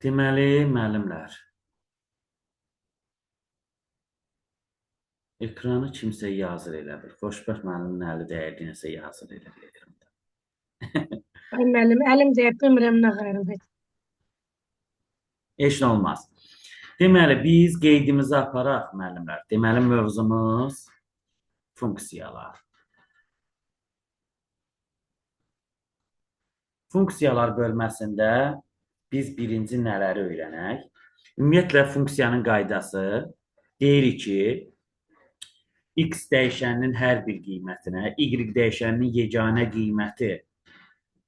Deməli, müəllimlər, ekranı kimsə yazır elə bir. Xoşbəxt müəllimin əli dəyərdi, nəsə yazır elə bir ekranda. Ay müəllim, əlim dəyib, bilmirəm nə qayırım heç. Heç nə olmaz. Deməli, biz qeydimizi aparaq, müəllimlər. Deməli, mövzumuz funksiyalar. Funksiyalar bölməsində biz birinci nələri öyrənək? Ümumiyyətlə, funksiyanın qaydası deyir ki, x dəyişəninin hər bir qiymətinə, y dəyişəninin yeganə qiyməti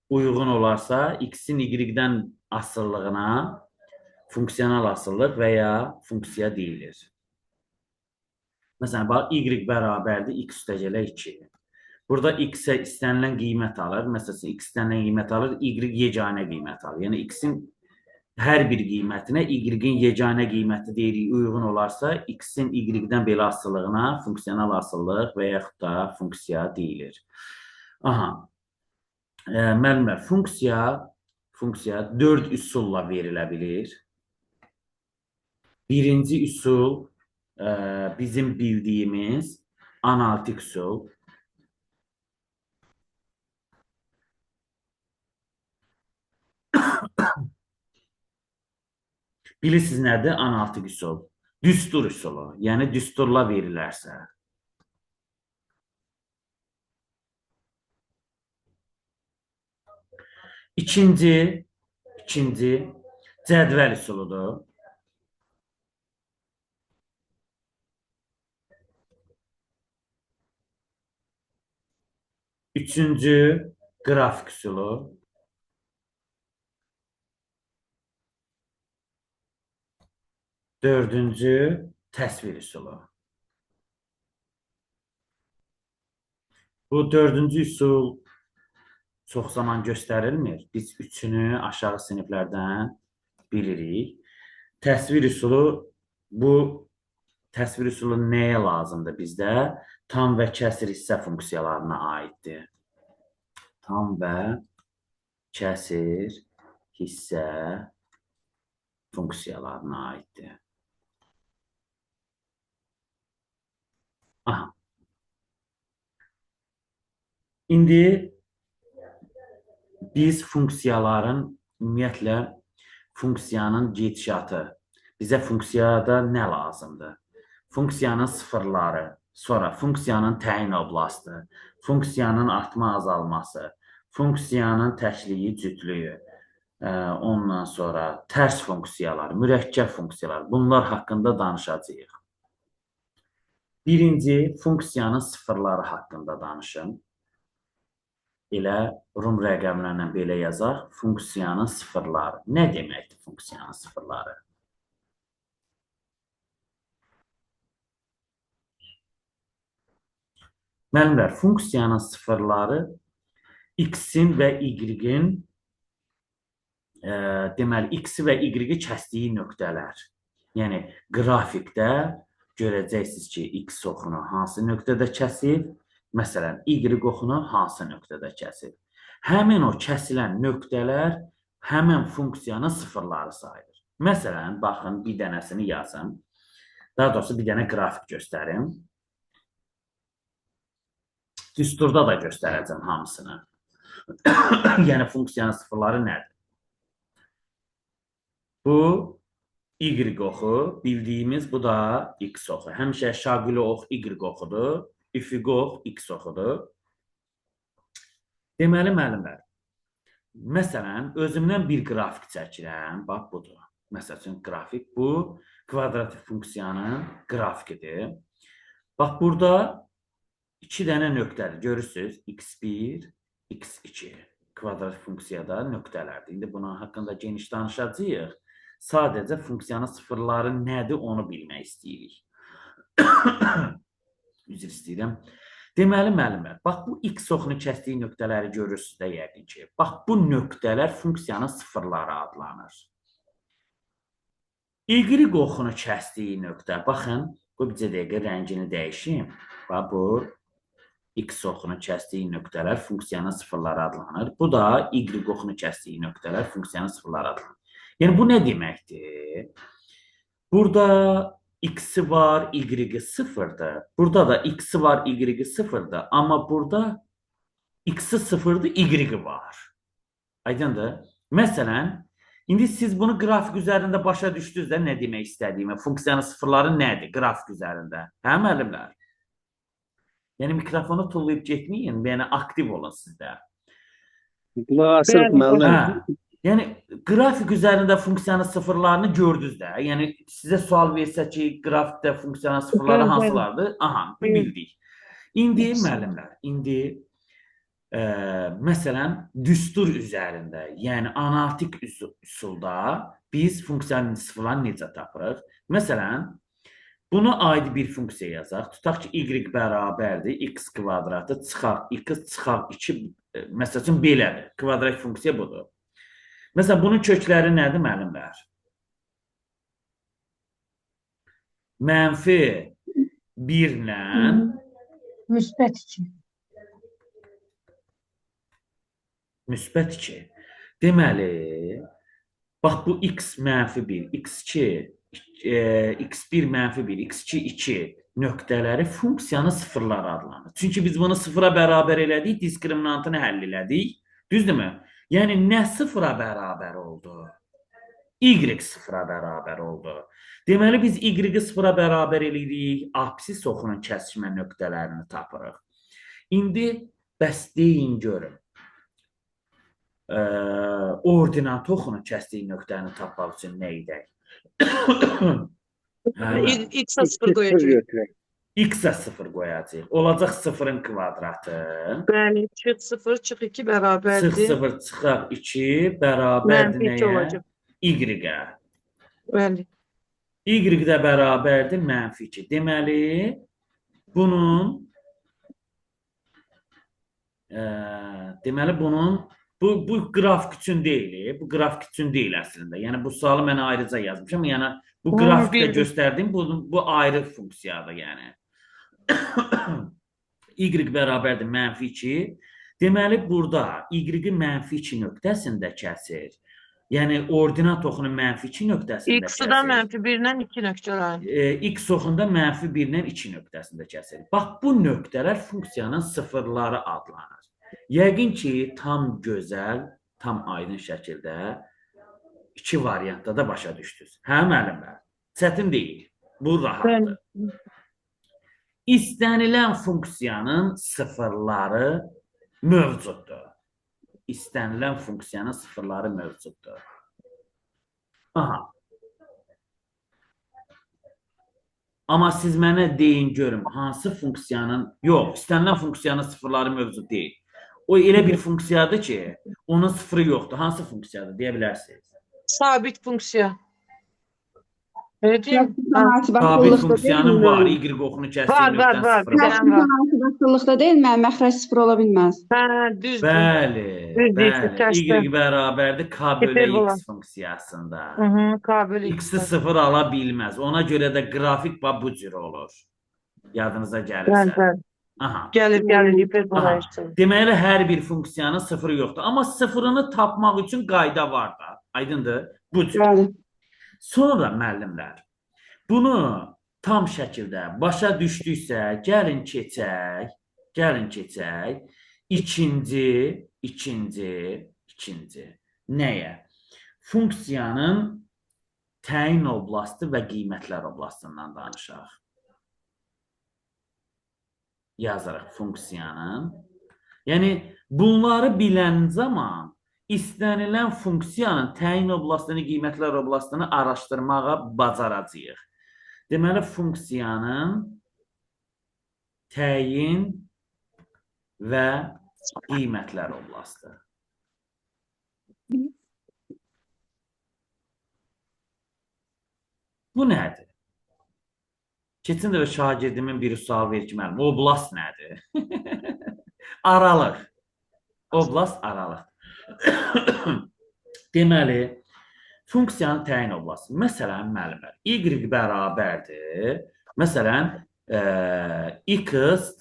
uyğun olarsa, x-in y-dən asıllığına funksional asıllıq və ya funksiya deyilir. Məsələn, bax, y bərabərdir x üstəgələ 2. Burada x-ə istənilən qiymət alır. Məsələn, x istənilən qiymət alır, y yeganə qiymət alır. Yəni, x-in hər bir qiymətinə y-in yeganə qiyməti deyirik, uyğun olarsa, x-in y-dən belə asıllığına funksional asıllıq və yaxud da funksiya deyilir. Aha, müəllimlər, funksiya 4 üsulla verilə bilir. Birinci üsul bizim bildiyimiz analitik üsul. Bilirsiniz nədir analitik üsul? Düstur üsulu, yəni düsturla verilərsə. İkinci cədvəl üsuludur. Üçüncü qrafik üsulu. Dördüncü təsvir üsulu. Bu dördüncü üsul çox zaman göstərilmir. Biz üçünü aşağı siniflərdən bilirik. Təsvir üsulu, bu təsvir üsulu nəyə lazımdır bizdə? Tam və kəsr hissə funksiyalarına aiddir. Tam və kəsr hissə funksiyalarına aiddir. Aha. İndi biz funksiyaların, ümumiyyətlə, funksiyanın gedişatı, bizə funksiyada nə lazımdır? Funksiyanın sıfırları, sonra funksiyanın təyin oblastı, funksiyanın artma azalması, funksiyanın təkliyi, cütlüyü, ondan sonra tərs funksiyalar, mürəkkəb funksiyalar, bunlar haqqında danışacağıq. Birinci, funksiyanın sıfırları haqqında danışım. Elə Rum rəqəmlərlə belə yazaq, funksiyanın sıfırları. Nə deməkdir funksiyanın sıfırları? Müəllimlər, funksiyanın sıfırları x-in və y-in deməli, x-i və y-i kəsdiyi nöqtələr. Yəni, qrafikdə görəcəksiniz ki, x oxunu hansı nöqtədə kəsib, məsələn, y oxunu hansı nöqtədə kəsib. Həmin o kəsilən nöqtələr həmin funksiyanın sıfırları sayılır. Məsələn, baxın, bir dənəsini yazın. Daha doğrusu, bir dənə qrafik göstərim. Düsturda da göstərəcəm hamısını. Yəni, funksiyanın sıfırları nədir? Bu, y oxu, bildiyimiz bu da x oxu. Həmişə şaqili ox y oxudur, üfüqi ox x oxudur. Deməli, müəllimlər, məsələn, özümdən bir qrafik çəkirəm, bax, budur. Məsəl üçün, qrafik bu, kvadratik funksiyanın qrafikidir. Bax, burada iki dənə nöqtədir, görürsünüz, x1, x2. Kvadratik funksiyada nöqtələrdir. İndi bunun haqqında geniş danışacağıq. Sadəcə funksiyanın sıfırları nədir, onu bilmək istəyirik. Üzr istəyirəm. Deməli, müəllimlər, bax bu x oxunu kəsdiyi nöqtələri görürsünüz də yəqin ki. Bax bu nöqtələr funksiyanın sıfırları adlanır. Y oxunu kəsdiyi nöqtə, baxın, bu bir dəqiqə rəngini dəyişim. Bax bu x oxunu kəsdiyi nöqtələr funksiyanın sıfırları adlanır. Bu da y oxunu kəsdiyi nöqtələr funksiyanın sıfırları adlanır. Yəni bu nə deməkdir? Burada x-i var, y-i sıfırdır. Burada da x-i var, y-i sıfırdır. Amma burada x-i sıfırdır, y-i var. Aydındır? Məsələn, indi siz bunu qrafik üzərində başa düşdünüz də nə demək istədiyimi? Funksiyanın sıfırları nədir qrafik üzərində? Hə, müəllimlər? Yəni mikrofonu tullayıb getməyin, yəni aktiv olun sizdə. Qulaq asırıq müəllim. Hə. Yəni qrafik üzərində funksiyanın sıfırlarını gördünüz də. Yəni sizə sual versə ki, qrafikdə funksiyanın sıfırları hansılardır? Aha, bildik. İndi müəllimlər, məsələn, düstur üzərində, yəni analitik üsulda biz funksiyanın sıfırlarını necə tapırıq? Məsələn, buna aid bir funksiya yazaq. Tutaq ki, y bərabərdir, x kvadratı çıxaq, x çıxaq 2, məsəl üçün belədir. Kvadrat funksiya budur. Məsələn, bunun kökləri nədir, müəllimlər? Mənfi 1 ilə Müsbət 2. müsbət 2. Deməli, bax bu x mənfi 1, x2, x1 mənfi 1, x2, 2 nöqtələri funksiyanın sıfırları adlanır. Çünki biz bunu sıfıra bərabər elədik, diskriminantını həll elədik. Düzdürmü? Yəni, nə sıfıra bərabər oldu? Y sıfıra bərabər oldu. Deməli, biz y sıfıra bərabər eləyirik, apsis oxunun kəsişmə nöqtələrini tapırıq. İndi, bəs deyin görün. Ordinat oxunun kəsdiyi nöqtəni tapmaq üçün nə edək? X-a 0 qoyacaq. X-a 0 qoyacaq. Olacaq 0-ın kvadratı. Bəli, çıx 0, çıx 2 bərabərdir. Çıx 0, çıxaq 2 bərabərdir Mənfi 2 nəyə? olacaq. Y-ə. Bəli. Y də bərabərdir mənfi 2. Deməli, bunun bu qrafik üçün deyil. Bu qrafik üçün deyil əslində. Yəni, bu sualı mən ayrıca yazmışam. Yəni, bu qrafikdə göstərdiyim bu ayrı funksiyadır. Yəni, Y bərabərdir mənfi 2. Deməli, burada Y-i mənfi 2 nöqtəsində kəsir. Yəni, ordinat oxunun mənfi 2 nöqtəsində kəsir. X-i da mənfi 1-dən 2 nöqtələr. X oxunda mənfi 1-dən 2 nöqtəsində kəsir. Bax, bu nöqtələr funksiyanın sıfırları adlanır. Yəqin ki, tam gözəl, tam aydın şəkildə iki variantda da başa düşdünüz. Hə, müəllimlər? Çətin deyil. Bu rahatdır. İstənilən funksiyanın sıfırları mövcuddur. İstənilən funksiyanın sıfırları mövcuddur. Aha. Amma siz mənə deyin görüm, hansı funksiyanın, yox, istənilən funksiyanın sıfırları mövcud deyil. O elə bir funksiyadır ki, onun sıfırı yoxdur. Hansı funksiyadır, deyə bilərsiniz? Sabit funksiya. Öyle deyim. Sabit funksiyanın var, Y oxunu kəsdiyi nöqtədən sıfırı var. Artıqlıqda deyil, məxrəc sıfır ola bilməz. Hə, düzdür. Bəli, bəli. Y bərabərdir K bölü X funksiyasında. K bölü X-i sıfır ala bilməz. Ona görə də qrafik bu cür olur. Yadınıza gəlirsə. Aha. Gəlir, hiperbola işte. Deməli, hər bir funksiyanın sıfırı yoxdur. Amma sıfırını tapmaq üçün qayda var da. Aydındır? Bu cür. Sonra müəllimlər, bunu tam şəkildə başa düşdüksə, gəlin keçək ikinci nəyə? Funksiyanın təyin oblastı və qiymətlər oblastından danışaq. Yazarıq funksiyanın. Yəni, bunları bilən zaman istənilən funksiyanın təyin oblastını, qiymətlər oblastını araşdırmağa bacaracağıq. Deməli, funksiyanın təyin və qiymətlər oblastı. Bu nədir? Keçən dəfə şagirdimin biri sual verir ki, müəllim, oblast nədir? Aralıq. Oblast aralıq. Deməli, funksiyanın təyin oblastı. Məsələn, müəllimlər, y bərabərdir. Məsələn, x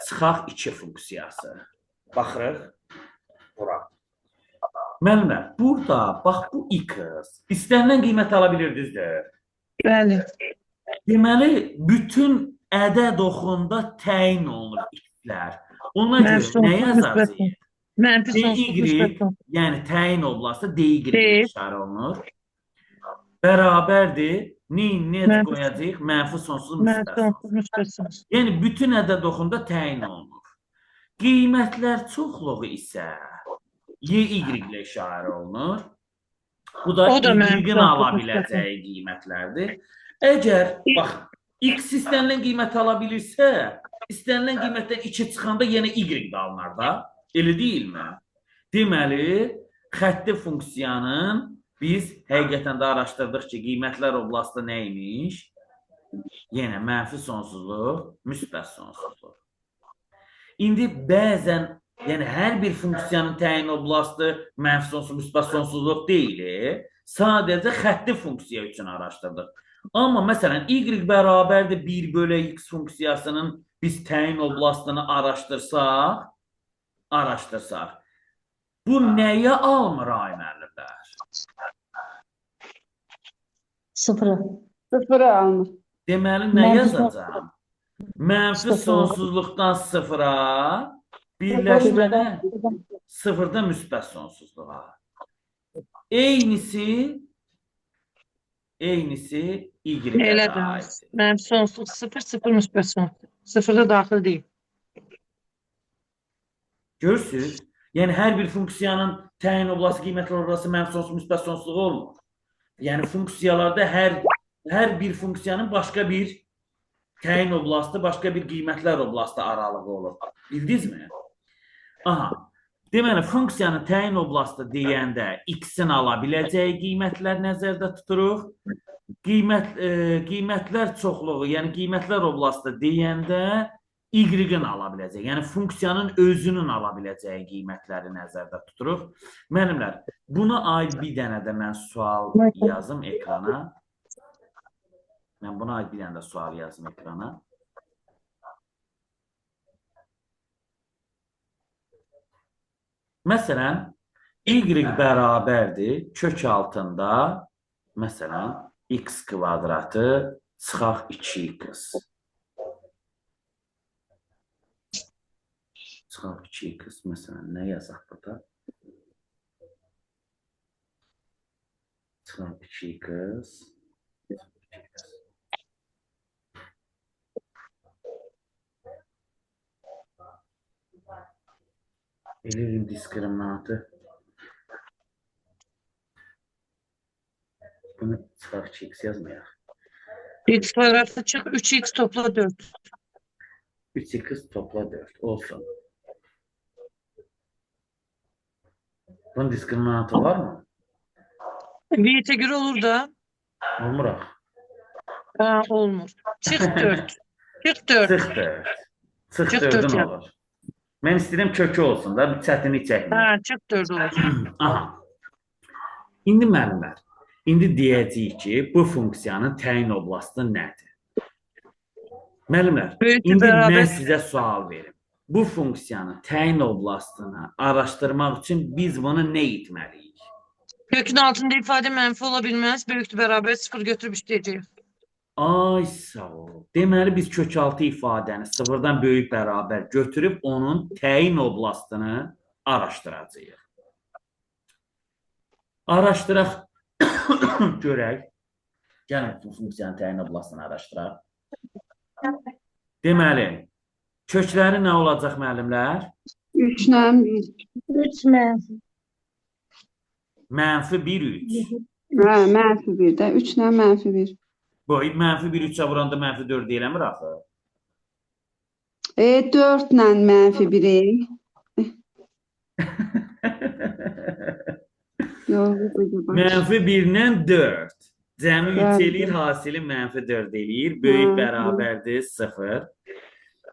çıxaq 2 funksiyası. Baxırıq. Bura. Müəllimlər, burada, bax bu x istənilən qiymət ala bilir, düzdür? Bəli. Deməli, bütün ədəd oxunda təyin olunur x-lər. Ona görə nə yazarsınız? Mənfi sonsuz dy, müsbət sonsuz. yəni təyin oblastı dy Deyil. işarə olunur. Bərabərdir. Necə Mənfi- qoyacağıq? Mənfi sonsuz Mənfi müsbət sonsuz. sonsuz müsbət sonsuz. Yəni, bütün ədəd oxunda təyin olunur. Qiymətlər çoxluğu isə y ilə işarə olunur. Bu da O da mənfi y-in ala sonsuz biləcəyi qiymətlərdir. Əgər, bax, x istənilən qiymət ala bilirsə, istənilən qiymətdən 2 çıxanda yenə y də alınır da. Elə deyilmi? Deməli, xətti funksiyanın biz həqiqətən də araşdırdıq ki, qiymətlər oblastı nə imiş? Yenə mənfi sonsuzluq, müsbət sonsuzluq. İndi bəzən, yəni hər bir funksiyanın təyin oblastı mənfi sonsuzluq, müsbət sonsuzluq deyil. Sadəcə xətti funksiya üçün araşdırdıq. Amma məsələn, y bərabərdir 1 bölü x funksiyasının biz təyin oblastını araşdırsaq, bu nəyə almır ay müəllimlər? Sıfırı. Sıfırı alınır. Deməli, nə Mənfi yazacağım? Mənfi Sıfır. sonsuzluqdan sıfıra, birləşməni sıfırdan müsbət sonsuzluğa. Eynisi y-ə Elədir. aiddir. Mənfi sonsuz 0, 0 müsbət sonsuz. Sıfırda daxil deyil. Görürsünüz? Yəni, hər bir funksiyanın təyin oblastı, qiymətlər oblastı mənfi sonsuz, müsbət sonsuzluğu olmur. Yəni, funksiyalarda hər bir funksiyanın başqa bir təyin oblastı, başqa bir qiymətlər oblastı aralığı olur. Bildinizmi? Aha. Deməli, funksiyanın təyin oblastı deyəndə x-in ala biləcəyi qiymətlər nəzərdə tuturuq. Qiymətlər çoxluğu, yəni qiymətlər oblastı deyəndə y-in ala biləcəyi, yəni funksiyanın özünün ala biləcəyi qiymətləri nəzərdə tuturuq. Müəllimlər, buna aid bir dənə də mən sual yazım ekrana. Mən buna aid bir dənə də sual yazım ekrana. Məsələn, y bərabərdir kök altında, məsələn, x kvadratı çıxaq 2x. Çıxaq 2x, məsələn, nə yazaq burada? Çıxaq 2x. Elirim diskriminantı. Bunu çıxaq 2x yazmayaq. X kvadratı çıx 3x topla 4. 3x topla 4 olsun. Bunun diskriminantı var mı? Viyete göre olur da. Olmuraq. Ha, olmur. Çıx 4. Çıx 4. Çıx 4. Çıx Çıx 4'ün dörd yap. olur. Mən istəyirəm kökü olsun da, bir çətinlik çəkmir. Ha, çıx 4 olur. Aha. İndi müəllimlər, indi deyəcəyik ki, bu funksiyanın təyin oblastı nədir? Müəllimlər, Böyükdür, indi bərabər. mən sizə sual verim. Bu funksiyanın təyin oblastını araşdırmaq üçün biz bunu nə etməliyik? Kökün altında ifade mənfi ola bilməz. Böyükdür bərabər 0 götürüb işləyəcəyik. Ay sağ ol. Deməli biz kökaltı ifadəni sıfırdan böyük bərabər götürüb onun təyin oblastını araşdıracağıq. Araşdıraq, görək. Gəlin bu funksiyanın təyin oblastını araşdıraq. Deməli, kökləri nə olacaq müəllimlər? 3-lə 1. 3 mənfi. Mənfi 1, 3. Hə, mənfi 1 də. 3-lə mənfi 1. Boy, mənfi 1, 3-ə vuranda mənfi 4 deyiləmir axı. 4-lə mənfi 1. Yox, bu da bax. Mənfi 1-lə 4. Cəmi 3 Bəli. eləyir, hasili -4 eləyir. Böyük Hı, bərabərdir 0.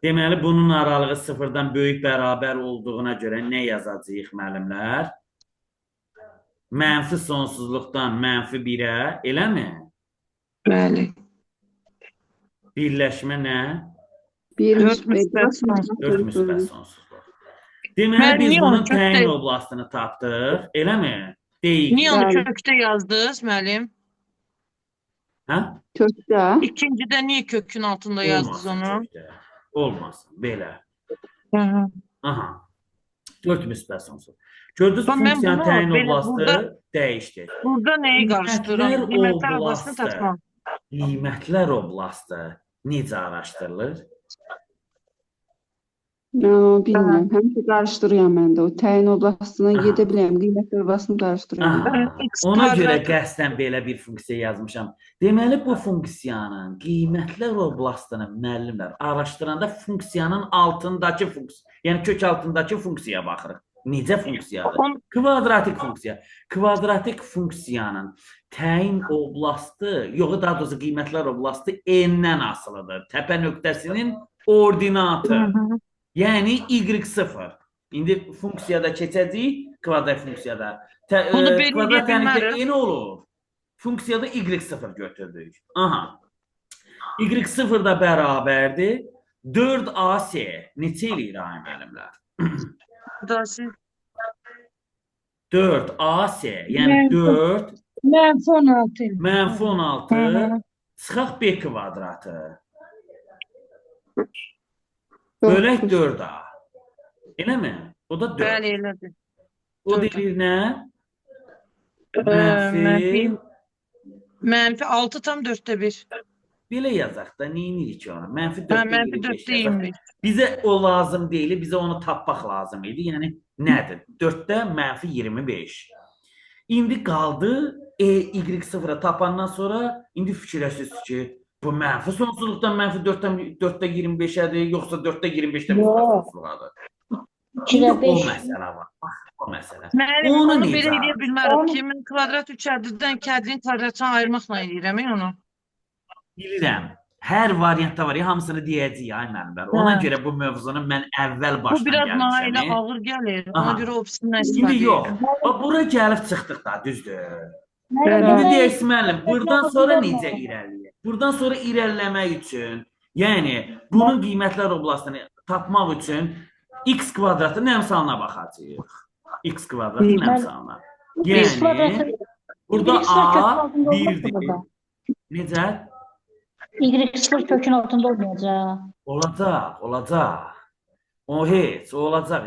Deməli, bunun aralığı 0-dan böyük bərabər olduğuna görə nə yazacağıq müəllimlər? Mənfi sonsuzluqdan -1-ə, eləmi? Bəli. Birləşmə nə? 1 Dört müsbət sonsuz. 4 müsbət sonsuzluq. Deməli, biz Müəllim, bunun çox təyin deyil. oblastını tapdıq, eləmi? Deyik. Niyə onu Bəli. kökdə yazdınız müəllim? Hə? Kökdə. İkincidə niyə kökün altında yazdınız Olmasın onu? kökdə. Olmasın, belə. Hı hı. Aha. 4 müsbət sonsuz. Gördünüz, Bax, mən funksiyanın bunu təyin belə oblastı burada- dəyişdi. Burada nəyi qarışdırıram? Qiymətlər Qiymətlər oblastı. oblastını tapmam. Qiymətlər oblastı necə araşdırılır? Mən onu bilmirəm. Həmişə qarışdırıram mən də. O təyin oblastına Aha. gedə bilirəm. Qiymətlər oblastını qarışdırıram. Aha. X Ona görə kvadrat. qəsdən belə bir funksiya yazmışam. Deməli, bu funksiyanın qiymətlər oblastını müəllimlər araşdıranda funksiyanın altındakı funksiya, yəni kök altındakı funksiyaya baxırıq. Necə funksiyadır? On- Kvadratik funksiya. Kvadratik funksiyanın təyin oblastı, yox, daha doğrusu qiymətlər oblastı n-dən asılıdır. Təpə nöqtəsinin ordinatı. Hı hı. Yəni y0. İndi funksiyada keçəcəyik, kvadrat funksiyada. Onu belə Kvadrat eləyə təhlükə bilmərik. n olur. Funksiyada y0 götürdük. Aha. y0 da bərabərdir 4ac. Neçə eləyir ay müəllimlər? Burası. 4ac, yəni 4 -16. -16 Hı hı. çıxaq b kvadratı. Bölək 4a. Eləmi? O da 4. Bəli, elədir. O dörd. deyir nə? Mənfi. Mənfi 6 tam 4də 1. Belə yazaq da, neyinirik ki ona? -4 Mənfi 4də 25. Bizə o lazım deyil, bizə onu tapmaq lazım idi. Yəni, nədir? 4-də -25. İndi qaldı y0-a tapandan sonra indi fikirləşirsiniz ki, bu mənfi sonsuzluqdan -4-də 25-ədir, yoxsa 4-də 25-də müsbət Yox. sonsuzluqadır? 2-də İndi o 5. məsələ var. Bax, o məsələ. Müəllim, Onu onu necə belə eləyə bilmərik. Onu- Kimin kvadrat üçərdirdən kədrin kvadratını ayırmaqla eləyirəm onu. Bilirəm. Hər variantda var ya, hamısını deyəcəyik ay mənbər. Ona Hə. görə bu mövzunu mən əvvəl Bu başdan biraz mənə elə gəlmişəm. ağır gəlir. Aha. Ona görə opsindən İndi istifadə yox. edirəm. Bax, bura gəlib çıxdıq da, düzdür. Bəli. İndi deyəsən müəllim, buradan sonra necə irəliləyək? Buradan sonra irəliləmək üçün, yəni bunun qiymətlər oblastını tapmaq üçün x kvadratın əmsalına baxacağıq. X kvadratın Hı. əmsalına. X kvadratı Yəni burada Y0 kökün a altında olmazsa 1-dir. burada. Necə? Y0 kökün altında olmayacaq. Olacaq, olacaq. O heç, o olacaq.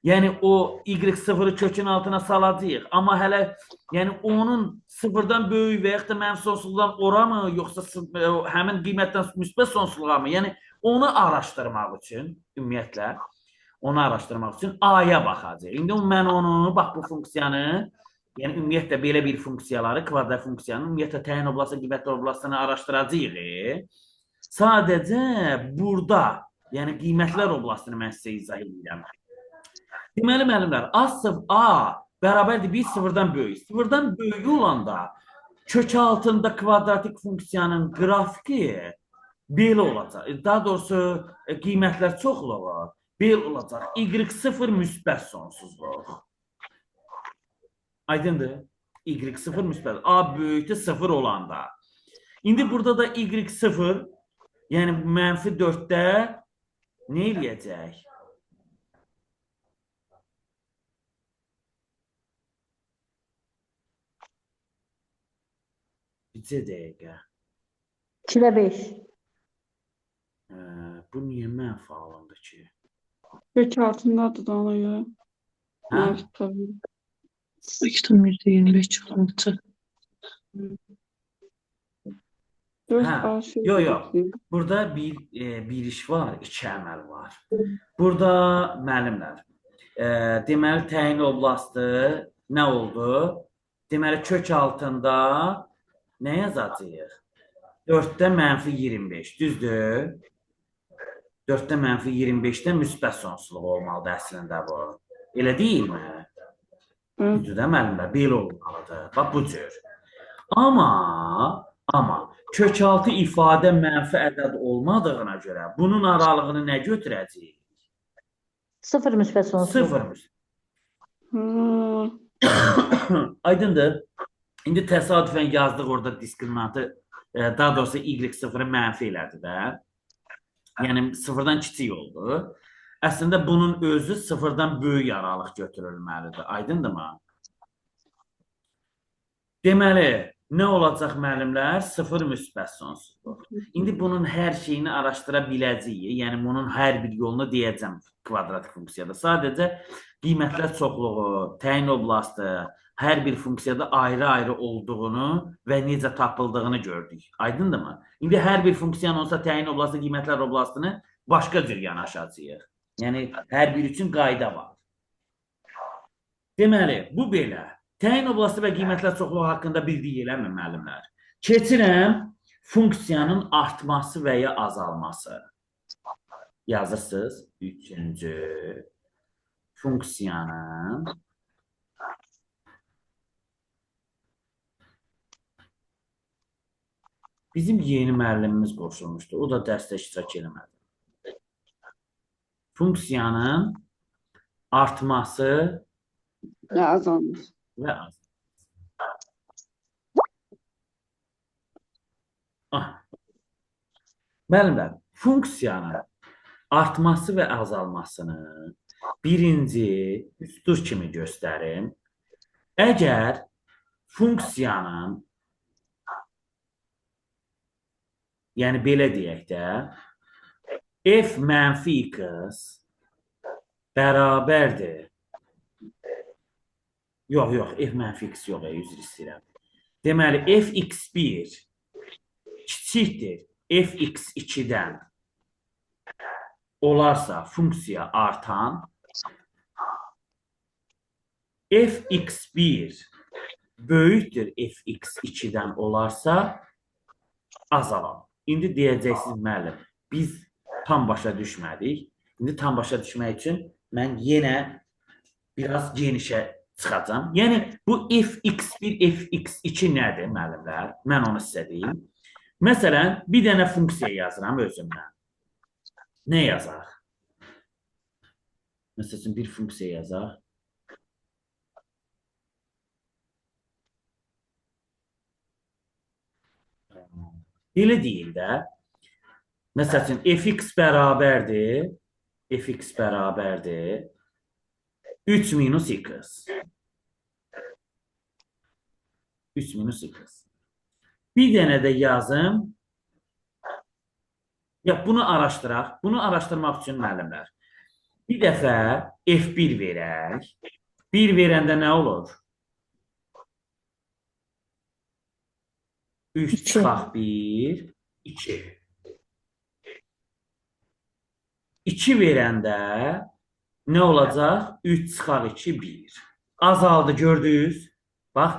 Yəni o y0-ı kökün altına salacağıq. Amma hələ yəni onun sıfırdan böyük və yaxud da mənfi sonsuzluqdan ora mı, yoxsa həmin qiymətdən müsbət sonsuzluğa mı? Yəni onu araşdırmaq üçün ümumiyyətlə onu araşdırmaq üçün a-ya baxacağıq. İndi mən onu bax bu funksiyanı, yəni ümumiyyətlə belə bir funksiyaları, kvadrat funksiyanın ümumiyyətlə təyin oblastı, qiymətlər oblastını araşdıracağıq. Sadəcə burada, yəni qiymətlər oblastını mən sizə izah edirəm. Deməli müəllimlər, a bərabərdir 1 sıfırdan böyük. Sıfırdan böyük olanda kök altında kvadratik funksiyanın qrafiki belə olacaq. Daha doğrusu qiymətlər çoxluğu belə olacaq. y0 müsbət sonsuzluq. Aydındır? y0 müsbət. A böyükdür 0 olanda. İndi burada da y0, yəni -4-də nə eləyəcək? Bircə dəqiqə. 2-də 5. Bu niyə mənfi alındı ki? Kök altındadır da ona görə. Hə? Mənfi tabii. 2 tam %25 çıxıldı. 4 Hə, A şey. yox, yox. Burada bir iş var, iki əməl var. Burada müəllimlər, deməli təyin oblastı nə oldu? Deməli kök altında nə yazacağıq? 4-də -25, düzdür? 4-də -25-də müsbət sonsuzluq olmalıdır əslində bu. Elə deyilmi? Hə. Düzdür də müəllimlər, belə olmalıdır. Bax bu cür. Amma kökaltı ifadə mənfi ədəd olmadığına görə bunun aralığını nə götürəcəyik? 0 müsbət sonsuz. 0 Ha, Aydındır. İndi təsadüfən yazdıq orada diskriminantı, daha doğrusu y0-ı mənfi elədi də. Yəni sıfırdan kiçik oldu. Əslində bunun özü sıfırdan böyük aralıq götürülməlidir. Aydındırmı? Deməli, nə olacaq müəllimlər? 0 müsbət sonsuzluq. İndi bunun hər şeyini araşdıra biləcəyik. Yəni bunun hər bir yolunu deyəcəm kvadratik funksiyada. Sadəcə qiymətlər çoxluğu, təyin oblastı, hər bir funksiyada ayrı-ayrı olduğunu və necə tapıldığını gördük. Aydındırmı? İndi hər bir funksiyanın olsa təyin oblastı, qiymətlər oblastını başqa cür yanaşacağıq. Yəni hər bir üçün qayda var. Deməli, bu belə. Təyin oblastı və qiymətlər çoxluğu haqqında bildiyi eləmi müəllimlər? Keçirəm funksiyanın artması və ya azalması. Yazırsınız. Üçüncü funksiyanın bizim yeni müəllimimiz qoşulmuşdu. O da dərsdə iştirak eləmədi. Funksiyanın artması azalmış. və azalması. Müəllimlər, funksiyanın artması və azalmasını birinci düstur kimi göstərim. Əgər funksiyanın, yəni belə deyək də, f mənfi x bərabərdir. Yox, f mənfi x yox, üzr istəyirəm. Deməli, fx1 kiçikdir fx2-dən olarsa funksiya artan, fx1 böyükdür fx2-dən olarsa azalan. İndi deyəcəksiniz, müəllim, biz tam başa düşmədik. İndi tam başa düşmək üçün mən yenə biraz genişə çıxacam. Yəni, bu fx1, fx2 nədir, müəllimlər? Mən onu sizə deyim. Məsələn, bir dənə funksiya yazıram özümdən. Nə yazaq? Məsələn, bir funksiya yazaq. Belə deyil də. Məsələn, fx bərabərdir. Fx bərabərdir. 3 minus x. 3 minus x. Bir dənə də yazım. Bunu araşdıraq. Bunu araşdırmaq üçün müəllimlər. Bir dəfə f1 verək. 1 verəndə nə olur? 3 çıxaq 1, 2. 2 verəndə nə olacaq? 3 çıxaq 2, 1. Azaldı, gördünüz? Bax,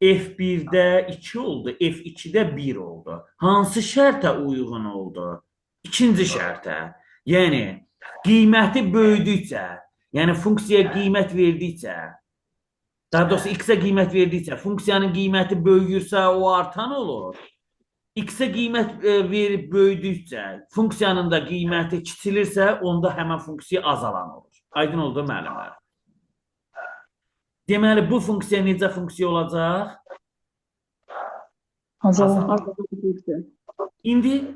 f1-də 2 oldu, f2-də 1 oldu. Hansı şərtə uyğun oldu? İkinci şərtə. Yəni, qiyməti böyüdükcə, yəni funksiyaya qiymət verdikcə, daha doğrusu x-ə qiymət verdikcə, funksiyanın qiyməti böyüyürsə, o artan olur. X-ə qiymət verib böyüdükcə, funksiyanın da qiyməti kiçilirsə, onda həmən funksiya azalan olur. Aydın oldu müəllimlər. Deməli, bu funksiya necə funksiya olacaq? Azalan. İndi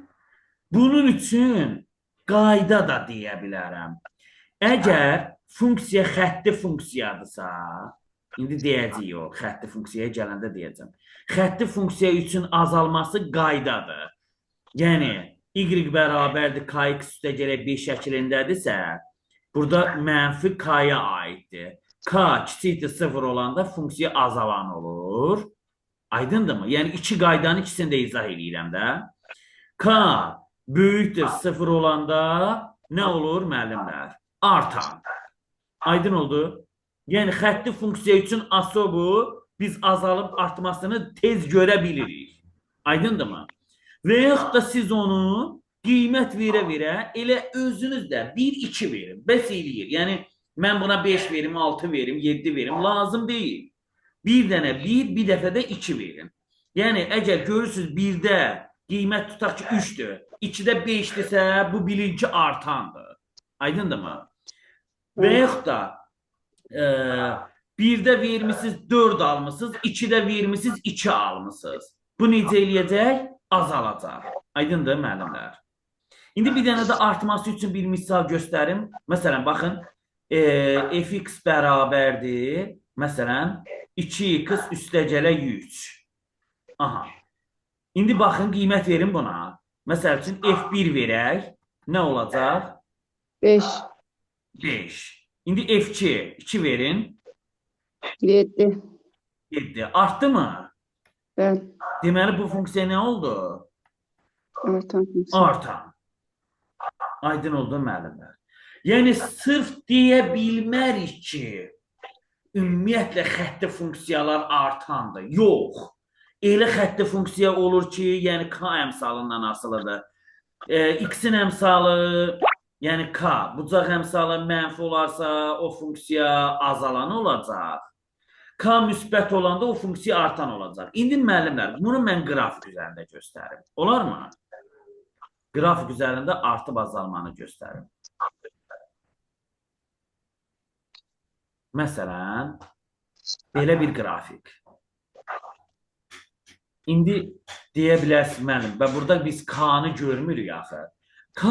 bunun üçün qayda da deyə bilərəm. Əgər funksiya xətti funksiyadırsa, indi deyəcəyik o, xətti funksiyaya gələndə deyəcəm. Xətti funksiya üçün azalması qaydadır. Yəni, y bərabərdir kx üstə gələk 5 şəklindədirsə, burada mənfi k-ya aiddir. K kiçikdir 0 olanda funksiya azalan olur. Aydındırmı? Yəni, iki qaydanın ikisini də izah edirəm də. K böyükdür 0 olanda nə olur müəllimlər? Artan. Aydın oldu? Yəni, xətti funksiya üçün asobu biz azalıb artmasını tez görə bilirik. Aydındırmı? Və yaxud da siz onu qiymət verə-verə elə özünüz də 1-2 verin. Bəs eləyir. Yəni, mən buna 5 verim, 6 verim, 7 verim. Lazım deyil. Bir dənə 1, bir dəfə də 2 verin. Yəni əgər görürsüz 1-də qiymət tutaq ki 3-dür, 2-də 5-dirsə bu bilin ki artandır. Aydındırmı? Və yaxud da 1-də vermisiniz 4 almısınız, 2-də vermisiniz 2 almısınız. Bu necə eləyəcək? Azalacaq. Aydındır müəllimlər? İndi bir dənə də artması üçün bir misal göstərim. Məsələn, baxın, fx bərabərdir. Məsələn, 2x üstəgələ 100. Aha. İndi baxın, qiymət verin buna. Məsəl üçün, f1 verək. Nə olacaq? 5, 5. İndi f2, 2 verin. 7. 7. Artdı mı? Bəli. Deməli, bu funksiya nə oldu? Artan. Artan. Aydın oldu müəllimlər. Yəni, sırf deyə bilmərik ki, ümumiyyətlə xətti funksiyalar artandır. Yox. Elə xətti funksiya olur ki, yəni k əmsalından asılıdır. X-in əmsalı, yəni k, bucaq əmsalı mənfi olarsa, o funksiya azalan olacaq. K müsbət olanda o funksiya artan olacaq. İndi müəllimlər, bunu mən qrafik üzərində göstərim. Olarmı? Qrafik üzərində artıb azalmanı göstərim. Məsələn, belə bir qrafik. İndi deyə bilərsiniz müəllim, və burada biz K-nı görmürük axı. K,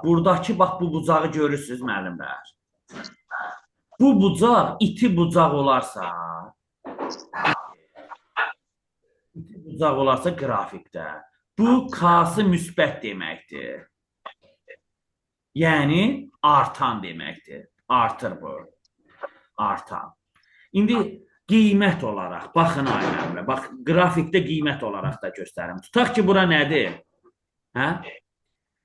buradakı, bax, bu bucağı görürsünüz müəllimlər. Bu bucaq, iti bucaq olarsa qrafikdə. Bu, K-sı müsbət deməkdir. Yəni, artan deməkdir. Artır bu. Artan. İndi qiymət olaraq, baxın ayəmlə, bax, qrafikdə qiymət olaraq da göstərim. Tutaq ki, bura nədir? Hə?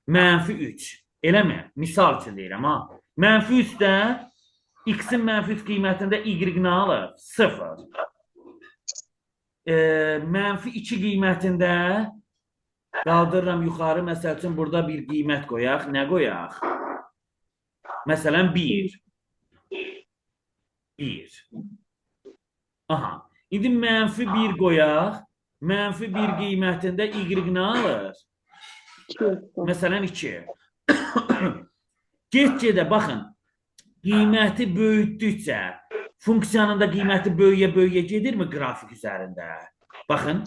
-3. Eləmi? Misal üçün deyirəm, ha? -3-də x-in -3 qiymətində y nə alır? 0. -2 qiymətində qaldırıram yuxarı, məsəl üçün, burada bir qiymət qoyaq. Nə qoyaq? Məsələn, 1. 1. Aha. İndi -1 qoyaq. -1 qiymətində y nə alır? 2. Məsələn, 2. Get-gedə, baxın, qiyməti böyütdükcə, funksiyanın da qiyməti böyüyə-böyüyə gedirmi qrafik üzərində? Baxın,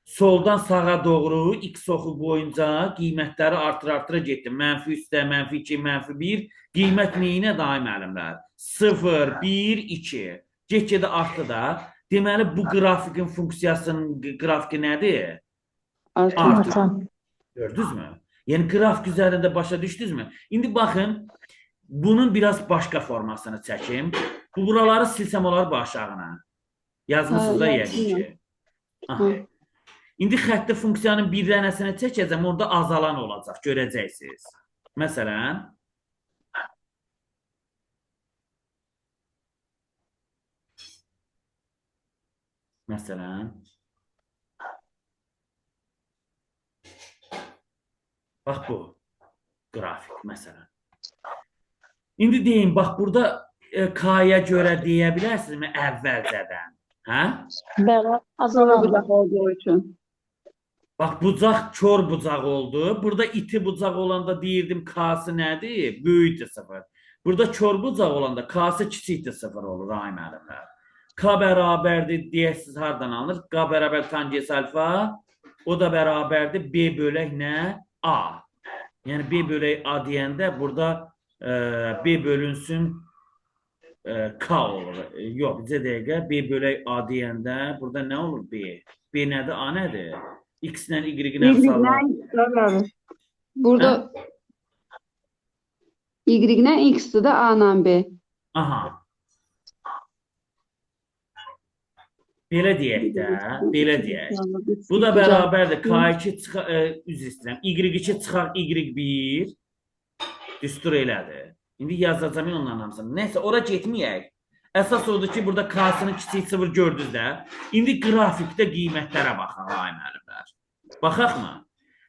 soldan sağa doğru x oxu boyunca qiymətləri artıra getdim. -3-də, -2, -1. Qiymət neyinə daim müəllimlər? 0, 1, 2. Get-gedə artdı da. Deməli, bu qrafikin funksiyasının qrafiki nədir? Artan. Gördünüzmü? Yəni, qrafik üzərində başa düşdünüzmü? İndi baxın, bunun biraz başqa formasını çəkim. Bu, buraları silsəm olar bu aşağına. Yazmışsınız da yəqin ki. Aha. İndi xətti funksiyanın bir dənəsini çəkəcəm, orada azalan olacaq, görəcəksiniz. Məsələn, bax bu, qrafik, məsələn. İndi deyin, bax, burada K-ya görə deyə bilərsinizmi əvvəlcədən? Hə? Bəli, azalan. Bucaq olduğu üçün. Bax, bucaq kör bucaq oldu. Burada iti bucaq olanda deyirdim K-sı nədir? Böyükdür 0. Burada kör bucaq olanda K-sı kiçikdir 0 olur, ay müəllimlər. K bərabərdir deyəsiz hardan alınır? K bərabər tangens alfa. O da bərabərdir B bölək nə? A. Yəni B bölək A deyəndə burada B bölünsün K olur. Yox, bizə dəqiqə B bölək A deyəndə burada nə olur B? B nədir? A nədir? X-lə Y-nin əmsalı. Burada Y-lə X-dir də A-la B. Aha. Belə deyək də, belə deyək. Bu da bərabərdir. K2 çıxaq, üzr istəyirəm. Y2 çıxaq Y1. Düstur elədir. İndi yazacağım onların hamısını. Nəysə, ora getməyək. Əsas odur ki, burada K-sını kiçik 0 gördünüz də. İndi qrafikdə qiymətlərə baxaq, ay müəllimlər. Baxaq mı?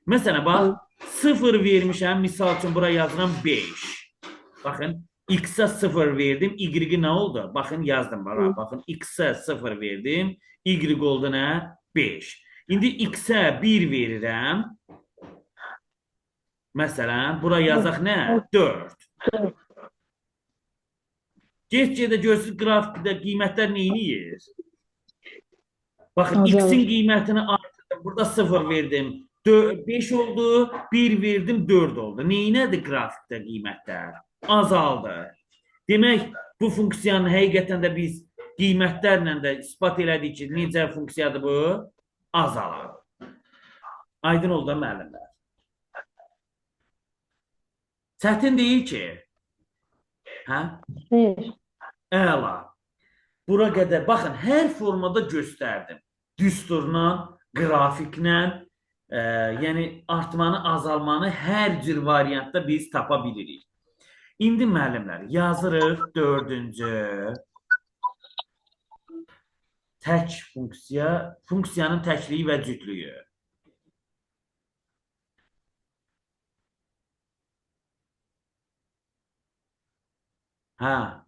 Məsələn, bax, 0 vermişəm, misal üçün bura yazıram 5. Baxın, X-ə 0 verdim, Y nə oldu? Baxın, yazdım, baxın, X-ə 0 verdim, Y oldu nə? 5. İndi x-ə 1 verirəm. Məsələn, bura yazaq nə? 4. Get-gedə görürsünüz qrafikdə qiymətlər neyniyir? Baxın, Azalır. x-in qiymətini artırdım. Burada 0 verdim. 5 oldu, 1 verdim, 4 oldu. Neynədir qrafikdə qiymətlər? Azaldı. Demək, bu funksiyanı həqiqətən də biz qiymətlərlə də ispat elədik ki, necə funksiyadır bu? Azalır. Aydın oldu da müəllimlər. Çətin deyil ki. Hə? Xeyr. Əla. Bura qədər, baxın, hər formada göstərdim. Düsturla, grafiklə, yəni artmanı, azalmanı hər cür variantda biz tapa bilirik. İndi müəllimlər, yazırıq 4-cü tək funksiya, funksiyanın təkliyi və cütlüyü. Hə.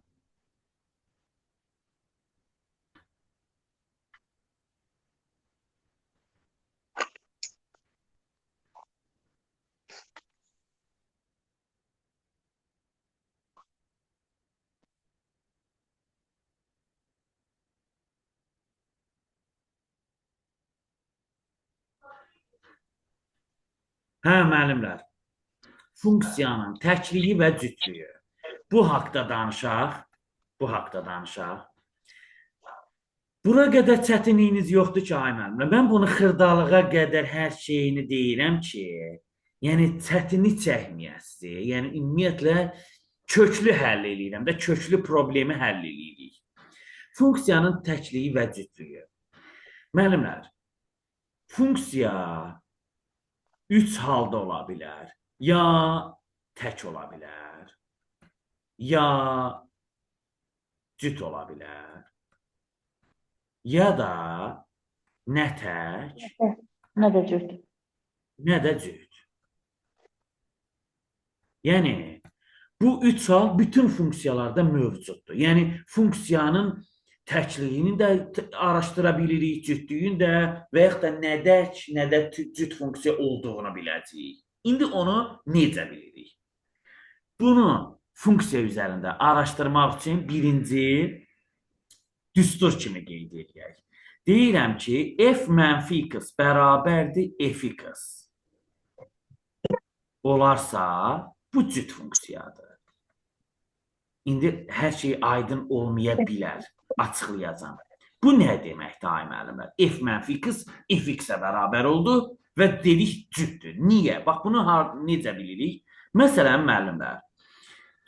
Hə, müəllimlər. Funksiyanın təkliyi və cütlüyü. Bu haqda danışaq. Bu haqda danışaq. Bura qədər çətinliyiniz yoxdur ki, ay müəllimlər. Mən bunu xırdalığa qədər hər şeyini deyirəm ki, yəni çətinlik çəkməyəsiz. Yəni ümumiyyətlə köklü həll eləyirəm də, köklü problemi həll eləyirik. Funksiyanın təkliyi və cütlüyü. Müəllimlər, funksiya 3 halda ola bilər. Ya tək ola bilər, ya cüt ola bilər, ya da nə tək, Nə də cüt. nə də cüt. Yəni, bu 3 hal bütün funksiyalarda mövcuddur. Yəni, funksiyanın təkliyini də araşdıra bilirik, cütlüyün də və yaxud da nə tək, nə də cüt funksiya olduğunu biləcəyik. İndi onu necə bilirik? Bunu funksiya üzərində araşdırmaq üçün birinci düstur kimi qeyd edək. Deyirəm ki, f mənfi x bərabərdir f(x). Olarsa, bu cüt funksiyadır. İndi hər şey aydın olmaya bilər. Açıqlayacağım. Bu nə deməkdir, ay müəllimlər? F mənfi x f(x)ə bərabər oldu və dedik cütdür. Niyə? Bax, bunu necə bilirik? Məsələn, müəllimlər,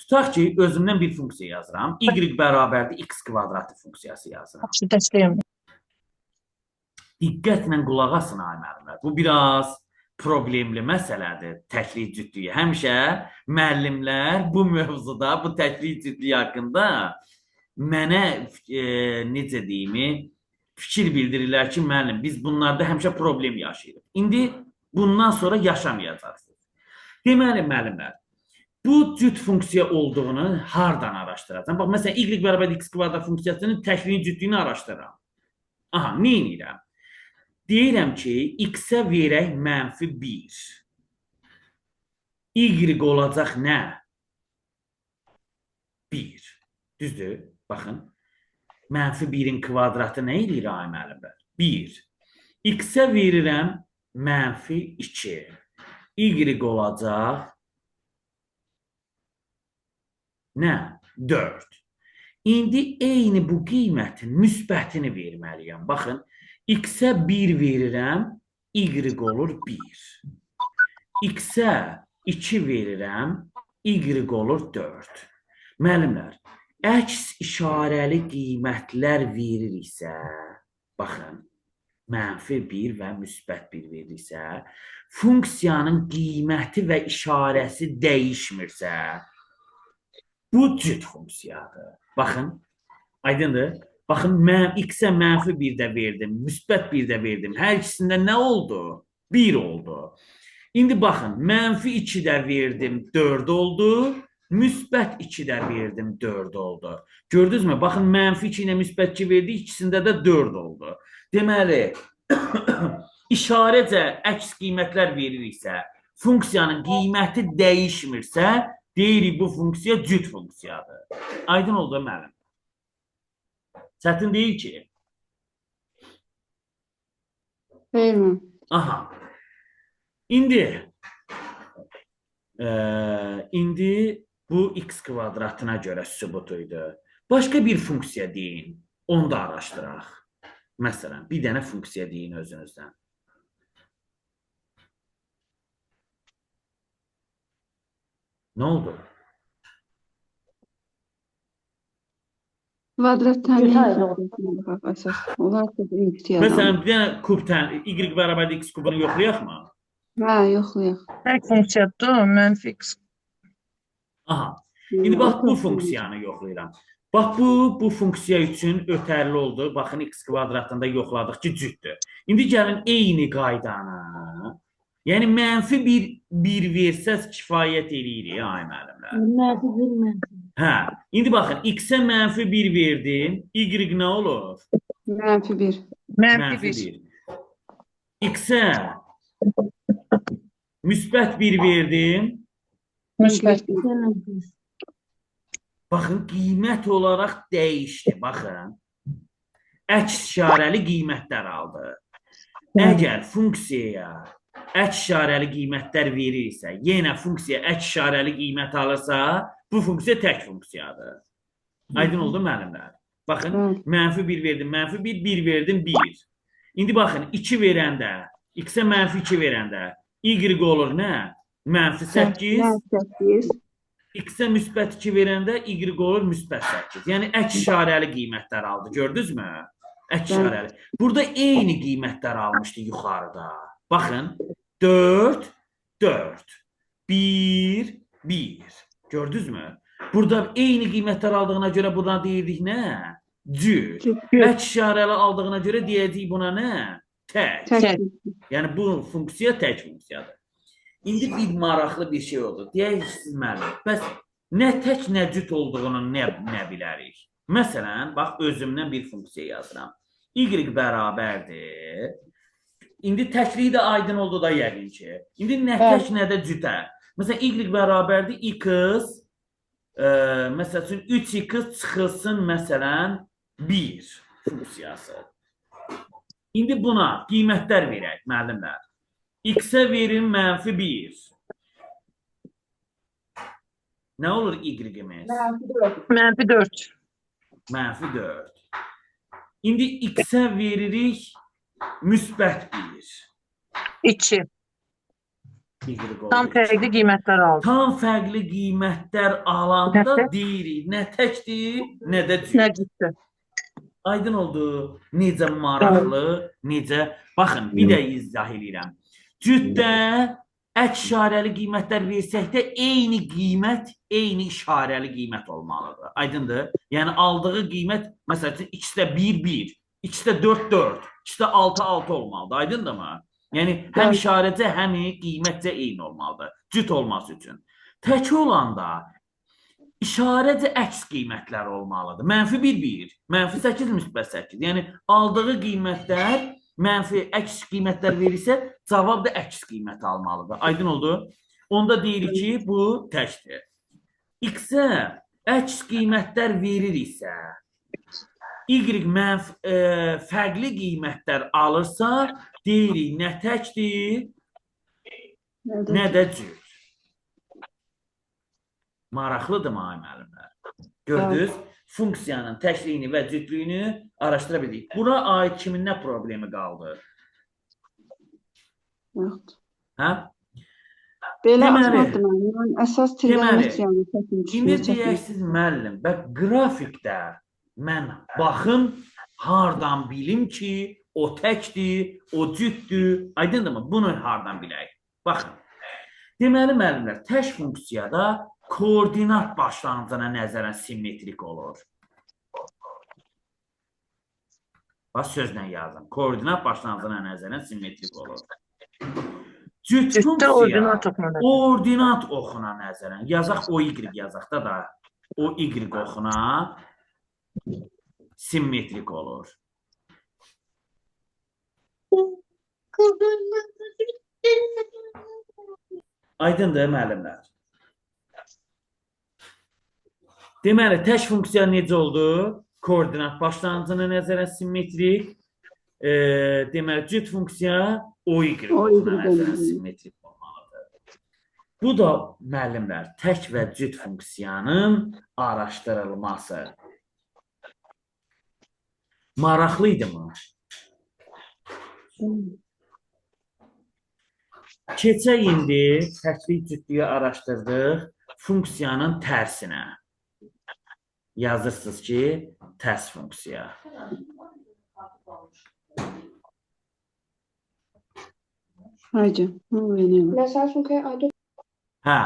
tutaq ki, özümdən bir funksiya yazıram. Y bərabərdir x kvadratı funksiyası yazıram. Yaxşı, dəstəyəm. Diqqətlə qulaq asın, ay müəllimlər. Bu biraz problemli məsələdir, təklik cütlüyü. Həmişə müəllimlər bu mövzuda, bu təklik cütlüyü haqqında mənə, necə deyimi, fikir bildirirlər ki, müəllim, biz bunlarda həmişə problem yaşayırıq. İndi bundan sonra yaşamayacaqsınız. Deməli, müəllimlər, bu cüt funksiya olduğunu hardan araşdıracam? Bax, məsələn, y bərabər x kvadrat funksiyasının təkliyin cütlüyünü araşdırıram. Aha, nə edirəm? Deyirəm ki, x-ə verək mənfi 1. Y olacaq nə? 1. Düzdür? Baxın. Mənfi 1-in kvadratı nə edir, ay müəllimlər? 1. X-ə verirəm mənfi 2. Y olacaq nə? 4. İndi eyni bu qiymətin müsbətini verməliyəm. Baxın, x-ə 1 verirəm, y olur 1. X-ə 2 verirəm, y olur 4. Müəllimlər, əks işarəli qiymətlər veririksə, baxın, mənfi 1 və müsbət 1 veririksə, funksiyanın qiyməti və işarəsi dəyişmirsə, bu cüt funksiyadır. Baxın, aydındır? Baxın, mən x-ə mənfi 1 də verdim, müsbət 1 də verdim. Hər ikisində nə oldu? 1 oldu. İndi baxın, mənfi 2 də verdim, 4 oldu. Müsbət 2 də verdim, 4 oldu. Gördünüzmü? Baxın, mənfi 2 ilə müsbət 2 verdik, ikisində də 4 oldu. Deməli, işarəcə əks qiymətlər veririksə, funksiyanın qiyməti dəyişmirsə, deyirik bu funksiya cüt funksiyadır. Aydın oldu müəllim. Çətin deyil ki. Xeyr mi? Aha. İndi bu x kvadratına görə sübutuydu. Başqa bir funksiya deyin. Onu da araşdıraq. Məsələn, bir dənə funksiya deyin özünüzdən. Nə oldu? Kvadratdan Cüt əsas. Onlar da imtiyaz. Məsələn, bir dənə kubdən y bərabər x kubunu yoxlayaq mı? Hə, yoxlayaq. Tək funksiyadır, mənfi x. Aha. İndi bax bu funksiyanı yoxlayıram. Bax bu funksiya üçün ötərli oldu. Baxın x kvadratında yoxladıq ki, cütdür. İndi gəlin eyni qaydana. Yəni mənfi bir versəz kifayət eləyir, ay müəllimlər. Mənfi bir mənfi. Hə. İndi baxın x-ə mənfi 1 verdim. Y nə olur? Mənfi 1. Mənfi 1. X-ə müsbət 1 verdim. Müsbət. Baxın, qiymət olaraq dəyişdi. Baxın. Əks işarəli qiymətlər aldı. Əgər funksiyaya əks işarəli qiymətlər verirsə, yenə funksiya əks işarəli qiymət alırsa, bu funksiya tək funksiyadır. Aydın oldu müəllimlər? Baxın, mənfi 1 verdim, mənfi 1 verdim, 1. İndi baxın, 2 verəndə, x-ə mənfi 2 verəndə, y olur nə? Mənfi 8. 8. X-ə müsbət 2 verəndə y olur müsbət 8. Yəni, əks işarəli qiymətlər aldı. Gördünüzmü? Əks işarəli. Burada eyni qiymətlər almışdı yuxarıda. Baxın, 4, 4, 1, 1. Gördünüzmü? Burada eyni qiymətlər aldığına görə buna deyirdik nə? Cüt. Əks işarəli aldığına görə deyəcəyik buna nə? Tək. Yəni, bu funksiya tək funksiyadır. İndi bir maraqlı bir şey oldu. Deyək siz müəllim, bəs nə tək, nə cüt olduğunu nə bilərik? Məsələn, bax, özümdən bir funksiya yazıram. Y bərabərdir. İndi təkliyi də aydın oldu da yəqin ki. İndi nə tək, nə də cütə. Məsələn, y bərabərdir x, məsəl üçün 3x çıxılsın, məsələn, 1 funksiyası. İndi buna qiymətlər verək, müəllimlər. X-ə verin mənfi 1. Nə olur y-imiz? Mənfi 4. Mənfi 4. İndi x-ə veririk müsbət 1. 2. Tam fərqli qiymətlər aldı. Tam fərqli qiymətlər alanda deyirik, nə təkdir, nə də cüt. Nə cütdür? Aydın oldu. Necə maraqlı, necə... Baxın, bir də izah edirəm. Cütdə əks işarəli qiymətlər versək də eyni qiymət, eyni işarəli qiymət olmalıdır. Aydındır? Yəni, aldığı qiymət, məsələn, x-də 1, 1, x-də 4, 4, x-də 6, 6 olmalıdır. Aydındır mı? Yəni, həm işarəcə, həm qiymətcə eyni olmalıdır. Cüt olması üçün. Tək olanda işarəcə əks qiymətlər olmalıdır. Mənfi 1, 1, mənfi 8, müsbət 8. Yəni, aldığı qiymətlər mənfi əks qiymətlər verirsə, cavab da əks qiymət almalıdır. Aydın oldu? Onda deyirik ki, bu təkdir. X-ə əks qiymətlər verir isə, y fərqli qiymətlər alırsa, deyirik nə təkdir, nə də cüt. Maraqlıdır mı, ay müəllimlər? Gördünüz? Funksiyanın təkliyini və cütlüyünü araşdıra bilirik. Buna aid kimin nə problemi qaldı? Yoxdur. Hə? Belə azmaddır mən. Əsas trigonometriyanı İndi deyəksiniz müəllim, bax, qrafikdə mən baxım, hardan bilim ki, o təkdir, o cütdür. Aydındır mı? Bunu hardan bilək? Baxın. Deməli, müəllimlər, tək funksiyada koordinat başlanğıcına nəzərən simmetrik olur. Bax, sözlə yazın. Koordinat başlanğıcına nəzərən simmetrik olur. Cüt funksiya ordinat oxuna nəzərən. Yazaq o y yazaq da o y oxuna simmetrik olur. Aydındır müəllimlər. Deməli, tək funksiya necə oldu? Koordinat başlanğıcına nəzərən simmetrik. Deməli, cüt funksiya o y qovuna nəzərən simmetrik olmalıdır. Bu da müəllimlər tək və cüt funksiyanın araşdırılması. Maraqlıydı mı? Keçək indi təklik cütlüyü araşdırdıq funksiyanın tərsinə. Yazırsınız ki, tərs funksiya. Hacı. Hə,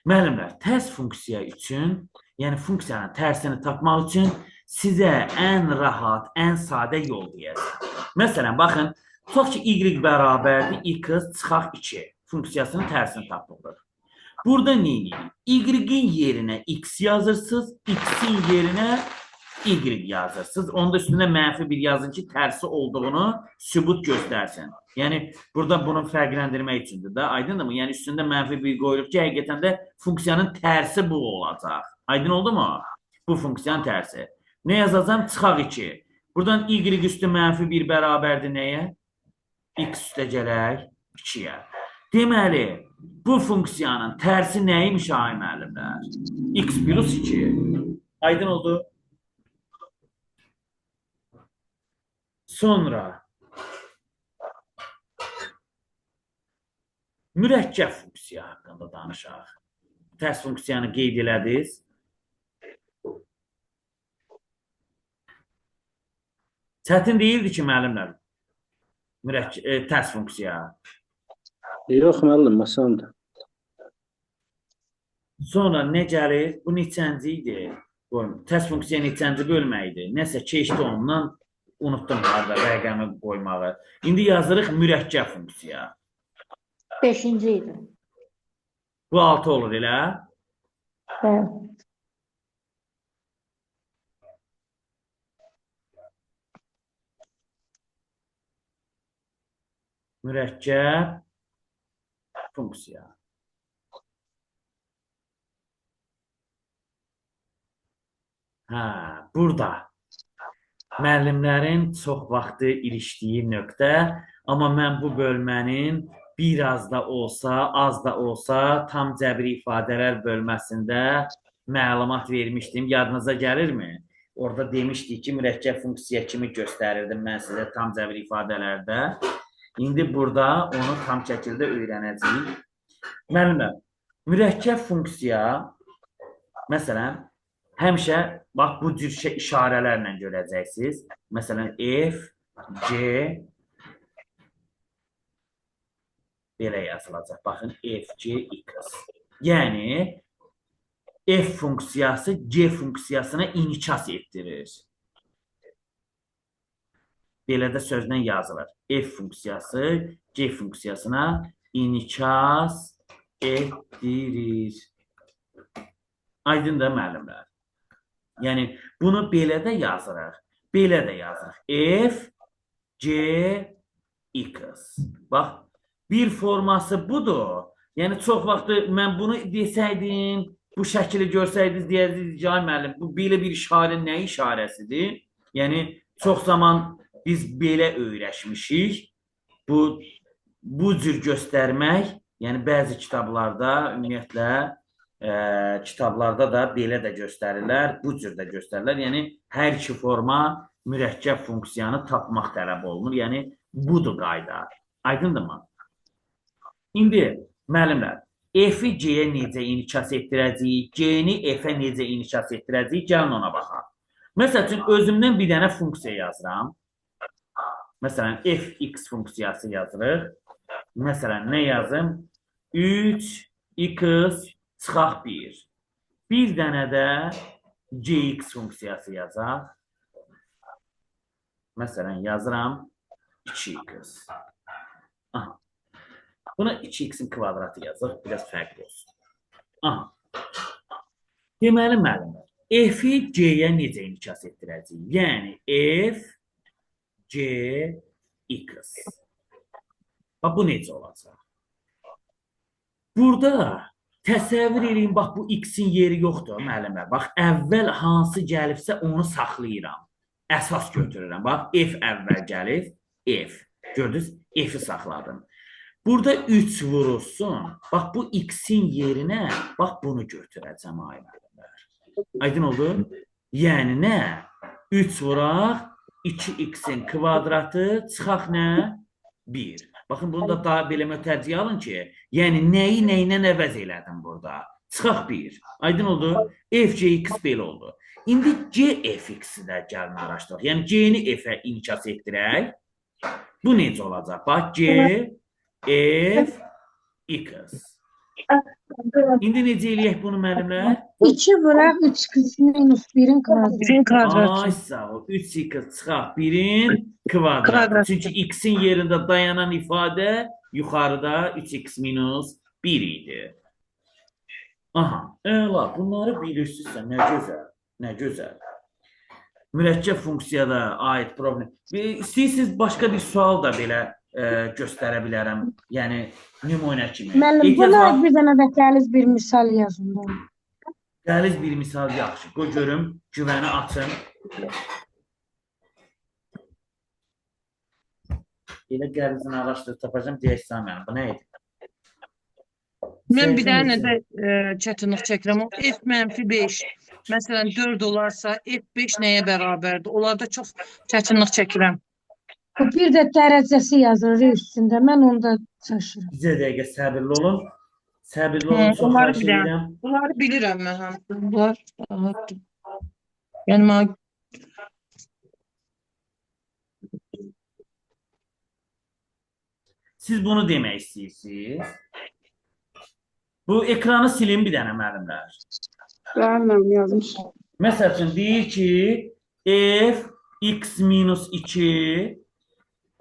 müəllimlər, tərs funksiya üçün, yəni funksiyanın tərsini tapmaq üçün sizə ən rahat, ən sadə yol deyəcəm. Məsələn, baxın, tutaq ki, y bərabərdir x çıxaq 2 funksiyasının tərsini tapılır. Burada neyini? Y-in yerinə x yazırsınız, x-in yerinə y yazırsınız. Onda üstündə mənfi bir yazın ki, tərsi olduğunu sübut göstərsin. Yəni, burada bunu fərqləndirmək üçündür da, aydındır mı? Yəni, üstündə mənfi bir qoyuluq ki, həqiqətən də funksiyanın tərsi bu olacaq. Aydın oldu mu? Bu funksiyanın tərsi. Nə yazacağım? Çıxaq 2. Buradan y üstü mənfi 1 bərabərdir nəyə? X üstə gələk 2-yə. Deməli, bu funksiyanın tərsi nəymiş ay müəllimlər? X plus 2. Aydın oldu? Sonra mürəkkəb funksiya haqqında danışaq. Tərs funksiyanı qeyd elədiniz. Çətin deyildi ki, müəllimlər, tərs funksiya. Yox, müəllim, asandır. Sonra nə gəlir? Bu neçənci idi? Tərs funksiya neçənci bölmə idi? Nəsə keçdi ondan, unutdum harada rəqəmi qoymağı. İndi yazırıq mürəkkəb funksiya. 5-ci idi. Bu 6 olur elə. Bəli. Mürəkkəb funksiya. Hə, burada müəllimlərin çox vaxtı ilişdiyi nöqtə, amma mən bu bölmənin biraz da olsa, az da olsa tam cəbri ifadələr bölməsində məlumat vermişdim. Yadınıza gəlirmi? Orada demişdik ki, mürəkkəb funksiya kimi göstərirdim mən sizə tam cəbri ifadələrdə. İndi burada onu tam şəkildə öyrənəcəyik. Müəllimlər, mürəkkəb funksiya, məsələn, həmişə bax bu cür işarələrlə görəcəksiniz. Məsələn, f, c, belə yazılacaq. Baxın, f, c, x. Yəni, f funksiyası c funksiyasına inikas etdirir. Belə də sözlə yazılır. F funksiyası c funksiyasına inikas etdirir. Aydındır müəllimlər. Yəni, bunu belə də yazırıq. Belə də yazırıq. F, c, x. Bax, bir forması budur. Yəni, çox vaxtı mən bunu desəydim, bu şəkili görsəydiniz, deyərdiniz ki, müəllim, bu belə bir işarə nə işarəsidir? Yəni, çox zaman biz belə öyrəşmişik. Bu cür göstərmək, yəni bəzi kitablarda, ümumiyyətlə, kitablarda da belə də göstərirlər, bu cür də göstərirlər. Yəni, hər iki forma mürəkkəb funksiyanı tapmaq tələb olunur. Yəni, budur qayda. Aydındır mı? İndi, müəllimlər, f-i c-yə necə inikas etdirəcəyik, c-ni f-ə necə inikas etdirəcəyik, gəlin ona baxaq. Məsəl üçün, özümdən bir dənə funksiya yazıram. Məsələn, f(x) funksiyası yazırıq. Məsələn, nə yazım? 3x çıxaq 1. Bir dənə də gx funksiyası yazaq. Məsələn, yazıram 2x. Aha. Buna 2x-in kvadratı yazıq, biraz fərqli olsun. Aha. Deməli, müəllimlər, f-i c-yə necə inikas etdirəcəyik? Yəni, f, c, x. Bax, bu necə olacaq? Burada təsəvvür edin, bax, bu x-in yeri yoxdur, müəllimlər. Bax, əvvəl hansı gəlibsə, onu saxlayıram. Əsas götürürəm. Bax, f əvvəl gəlib, f. Gördünüz, f-i saxladım. Burada 3 vurulsun. Bax, bu x-in yerinə, bax, bunu götürəcəm, ay müəllimlər. Aydın oldu? Yəni, nə? 3 vuraq, 2x-in kvadratı, çıxaq nə? 1. Baxın, bunu da daha belə mötərciyə alın ki, yəni nəyi nəyinə əvəz elədim burada? Çıxaq 1. Aydın oldu? F-Cx belə oldu. İndi G-F-X-i də gəlin araşdıraq. Yəni, G-ni F-ə inkas etdirək. Bu necə olacaq? Bax, G, F, X. İndi necə eləyək bunu, müəllimlər? 2 vuraq 3x minus 1'in kvadratı. 1'in kvadratı. Ay, sağ ol. 3x çıxaq 1'in kvadratı. Kvadratı. Çünki x-in yerində dayanan ifadə yuxarıda 3x minus 1 idi. Aha, əla. Bunları bilirsinizsə, nə gözəl, nə gözəl. Mürəkkəb funksiyada aid problem. İstəyirsiniz, başqa bir sual da belə göstərə bilərəm. Yəni, nümunə kimi. Müəllim, Ehtiyac buna var- bir dənə də qəliz bir misal yazın. da. Qəliz bir misal yaxşı. Qoy görüm, güvəni açın. Elə qəlizini araşdırıb tapacam, deyək sənə mənim. Bu nə idi? Mən bir dənə də çətinlik çəkirəm. O f-5. Məsələn, 4 olarsa f5 nəyə bərabərdir? Onlarda çox çətinlik çəkirəm. Bu bir də dərəcəsi yazılır üstündə. Mən onda çaşırım. Bizə dəqiqə səbirli olun. Səbirli olun, çox Onları xahiş bilirəm. edirəm. Bunları bilirəm mən hamısını. Bunlar rahatdır. Yəni mənə Siz bunu demək istəyirsiniz. Bu ekranı silin bir dənə müəllimlər. Bəli, müəllim yazmış. Məsəl üçün deyir ki, f x minus 2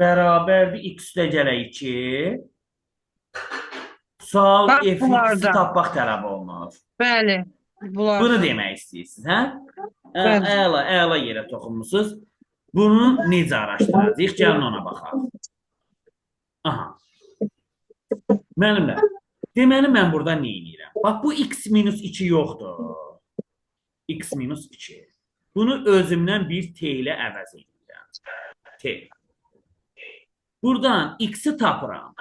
bərabərdir x üstəgələ 2. Sual Bax, f-i bunlarda. tapmaq tələb olunur. bəli. Bunlar Bunu demək istəyirsiniz, hə? Bəli. Əla yerə toxunmusunuz. Bunu necə araşdıracağıq? Gəlin ona baxaq. Aha. Müəllimlər, deməli mən burada nə edirəm? Bax, bu x minus 2 yoxdur. X minus 2. Bunu özümdən bir t ilə əvəz edirəm. T. Buradan x-i tapıram.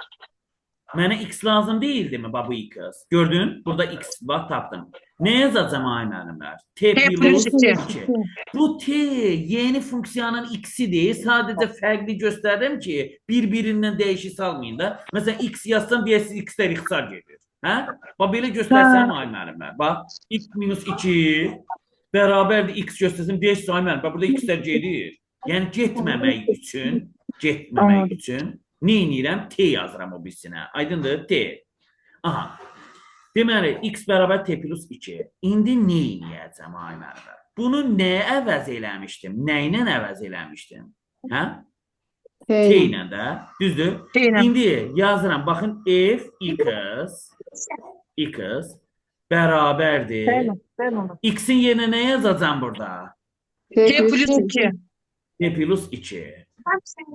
Mənə x lazım deyildimi, bax bu x? Gördün? Burada x var, tapdım. Nə yazacağım ay müəllimlər? T plus 2. Bu t yeni funksiyanın x-idir. Sadəcə fərqli göstərdim ki, bir-birindən dəyişik salmayın da. Məsələn, x yazsam, deyəsiniz, x-lər ixtisar gedir. Hə? Bax, belə göstərsəm ay müəllimlər. Bax, x minus 2 bərabərdir x göstərsəm, deyəsiniz ay müəllimlər. Bax, burada x-lər gedir. Yəni, getməmək üçün nə edirəm? T yazıram o birisinə. Aydındır? T. Aha. Deməli, x bərabər t plus 2. İndi nə edəcəm, ay müəllimlər? Bunu nəyə əvəz eləmişdim? Nə ilə əvəz eləmişdim? Hə? T ilə də. Düzdür? T ilə. İndi yazıram. Baxın, f x bərabərdir. X-in yerinə nə yazacağam burada? T plus 2. T plus 2.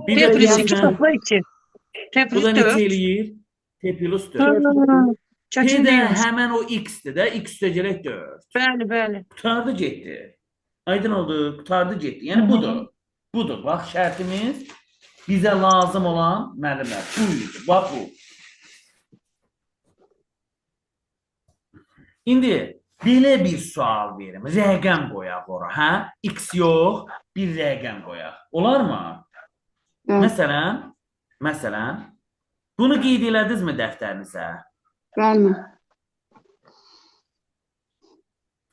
Bir T də plus 2 yazıram. topla 2. T Bu plus da neçə 4. eləyir? T plus 4. T Çətin də deyilmiş. həmən o x-dir də. X üstəgələk 4. Bəli, bəli. Qutardı getdi. Aydın oldu, qutardı getdi. Yəni budur. Budur. Bax, şərtimiz bizə lazım olan müəllimlər. Bu idi. Bax bu. İndi belə bir sual verim. Rəqəm qoyaq ora, hə? X yox, bir rəqəm qoyaq. Olarmı? Məsələn, bunu qeyd elədinizmi dəftərinizə? Bəli.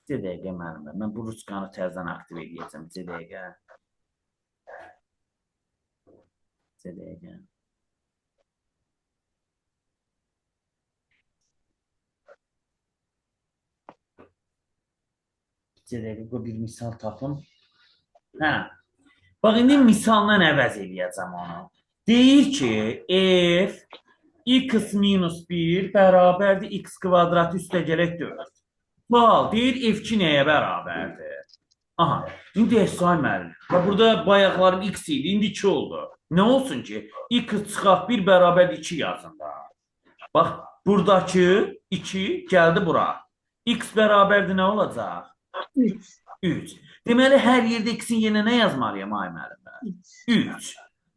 Bir dəqiqə müəllimlər. Mən bu ruçkanı təzədən aktiv edəcəm. Bir dəqiqə. Bir dəqiqə. Bir dəqiqə bir misal tapım. Hə. Bax, indi misaldan əvəz eləyəcəm onu. Deyir ki, f x minus 1 bərabərdir x kvadratı üstəgələk 4. Sual, deyir f2 nəyə bərabərdir? Aha. İndi Esay müəllim. Və burada bayaqlarım x idi, indi 2 oldu. Ne olsun ki? X çıxaq 1 bərabər 2 yazın da. Bax, buradakı 2 gəldi bura. X bərabərdir nə olacaq? 3. 3. Deməli, hər yerdə x-in yerinə nə yazmalıyam ay müəllimlər? 3.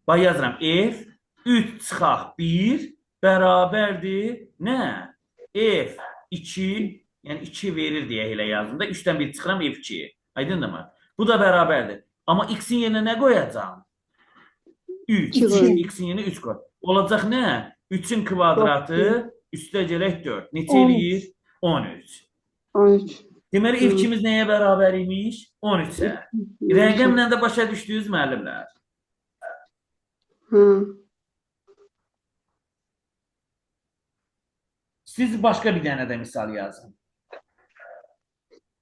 Bax, yazıram f 3 çıxaq 1 bərabərdir nə? F 2, yəni 2 verir deyə elə yazdım da 3-dən 1 çıxıram f2. Aydındır mı? Bu da bərabərdir. Amma x-in yerinə nə qoyacağım? 3. İki qoy. X-in yerinə 3 qoy. Olacaq nə? 3-ün kvadratı üstə gələk 4. Neçə 13. eləyir? 13. 13. Deməli, f2-miz nəyə bərabər imiş? 13-ə. Rəqəmlə də başa düşdünüz müəllimlər. Ha. Siz başqa bir dənə də misal yazın.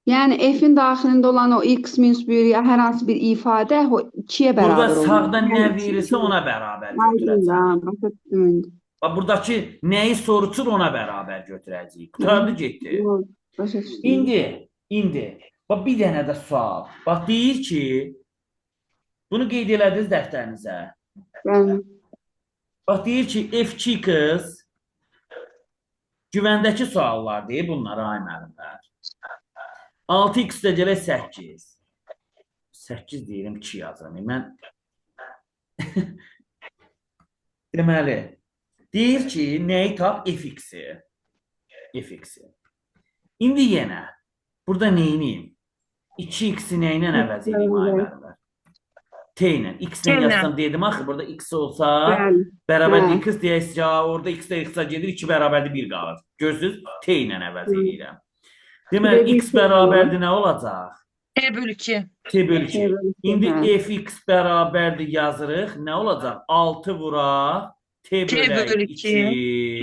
Yəni f-in daxilində olan o x minus 1 ya hər hansı bir ifadə o 2-yə Burada bərabər olur. sağda nə verirsə ona bərabər götürəcək. Aydın, başa düşdüm. Bax, buradakı nəyi sorutur ona bərabər götürəcəyik. Qutardı getdi. Başa düşdüm. İndi. Bax, bir dənə də sual. Bax, deyir ki, bunu qeyd elədiniz dəftərinizə. Yəni, Bax, deyir ki, F2 qız güvəndəki suallar deyir bunlara ay müəllimlər. 6x də gələk 8. 8 deyirəm 2 yazıram. Mən deməli, deyir ki, nəyi tap? F-x'i. F-x'i. İndi yenə, burada neyiniyim? 2x-i nə ilə əvəz edeyim ay müəllimlər? T ilə. X ilə yazsam dedim axı, burada x olsa bəli. bərabərdir x deyək ki, orada x də x-a gedir, 2 bərabərdir 1 qalır. Görürsünüz? T ilə əvəz edirəm. Deməli, x bərabərdir nə olacaq? E bölü 2. T bölü 2. İndi Hə. fx bərabərdir yazırıq. Nə olacaq? 6 vuraq. T T bölü bölü 2.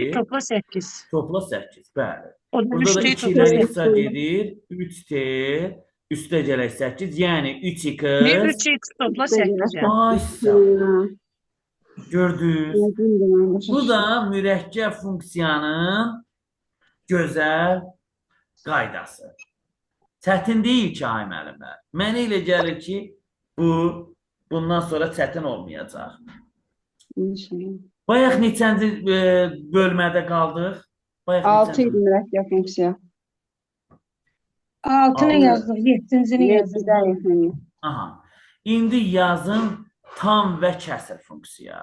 2. Topla 8. Topla 8. Bəli. O da Burada da 3T 2 topla ilə 8. x-a gedir. 3t. Üstə gələk 8. Yəni 3x. 1 3x topla 8. Ay sağ. Gördünüz. Bu da mürəkkəb funksiyanın gözəl qaydası. Çətin deyil ki, ay müəllimlər. Mənə elə gəlir ki, bundan sonra çətin olmayacaq. Bayaq neçənci bölmədə qaldıq? 6 idi mürəkkəb funksiya. 6'nı yazdık, 7'sini yazdık. 7-də yaxın. Aha. İndi yazın tam və kəsir funksiya.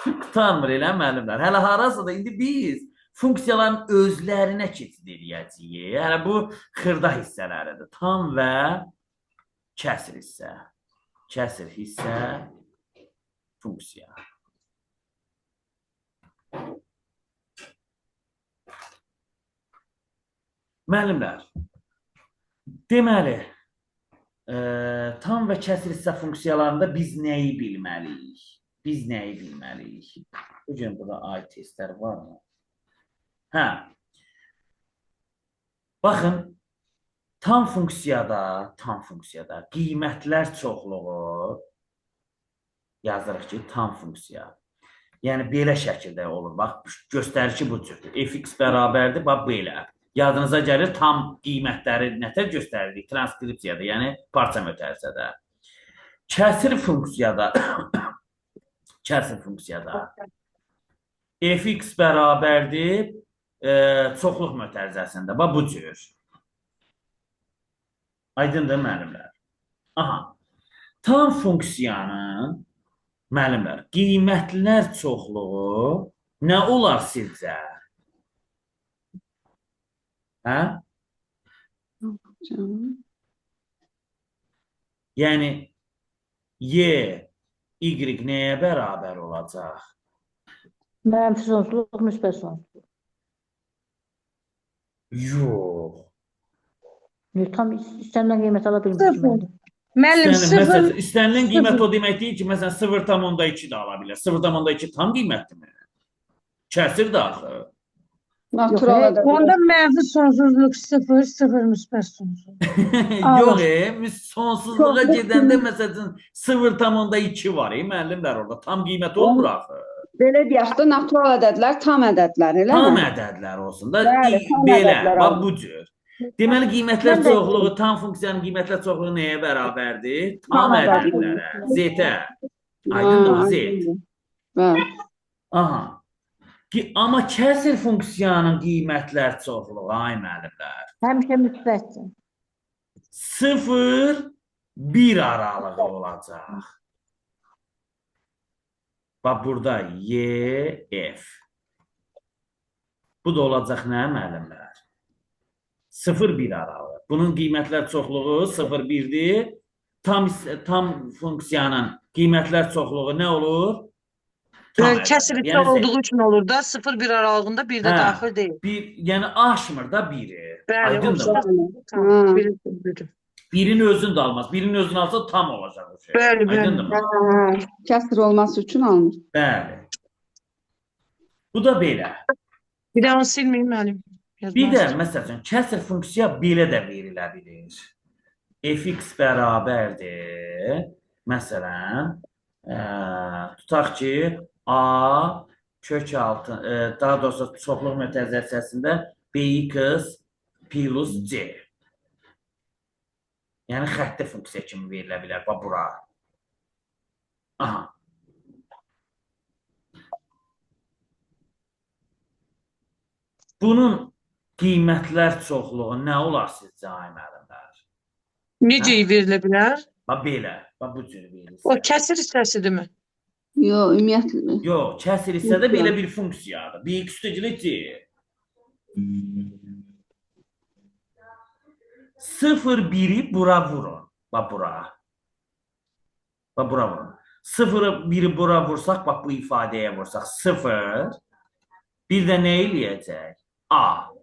Qutarmır elə müəllimlər. Hələ harasa da indi biz funksiyaların özlərinə keçid edəcəyik. Yəni bu xırda hissələridir. Tam və kəsir hissə. Kəsir hissə funksiya. Müəllimlər, deməli, tam və kəsir hissə funksiyalarında biz nəyi bilməliyik? Biz nəyi bilməliyik? Bugün burada ay testlər var mı? Hə. Baxın, tam funksiyada qiymətlər çoxluğu yazırıq ki, tam funksiya. Yəni, belə şəkildə olur. Bax, göstərici bu cürdür. Fx bərabərdir, bax, belə. Yadınıza gəlir, tam qiymətləri nətər göstəririk? Transkripsiyada, yəni parça mütərizədə. Kəsir funksiyada fx bərabərdir çoxluq mütərizəsində. Bax, bu cür. Aydındır, müəllimlər. Aha. Tam funksiyanın, müəllimlər, qiymətlər çoxluğu nə olar sizcə? Hə? Yəni, y, y nəyə bərabər olacaq? Mənfi sonsuzluq, müsbət sonsuzluq. Yox. Tam istənilən qiymət ala bilmirəm. Müəllim, Məsələn, 0. istənilən qiymət sıfır. o demək deyil ki, məsələn, 0,2 də ala bilər. 0,2 tam qiymətdir mi? Kəsir də axı. Natural da. Onda mənfi sonsuzluq 0, 0 müsbət sonsuzluq. Yox, sonsuzluğa gedəndə məsələn 0,2 var, müəllimlər orada. Tam qiymət olmur axı. Belə deyək də, natural ədədlər tam ədədlər, elə Tam mi? ədədlər olsun da. Bəli, tam Belə, ədədlər bax olsun. bu cür. Deməli, qiymətlər Mən də çoxluğu, tam funksiyanın qiymətlər çoxluğu nəyə bərabərdir? Tam Tam ədədlərə, ədədlərə. Z-ə. Ha, Aydındır mı? Z. aydındır. Bəli. Aha. Amma kəsr funksiyanın qiymətlər çoxluğu, ay müəllimlər, həmişə müsbətdir. 0-1 aralığı olacaq. Bax, burada Y, F. Bu da olacaq nə müəllimlər? 0-1 aralığı. Bunun qiymətlər çoxluğu 0-1-dir. Tam funksiyanın qiymətlər çoxluğu nə olur? Tam Kəsr ədədlər. hissə olduğu üçün olur da 0-1 aralığında bir də Hə, daxil deyil. Yəni aşmır da biri. Bəli, o Aydındır mı? tamam. Biri. Birini özün də almaz. Birini özün alsa tam olacaq o şey. Bəli, bəli. Aydındır mı? Hə, kəsr olması üçün alınır. Bəli. Bu da belə. Bir də onu silməyim müəllim. Bir də məsəl üçün kəsr funksiya belə də verilə bilir. Fx bərabərdir. Məsələn, tutaq ki, A kök altı, daha doğrusu çoxluq mütəzzəssəsində Bx plus C. Yəni xətti funksiya kimi verilə bilər. Bax, bura. Aha. Bunun qiymətlər çoxluğu nə olar sizcə, ay müəllimlər? Necə verilə bilər? Bax, belə. Bax, bu cür verilir. O kəsr hissəsidirmi? Yox, ümumiyyətlə. Yox, kəsr hissədə belə bir funksiyadır. Bx üstəgələ C. 0-1-i bura vurun. Bax, bura. Bax, bura vurun. 0-1-i bura vursaq, bax, bu ifadəyə vursaq. 0. Bir də nə eləyəcək? A. A.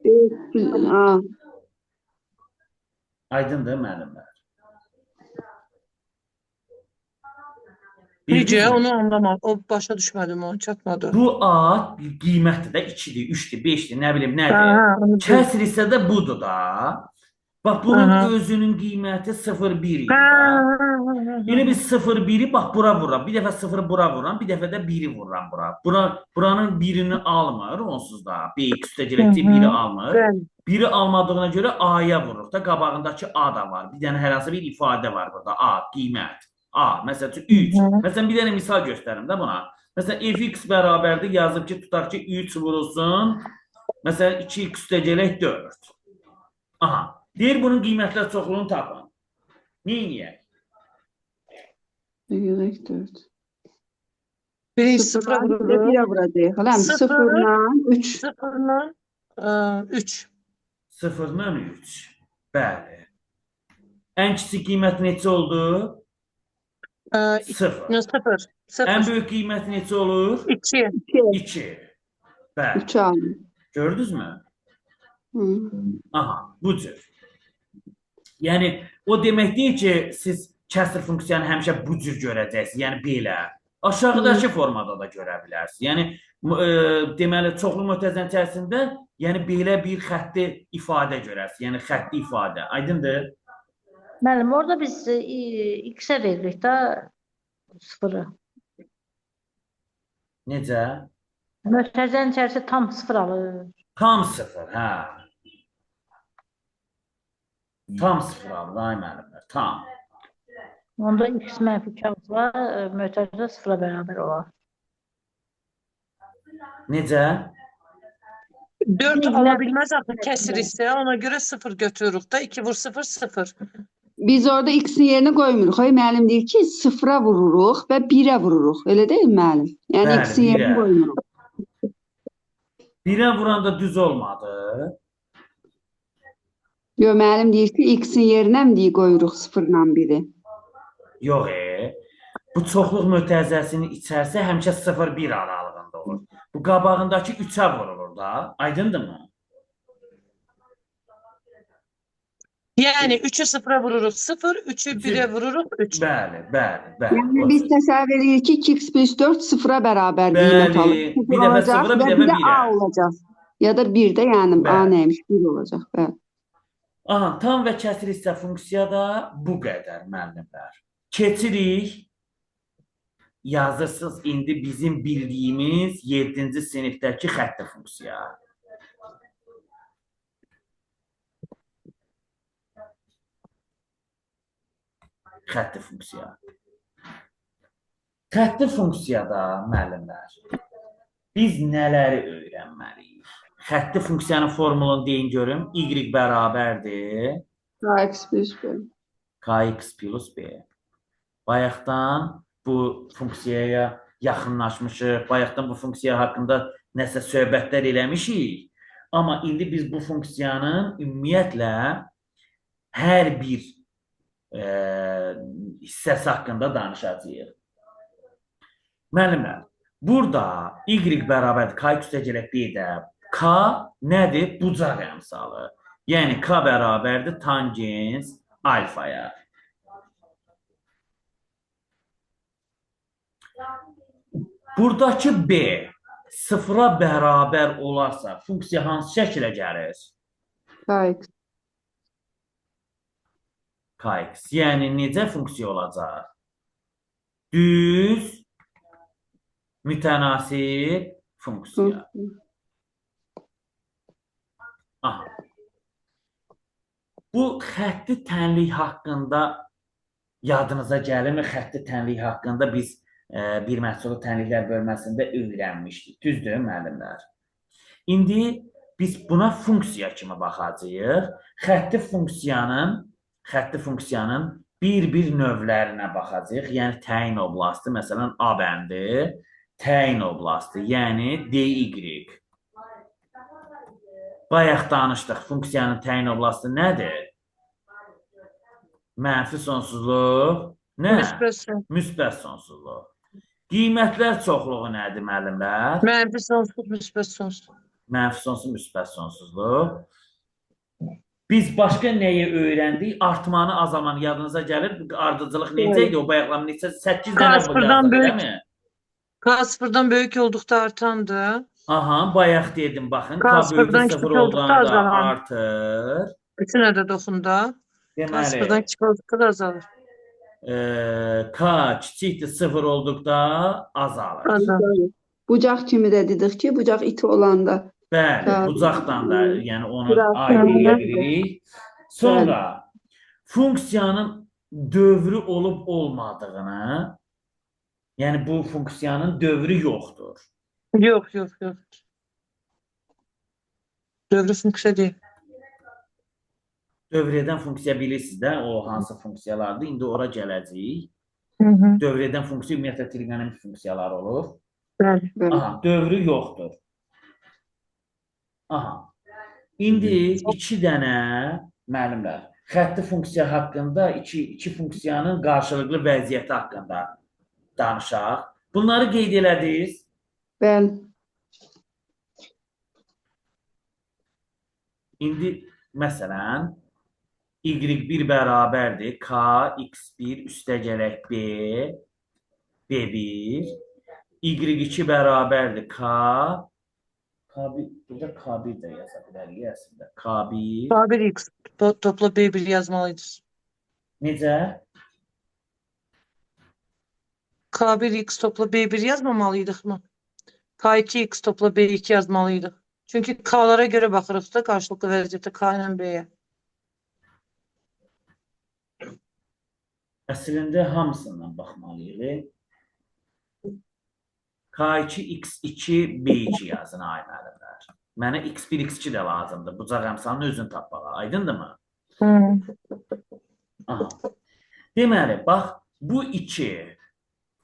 Aydındır müəllimlər. Necə? Onu anlamadım. O başa düşmədim, onu çatmadı. Bu A bir qiymətdir də 2-dir, 3-dür, 5-dir, nə bilim, nədir? Hə, Kəsr hissədə budur da. Bax, bunun özünün qiyməti 0-1 idi də. Yine biz 0-1'i bak bura vururam. Bir dəfə 0'ı bura vururam. Bir dəfə də 1'i vururam bura. Buranın 1'ini almır onsuz da. Bx üstəgələkçi 1'i almır. 1'i almadığına görə A'ya vururuq da. Qabağındakı A da var. Bir dənə hər hansı bir ifadə var burada. A, qiymət. A, məsəl üçün 3. Məsələn, bir dənə misal göstərim də buna. Məsələn, fx bərabərdir. Yazıb ki, tutaq ki, 3 vurulsun. Məsələn, 2x üstəgələk 4. Aha. Deyir, bunun qiymətlər çoxluğunu tapın. Neyiniyək? Üstəgələk 4. Biri Sıfırla sıfıra bir də birə vuracaq. Hələm, sıfırla 3. Sıfırla 3. 0-dan 3. Bəli. Ən kiçik qiymət neçə oldu? 0. 0. Ən böyük qiymət neçə olur? 2. 2. Bəli. 3 alın. Gördünüz mü? Hı. Aha, bu cür. Yəni, o demək deyil ki, siz kəsr funksiyanı həmişə bu cür görəcəksiniz. Yəni, belə. Aşağıdakı formada da görə bilərsiniz. Yəni, deməli, çoxlu mötərizənin içərisində yəni, belə bir xətti ifadə görərsiniz. Yəni, xətti ifadə. Aydındır? Müəllim, orada biz x-ə veririk də 0-ı. Necə? Mötərizənin içərisi tam 0 alır. Tam 0, hə. Tam 0 alır, ay müəllimlər, tam. Onda x mənfi kağıtla mötərizə 0-a bərabər olar. Necə? 4 ala bilməz axı kəsir isə, ona görə 0 götürürük da. 2 vur 0, 0. Biz orada x-in yerinə qoymuruq. Oy, müəllim deyir ki, 0-a vururuq və 1-ə vururuq. Elə deyil müəllim? Yəni, Bəli, x-in yerinə 1-ə. qoymuruq. 1'ə vuranda düz olmadı. Yox, müəllim deyir ki, x-in yerinə mi deyə qoyuruq 0-la 1-i? Yox, bu çoxluq mötərizəsinin içərisi həmişə 0-1 aralığında olur. Bu qabağındakı 3'ə vurulur da. Aydındır mı? Yəni 3'ü 0'a vururuq 0, 3'ü 1'ə vururuq 3. Bəli, bəli, bəli. Yəni, biz təsəvvür edirik ki, 2x plus 4 0-a bərabər qiymət Bəli, alır. bir dəfə 0-a, bir və dəfə bir də 1-ə. A olacaq. Ya da 1-də, yəni A Bəli. nəymiş? 1 olacaq. Bəli. Aha, tam və kəsr hissə funksiya da bu qədər müəllimlər. Keçirik. Yazırsınız indi bizim bildiyimiz 7-ci sinifdəki xətti funksiya. Xətti funksiya. Xətti funksiyada müəllimlər biz nələri öyrənməliyik? Xətti funksiyanın formulunu deyin görüm. Y bərabərdir X plus B. kx plus b. Bayaqdan bu funksiyaya yaxınlaşmışıq. Bayaqdan bu funksiya haqqında nəsə söhbətlər eləmişik. Amma indi biz bu funksiyanın ümumiyyətlə hər bir hissəsi haqqında danışacağıq. Müəllimlər, burada y bərabərdir kx üstəgələk b-də k nədir? Bucaq əmsalı. Yəni k bərabərdir tangens alfaya. Buradakı b sıfıra bərabər olarsa funksiya hansı şəkilə gəlir? Kx. Kx. Yəni necə funksiya olacaq? Düz mütənasib funksiya. Aha. Bu xətti tənlik haqqında yadınıza gəlirmi? Xətti tənlik haqqında biz bir məhsulu tənliklər bölməsində öyrənmişdik. Düzdür, müəllimlər? İndi biz buna funksiya kimi baxacağıq. Xətti funksiyanın bir-bir növlərinə baxacağıq. Yəni təyin oblastı, məsələn, A bəndi, təyin oblastı, yəni dy. Bayaq danışdıq, funksiyanın təyin oblastı nədir? Mənfi sonsuzluq, nə? Müsbət sonsuzluq. Qiymətlər çoxluğu nədir, müəllimlər? Mənfi sonsuzluq, müsbət sonsuzluq. Mənfi sonsuzluq, müsbət sonsuzluq. Biz başqa nəyi öyrəndik? Artmanı, azalmanı yadınıza gəlir. Ardıcılıq necə idi? O bayaqlar neçə? 8 dənə bu yazdıq, deyilmi? K sıfırdan böyük olduqda artandır. Aha, bayaq dedim, baxın. K sıfırdan K kiçik böyük olduqda olduqda azalan. artır. Üçün ədəd oxunda. K sıfırdan kiçik olduqda da azalır. K kiçikdir, 0 olduqda azalır. Azalır. Bucaq kimi də dedik ki, bucaq iti olanda. Bəli, bucaqdan da, yəni onu ayrı edə bilirik. Sonra funksiyanın dövrü olub olmadığını, yəni bu funksiyanın dövrü yoxdur. Yox. Dövrü funksiya deyil. Dövr edən funksiya bilirsiniz də, o hansı funksiyalardır. İndi ora gələcəyik. Dövr edən funksiya ümumiyyətlə trigonometrik funksiyalar olur. Bəli. Aha, dövrü yoxdur. Aha. İndi iki dənə müəllimlər xətti funksiya haqqında, iki funksiyanın qarşılıqlı vəziyyəti haqqında danışaq. Bunları qeyd elədiniz. Bəli. İndi məsələn y1 bərabərdir k x1 üstəgələk b b1 y2 bərabərdir k burada k1 də yaza bilərik əslində. k1 K1x topla B1 yazmalıydınız. necə? K1x topla B1 yazmamalıydıq mı? K2x topla B2 yazmalıydıq. Çünki K'lara görə baxırıq da qarşılıqlı vəziyyətə K ilə B-yə. Əslində hamısından baxmalıyıq. K2, X2, B2 yazın, ay müəllimlər. Mənə X1, X2 də lazımdır. Bucaq əmsalının özünü tapmağa. Aydındır mı? Aha. Deməli, bax, bu iki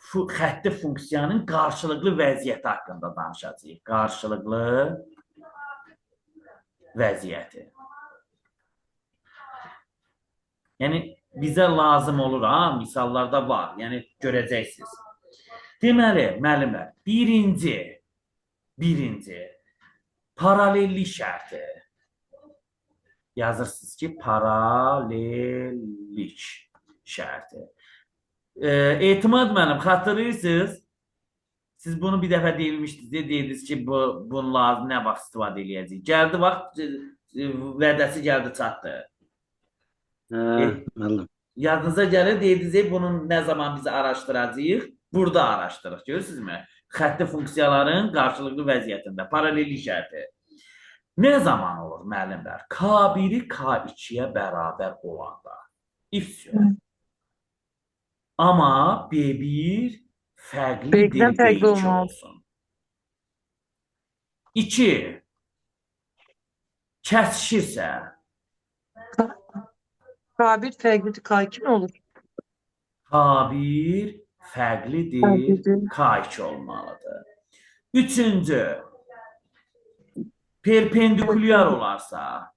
xətti funksiyanın qarşılıqlı vəziyyəti haqqında danışacağıq. Qarşılıqlı vəziyyəti. Yəni, bizə lazım olur, misallarda var. Yəni, görəcəksiniz. Deməli, müəllimlər, birinci paralellik şərti. Yazırsınız ki, paralellik şərti. Etimad müəllim, xatırlayırsınız? Siz bunu bir dəfə deyilmişdiniz, deyirdiniz ki, bunun lazım nə vaxt istifadə edəcəyik. Gəldi vaxt, vədəsi gəldi, çatdı. Müəllim. Yadınıza gəlir, deyirdiniz, bunun nə zaman bizi araşdıracağıq? Burada araşdırıq, görürsünüzmü? Xətti funksiyaların qarşılıqlı vəziyyətində, paralellik şərti. Nə zaman olur, müəllimlər? K1-i K2-yə bərabər olanda. İfsiyon. Amma B1 fərqlidir B2'den fərqli B2 olmalı. olsun. 2. Kəsişirsə K1 fərqlidir. K2 mi olur? K1 fərqlidir Fərqlidir. K2 olmalıdır. 3. Perpendikulyar olarsa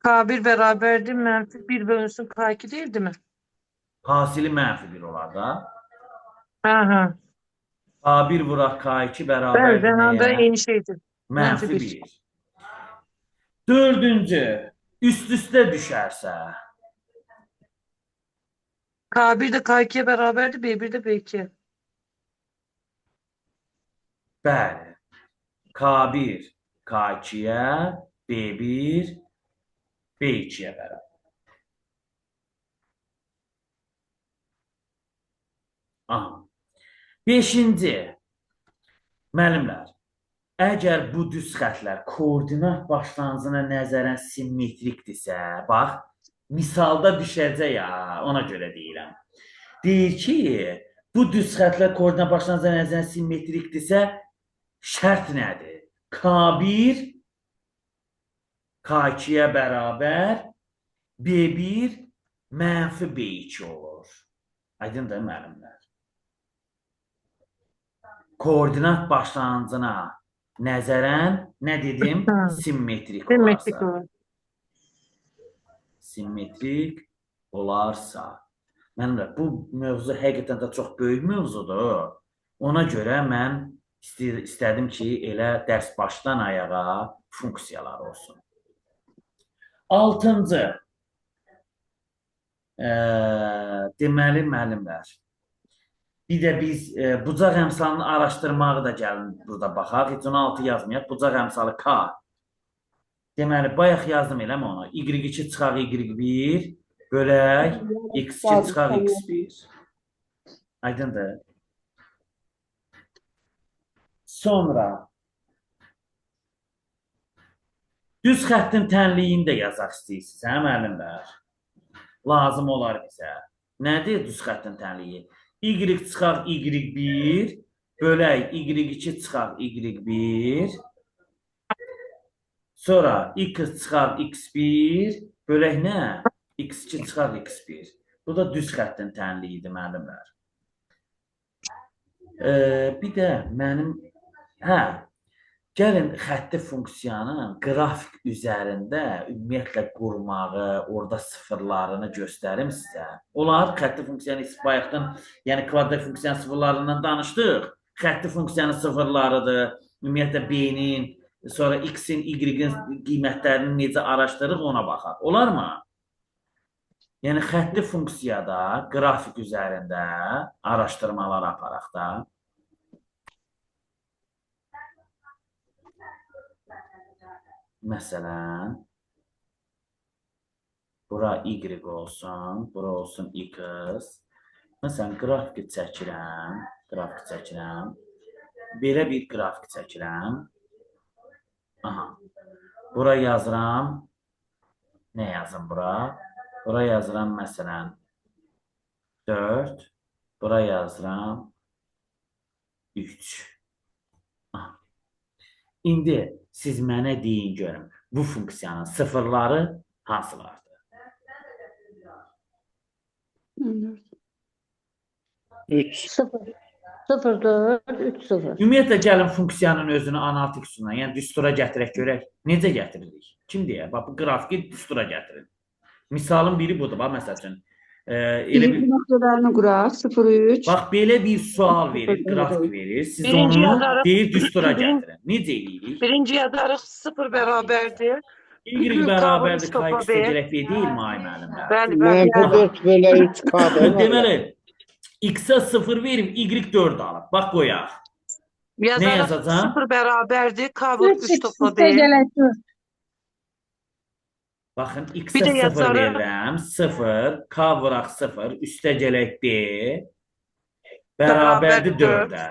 K1 bərabərdir. -1 bölünsün K2 değildi mi? hasili -1 olar da. Aha. K1 vuraq K2 Bəli, bərabərdir da nəyə? eyni şeydir. -1. 4. Üst-üstə düşərsə K1 de K2'ye bərabərdir. B1 de B2'ye. bəli. K1 K2-yə, B1 B2-yə bərabər. Aha. 5. Müəllimlər, əgər bu düz xətlər koordinat başlanğıcına nəzərən simmetrikdirsə, bax, misalda düşəcək ya, ona görə deyirəm. Deyir ki, bu düz xətlər koordinat başlanğıcına nəzərən simmetrikdirsə, şərt nədir? K1 K2-yə bərabər, B1 -B2 olur. Aydındır müəllimlər. Koordinat başlanğıcına nəzərən nə dedim? Simmetrik Simmetrik olarsa. olur. Simmetrik olarsa. Müəllimlər, bu mövzu həqiqətən də çox böyük mövzudur. Ona görə mən istədim ki, elə dərs başdan ayağa funksiyalar olsun. 6. Deməli, müəllimlər, bir də biz bucaq əmsalını araşdırmağı da gəlin burada baxaq. Heç 16 yazmayaq. Bucaq əmsalı K. Deməli, bayaq yazdım eləmi onu? Y2 çıxaq Y1 bölək X2 çıxaq X1. Aydındır. Sonra düz xəttin tənliyini də yazaq istəyirsiniz, hə müəllimlər? Lazım olar bizə. Nədir düz xəttin tənliyi? Y çıxaq Y1 bölək Y2 çıxaq Y1. Sonra X çıxaq X1 bölək nə? X2 çıxaq X1. Bu da düz xəttin tənliyidir müəllimlər. Bir də mənim gəlin xətti funksiyanın qrafik üzərində ümumiyyətlə qurmağı, orada sıfırlarını göstərim sizə. Olar, xətti funksiyanı bayaqdan, yəni kvadrat funksiyanın sıfırlarından danışdıq. Xətti funksiyanın sıfırlarıdır, ümumiyyətlə B-nin, sonra X-in, Y-in qiymətlərini necə araşdırırıq ona baxaq. Olarmı? Yəni xətti funksiyada, qrafik üzərində araşdırmalar aparaq da. Məsələn, bura Y olsun, bura olsun X. Məsələn, qrafiki çəkirəm. Belə bir qrafik çəkirəm. Aha. Bura yazıram. Nə yazım bura? Bura yazıram məsələn 4. Bura yazıram 3. Aha. İndi siz mənə deyin görüm, bu funksiyanın sıfırları hansılardır? 3. 0, 0, 4, 3, 0. Ümumiyyətlə, gəlin funksiyanın özünü analitik üsulundan, yəni düstura gətirək görək. Necə gətiririk? Kim deyər? Bax, bu qrafiki düstura gətirin. Misalın biri budur, bax, məsəl üçün. Elə bir... nöqtələrini quraq, 0, 3. Bax, belə bir sual verir, qrafik verir. Siz onu deyir düstura gətirin. Necə eləyirik? Birinci yazarıq 0 bərabərdir. Y bərabərdir K2 gələk B deyilmi, ay müəllimlər? Bəli, bəli. -4 bölü 3 K-dır. Deməli, X-ə 0 verib, Y 4 alıb. Bax, qoyaq. Yazarıq yazacağım? 0 bərabərdir. K vur 3 3 topla üstə B. gələk 4. Baxın, Bir X-ə də 0 yazarıq. verirəm, 0, K vuraq 0, üstə gələk B, bərabərdir Bərabərdir 4-ə.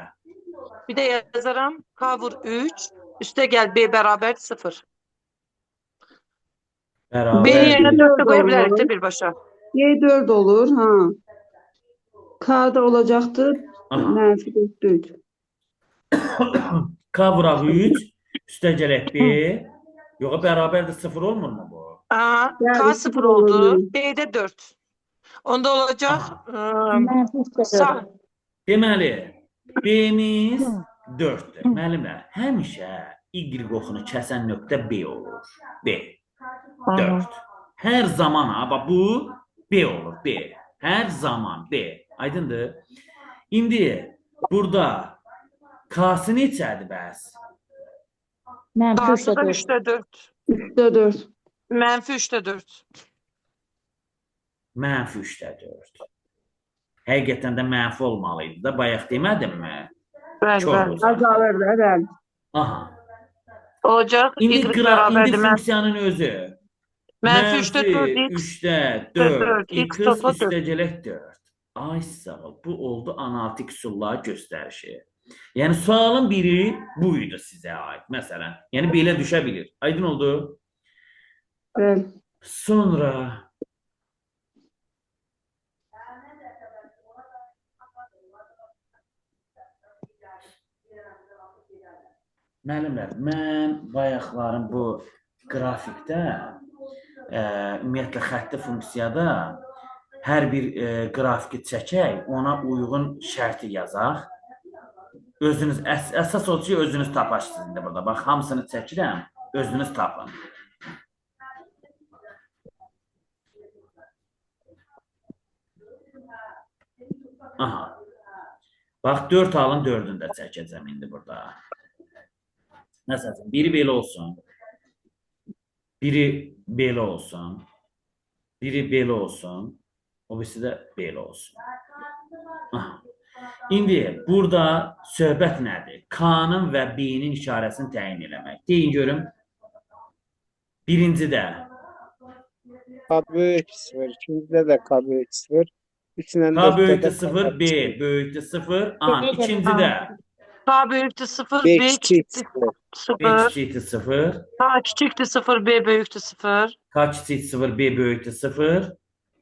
Bir də yazaram K vur 3. Üstə gəl B bərabərdir 0. B Bərabərdir. yerinə 4 də qoya Doğru. bilərik də birbaşa. Y4 olur, ha. K-da olacaqdır. Aha. Mənfi 4. K vuraq 3, üstə gələk B. Yox, bərabərdir 0 olmurmu bu? Aa, Yani K sıfır 0 oldu. olur. B'de 4. Onda olacak Mənfi 3-də 4. sağ. Deməli, B-miz 4-dür. Müəllimlər, həmişə Y oxunu kəsən nöqtə B olur. B. 4. Hər zaman ha, bax bu B olur, B. Hər zaman B. Aydındır? İndi burada K-sı neçədir bəs? Mənfi K'sı 3-də da 4. 3'te 4. 3'də 4. Menfi 3'te 4. Mənfi 3-də 4. Həqiqətən də mənfi olmalıydı da, bayaq demədimmi? Bəli, Çox bəli. uzaq. Azalır da, bəli. Aha. Olacak. İndi, Y indi beraberdi. funksiyanın özü. Menfi 3'te 4 x. 3'də 4, 4, x x topla üstə gələk 4. Ay sağ ol, bu oldu analitik üsullar göstərişi. Yəni sualın biri bu idi sizə aid. Məsələn, yəni belə düşə bilir. Aydın oldu? Bəli. Sonra müəllimlər, mən bayaqların bu qrafikdə ümumiyyətlə xətti funksiyada hər bir qrafiki çəkək, ona uyğun şərti yazaq. Özünüz əsas odur ki, özünüz taparsınız indi burada. Bax, hamısını çəkirəm, özünüz tapın. Aha. Bax, 4 alın 4'ünü də çəkəcəm indi burada. Məsələn, biri belə olsun. Biri belə olsun. Biri belə olsun. O birisi də belə olsun. Aha. İndi burada söhbət nədir? K-nın və B-nin işarəsini təyin eləmək. Deyin görüm. Birincidə K böyük 0. İkincide de K böyük 0. Üçünden K böyükdür 0, B böyükdür 0. Aha, ikincidə K büyüktü 0, B B küçük küçüktü 0. B 0. kiçikdir 0. K küçüktü 0, B büyüktü 0. K kiçik 0, B böyükdür 0.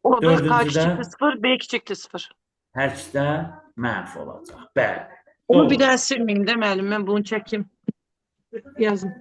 O da K Dördüncüdə küçüktü 0, B küçüktü 0. hər ikisi də mənfi olacaq. Bəli. Onu Doğru. bir daha silmeyeyim de müəllim, ben bunu çekeyim. Yazın.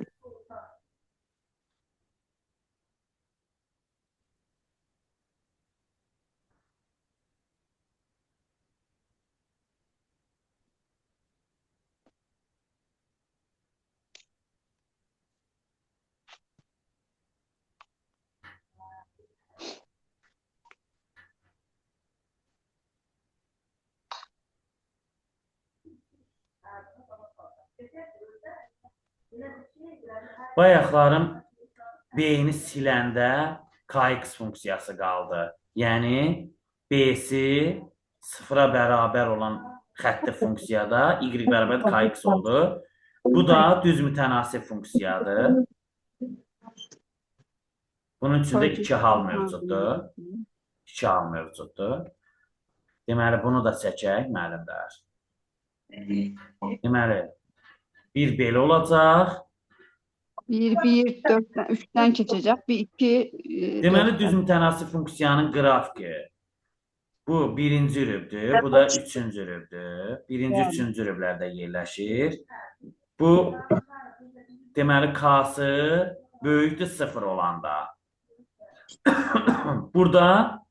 Bayaqlarım B-ni siləndə KX funksiyası qaldı. Yəni B-si 0-a bərabər olan xətti funksiyada Y bərabər KX oldu. Bu da düz mütənasib funksiyadır. Bunun üçün də 2 hal mövcuddur. 2 hal mövcuddur. Deməli, bunu da çəkək, müəllimlər. Deməli, bir belə olacaq. 1, 4'dən, 3'dən keçəcək. 1, 2, Deməli, düz mütənasib funksiyanın qrafiki. Bu birinci rübdür, bu da üçüncü rübdür. Birinci, üçüncü rüblərdə yerləşir. Bu, deməli, K-sı böyükdür 0 olanda. Burada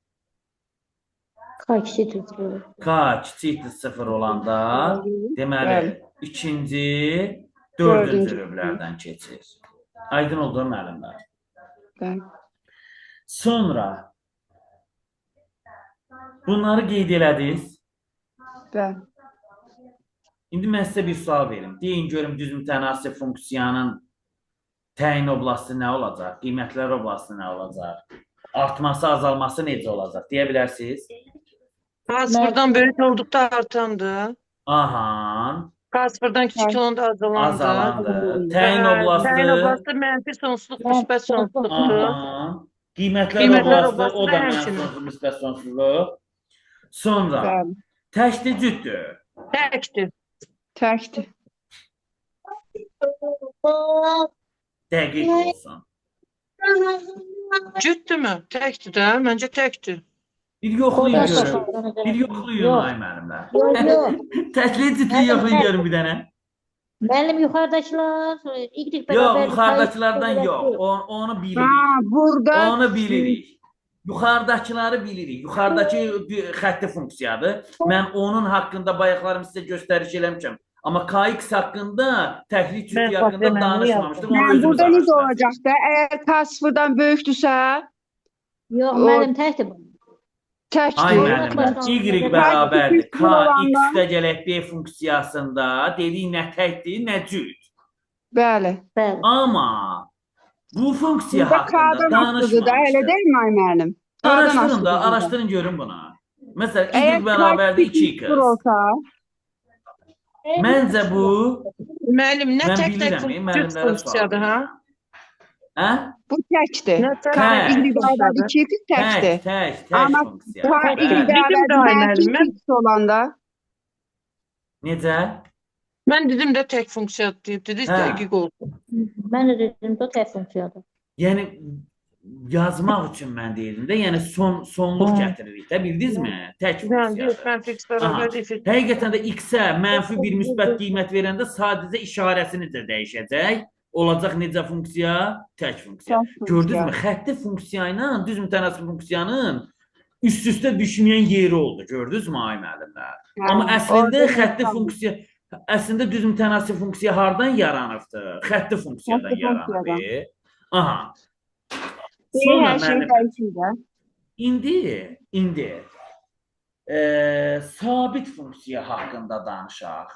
K kiçikdir 0. K kiçikdir 0 olanda, deməli, Bəli. ikinci, Dördüncü. dördüncü rüblərdən keçir. Aydın oldu müəllimlər. Bəli. Sonra bunları qeyd elədiniz. Bəli. İndi mən sizə bir sual verim. Deyin görüm düz mütənasib funksiyanın təyin oblastı nə olacaq? Qiymətlər oblastı nə olacaq? Artması, azalması necə olacaq? Deyə bilərsiniz? K sıfırdan büyük oldukça artandı. Ahan, K sıfırdan küçük olunca azalandı. azalandı. Təyin oblastı. Təyin oblastı mənfi sonsuzluq, müsbət sonsuzluqdur. Ahan. Qiymətlər Qiymətlər oblastı, oblastı o da da mən həmçinin. sonsuzluq, müsbət sonsuzluq. Sonra Bəli. təkdir, cütdür. Təkdir. Təkdir. Dəqiq olsun. Cütdür mü? Təkdir də. Məncə təkdir. Bir yoxlayın Kodlar görün. topladığına göre. Bir yoxlayın Yox. ay müəllimlər. Yox. Təkli ciddi yoxlayın görün bir dənə. Müəllim yuxarıdakılar y Yox, bərabər yuxarıdakılardan yox. Onu Ha, bilirik. burada Onu bilirik. Yuxarıdakıları bilirik. Yuxarıdakı xətti funksiyadır. Mən onun haqqında bayaqlarım sizə göstəriş eləmişəm. Amma KX haqqında, təklik cüzdü Mən haqqında Fatma müəllimə danışmamışdım. Onu yani özümüz burada necə araşdıracağıq. olacaq da? Əgər K sıfırdan böyükdürsə, Yox, O- müəllim təkdir bu. Ay təkdir. müəllimlər, y bərabərdir. KX dəcələk B funksiyasında dedik nə təkdir, nə cüt. Bəli. Bəli. Amma bu funksiya Burada haqqında K'dan asılıdır da, elə danışmamışdım. deyilmi ay müəllim? K'dan Araşdırın da, asılıdır. araşdırın görün buna. Məsələn, Əgər y bərabərdir K sıfır 2x. olsa, Məncə bu, Müəllim, nə mən tək-tək bilirəm, cüt müəllimlərə sual funksiyadır, ha? verirəm. Hə? bu təkdir. Nə tək K Tək. y bərabər 2x təkdir. Tək Amma funksiya. K y Bəli. bərabər Dedim də ay mənfi müəllim, mən- x olanda, Necə? Mən dedim də tək funksiya deyib, dedik Hə. dəqiq oldu. Mən də dedim bu tək funksiyadır. Yəni yazmaq üçün mən deyirdim də, yəni sonluq gətiririk də, bildinizmi? Tək Yəni, funksiyadır. mən fix bərabər defir. Həqiqətən də x-ə mənfi bir müsbət qiymət verəndə sadəcə işarəsini də dəyişəcək. Olacaq necə funksiya? Tək funksiya. tək funksiya. Gördünüzmü? Xətti funksiya ilə düz mütənasib funksiyanın üst-üstə düşməyən yeri oldu. Gördünüzmü ay müəllimlər? Amma əslində orada xətti yoxdur. funksiya əslində düz mütənasib funksiya hardan yaranıbdı? Xətti funksiyadan Xətti funksiyadan. yaranıb. Aha. Deyir, Sonra hər şey müəllim, dəyişir də. indi sabit funksiya haqqında danışaq.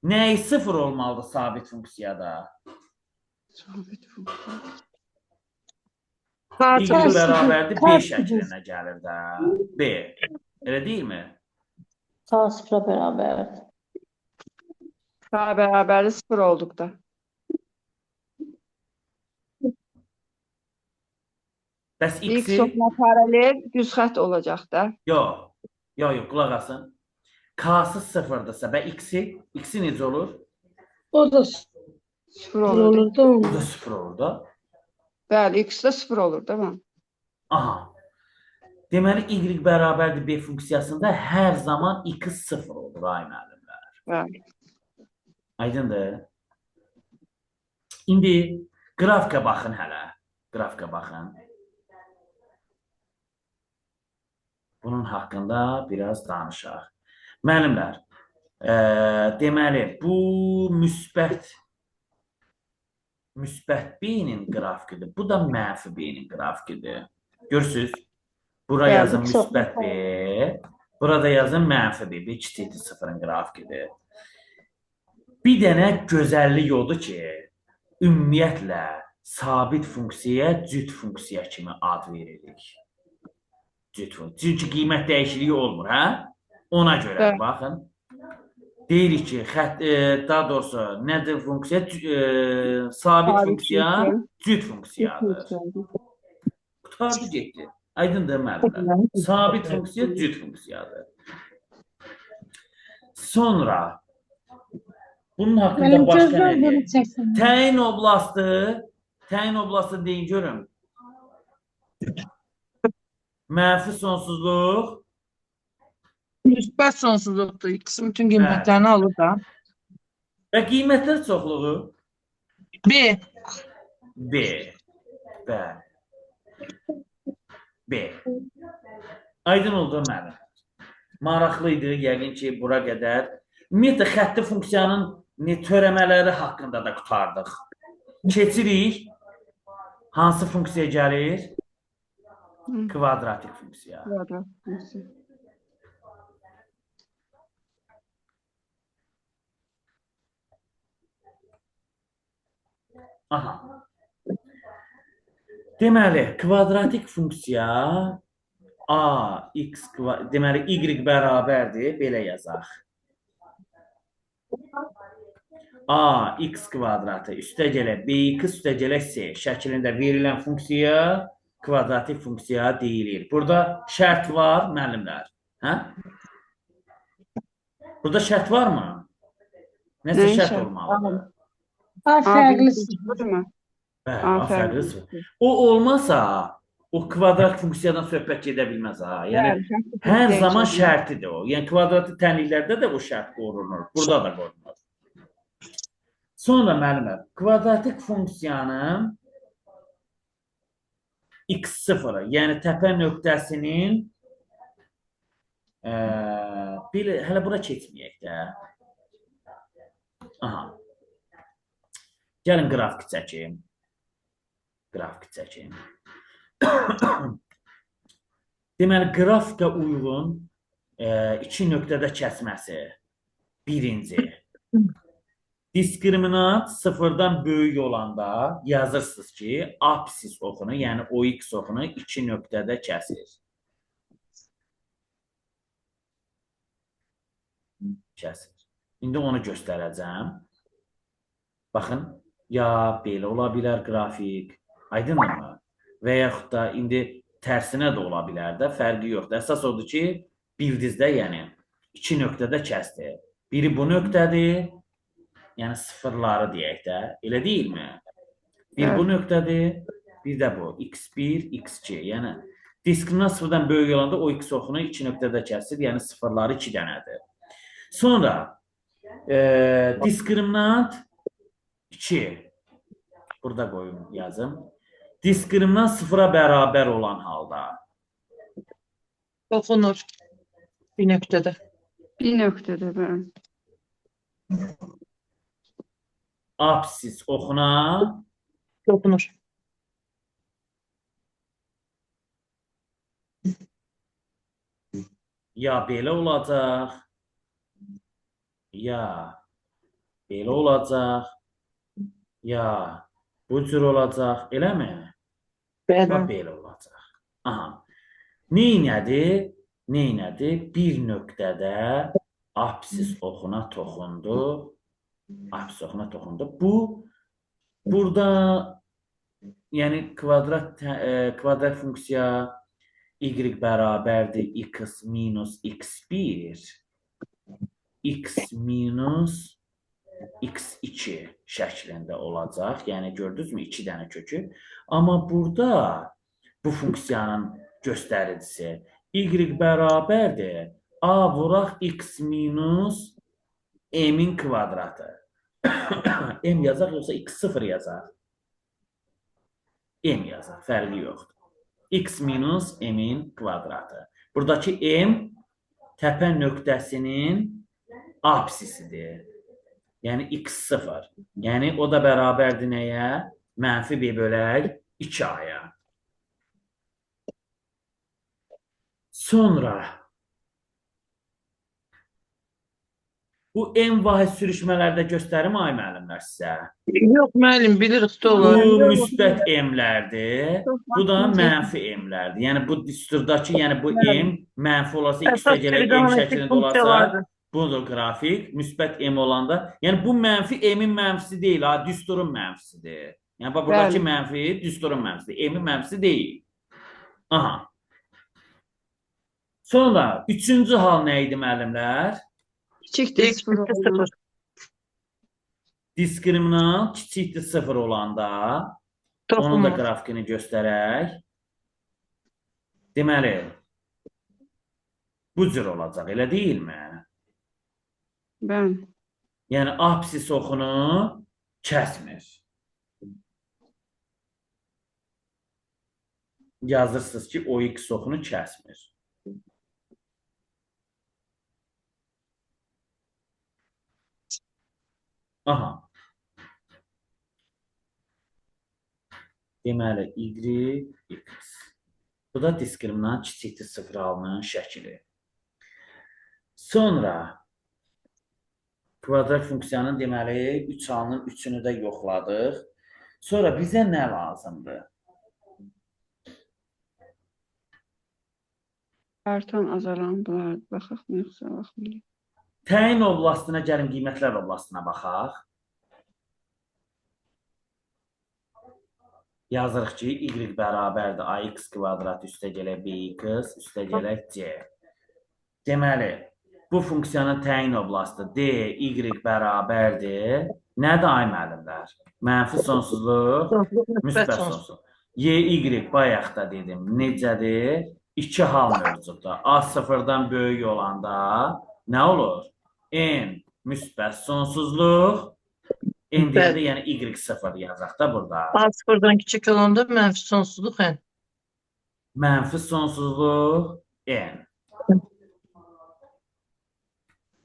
Nəyi sıfır olmalıdır sabit funksiyada? Sabit funksiya. Y Qartı bərabərdir B Kaç şəklinə gəlir də. B. Elə deyilmi? K sıfıra bərabər. K bərabərli 0 olduqda. Bəs X x-i? ona paralel düz xətt olacaq da. Yox. Yox, qulaq asın. K-sı sıfırdırsa və x-i necə olur? O da 0 olur. olur da Bu onun. da sıfır olur da. Bəli, X də 0 olur da mən. Aha. Deməli, y bərabərdir B funksiyasında hər zaman x sıfır olur, ay müəllimlər. Bəli. Aydındır. İndi qrafika baxın hələ. Qrafika baxın. Bunun haqqında biraz danışaq. Müəllimlər, deməli, bu müsbət B-nin qrafikidir. Bu da mənfi B-nin qrafikidir. Görürsünüz? Bura Bəli, yazın çox müsbət B, burada yazın mənfi B. B kiçikdir sıfırın qrafikidir. Bir dənə gözəllik odur ki, ümumiyyətlə sabit funksiyaya cüt funksiya kimi ad veririk. Cüt funksiya. Çünki qiymət dəyişikliyi olmur, hə? Ona görə Bəli. baxın. Deyirik ki, daha doğrusu nədir funksiya? Sabit Sabit funksiya funksiya. cüt funksiyadır. Qutardı getdi. Aydındır müəllimlər. Sabit funksiya cüt funksiyadır. Sonra bunun haqqında Mənim başqa gözlər nə bunu deyək? çəksin. Təyin oblastı deyin görüm. Mənfi sonsuzluq. müsbət sonsuzluqdur. X-in bütün qiymətlərini alır da. Və qiymətlər çoxluğu B. B. Bəli. B. Aydın oldu mənim. Maraqlı idi, yəqin ki, bura qədər. Ümumiyyətlə, xətti funksiyanın törəmələri haqqında da qutardıq. Keçirik. Hansı funksiya gəlir? Kvadratik funksiya. Kvadrat funksiya. Aha. Deməli, kvadratik funksiya deməli, y bərabərdir, belə yazaq. X kvadratı üstəgələ B2 üstəgələ C şəklində verilən funksiya kvadratik funksiya deyilir. Burada şərt var, müəllimlər. Hə? Burada şərt varmı? Nəsə Nəyin şərt şərti? olmalıdır. A fərqlisi. Değil mi? Bəli, A fərqlisi. fərqlisi. O olmasa, o kvadrat funksiyadan söhbət gedə bilməz ha. Yəni Bəli, hər zaman dəyişəcək. şərtidir o. Yəni kvadratlı tənliklərdə də o şərt qorunur. Burada da qorunur. Sonra müəllimlər, kvadratik funksiyanın x0-ı, yəni təpə nöqtəsinin hələ bura keçməyək də. Aha. Gəlin qrafik çəkim. Qrafik çəkim. Deməli, qrafika uyğun iki nöqtədə kəsməsi. Birinci. Diskriminant sıfırdan böyük olanda yazırsınız ki, apsis oxunu, yəni OX oxunu iki nöqtədə kəsir. Kəsir. İndi onu göstərəcəm. Baxın, ya belə ola bilər qrafik, aydınmı? Və yaxud da indi tərsinə də ola bilər də, fərqi yoxdur. Əsas odur ki, bildizdə, yəni iki nöqtədə kəsdir. Biri bu nöqtədir, yəni sıfırları deyək də, elə deyilmi? Bir bu nöqtədir, bir də bu, x1, x2. Yəni, diskriminant sıfırdan böyük olanda o x oxunu iki nöqtədə kəsir, yəni sıfırları iki dənədir. Sonra, diskriminant 2. Burada qoyum, yazım. Diskriminant sıfıra bərabər olan halda. Oxunur. Bir nöqtədə. Bir nöqtədə, bəli. Apsis oxuna Oxunur. ya belə olacaq, ya belə olacaq, ya bu cür olacaq, eləmi? Bəli. Belə olacaq. Aha. Neynədir? Bir nöqtədə apsis oxuna toxundu. Apsis oxuna toxundu. Bu, burada, yəni kvadrat funksiya y bərabərdir x minus x1, x minus x2 şəklində olacaq. Yəni, gördünüzmü? 2 dənə kökü. Amma burada bu funksiyanın göstəricisi y bərabərdir a vuraq x minus m-in kvadratı. M yazaq, yoxsa x0 yazaq? M yazaq, fərqi yoxdur. X minus m-in kvadratı. Buradakı m təpə nöqtəsinin apsisidir. Yəni x0. Yəni o da bərabərdir nəyə? Mənfi b bölək 2a-ya. Sonra bu m vahid sürüşmələrdə göstərim ay müəllimlər sizə. Yox, müəllim, bilirik də olar. Bu müsbət m-lərdir. Bu da mənfi m-lərdir. Yəni bu düsturdakı, yəni bu m mənfi olarsa, x dəyərli m şəklində olarsa, budur qrafik, müsbət m olanda. Yəni bu mənfi m-in mənfisi deyil, ha, düsturun mənfisidir. Yəni buradakı mənfi düsturun mənfisidir, m-in mənfisi deyil. Aha. Sonra üçüncü hal nə idi müəllimlər? Kiçikdir, sıfır olmalı. Diskriminant kiçikdir sıfır olanda, onun da qrafikini göstərək. Deməli, bu cür olacaq, elə deyilmi? Bəli. Yəni, apsis oxunu kəsmir. Yazırsınız ki, o x oxunu kəsmir. Aha. Deməli, y, x. Bu da diskriminant kiçikdir sıfır halının şəkili. Sonra kvadrat funksiyanın deməli 3 halının 3-ünü də yoxladıq. Sonra bizə nə lazımdır? Artan, azalan bunlar. Baxaq mı, yoxsa baxmayaq? Təyin oblastına gəlin, qiymətlər oblastına baxaq. Yazırıq ki, y bərabərdir ax kvadrat üstə gələk bx üstə gələk c. Deməli, bu funksiyanın təyin oblastı d, y bərabərdir. Nədir ay müəllimlər? Mənfi sonsuzluq, müsbət sonsuzluq. y bayaq da dedim. Necədir? 2 hal mövcuddur. A sıfırdan böyük olanda nə olur? N müsbət sonsuzluq. N deyəndə Bəli. yəni y sıfır yazaq da burada. A sıfırdan küçük olanda mənfi sonsuzluq n. Mənfi sonsuzluq N.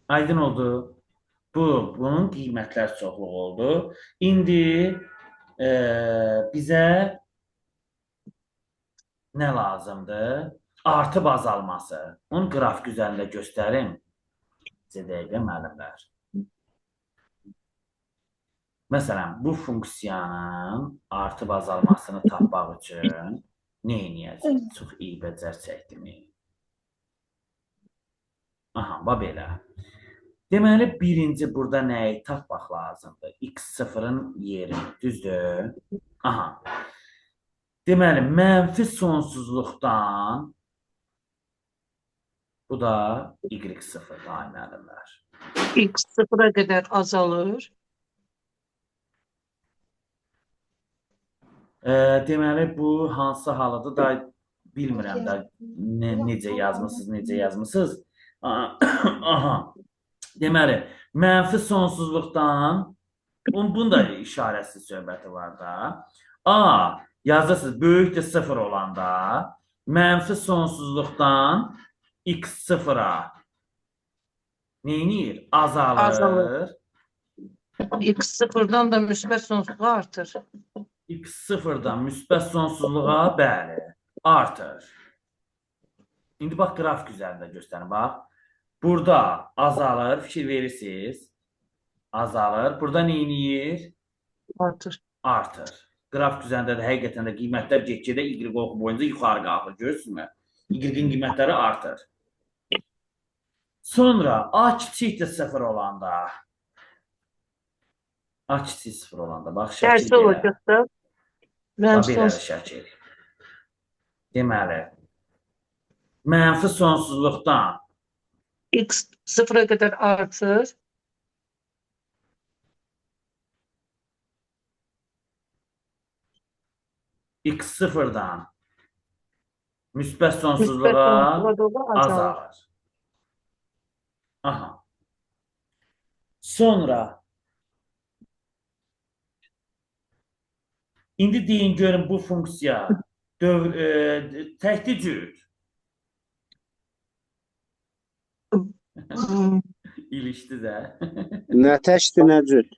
Aydın oldu. Bunun qiymətlər çoxluq oldu. İndi bizə nə lazımdır? Artıb azalması. Onu qrafik üzərində göstərim. Sizə dəqiqə müəllimlər. Məsələn, bu funksiyanın artıb azalmasını tapmaq üçün nə edəcəyik? Çox iyi bəcər çəkdim. Aha, bax belə. Deməli, birinci burada nəyi tapmaq lazımdır? X0-ın yeri, düzdür? Aha. Deməli, mənfi sonsuzluqdan bu da y0-dır, ay müəllimlər. X sıfıra qədər azalır. Deməli, bu hansı halıdır da bilmirəm da necə yazmısınız. Aha. Deməli, mənfi sonsuzluqdan bunun da işarəsi söhbəti var da. A, yazırsınız, böyükdür 0 olanda mənfi sonsuzluqdan x0-a neynir? Azalır. X sıfırdan da müsbət sonsuzluğa artır. X0-dan müsbət sonsuzluğa, bəli, artır. İndi bax, qrafik üzərində göstərin, bax. Burada azalır, fikir verirsiniz. Azalır. Burada neynir? Artır. Artır. Qrafik üzərində də həqiqətən də qiymətlər get-gedə y oxu boyunca yuxarı qalxır. Görürsünüzmü? Y-in qiymətləri artır. Sonra A kiçikdir 0 olanda. A kiçik 0 olanda. Bax, şəkil Tərsi olacaq da. Bax, Mənfi belə sonsuzluq. şəkil. Deməli, mənfi sonsuzluqdan X sıfıra qədər artır. x0-dan müsbət Müsbət sonsuzluğa sonsuzluğa doğru azalır. azalır. Aha. Sonra indi deyin görün bu funksiya təkdir cüt. İlişdi də. Nə təkdir, nə cüt.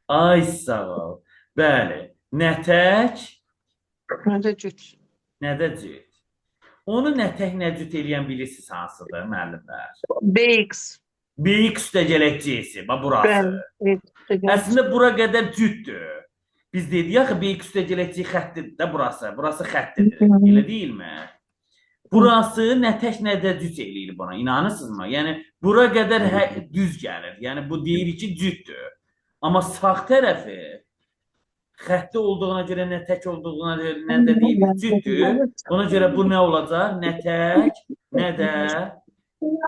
Ay sağ ol. Bəli. Nə tək, Nə də cüt. nə də cüt. Onu nə tək, nə cüt eləyən bilirsiniz hansıdır, müəllimlər? BX. Böyük üstəgələk C-si, bax burası. Bəli. Əslində bura qədər cütdür. Biz dedik axı böyük üstəgələk C xəttidir də burası. Burası xəttidir. Elə deyilmi? Burası nə tək, nə də cüt eləyir buna. İnanırsınızmı? Yəni bura qədər düz gəlir. Yəni bu deyir ki, cütdür. Amma sağ tərəfi xətti olduğuna görə, nə tək olduğuna görə, nə də deyil, cütdür. Ona görə bu nə olacaq? Nə tək, nə də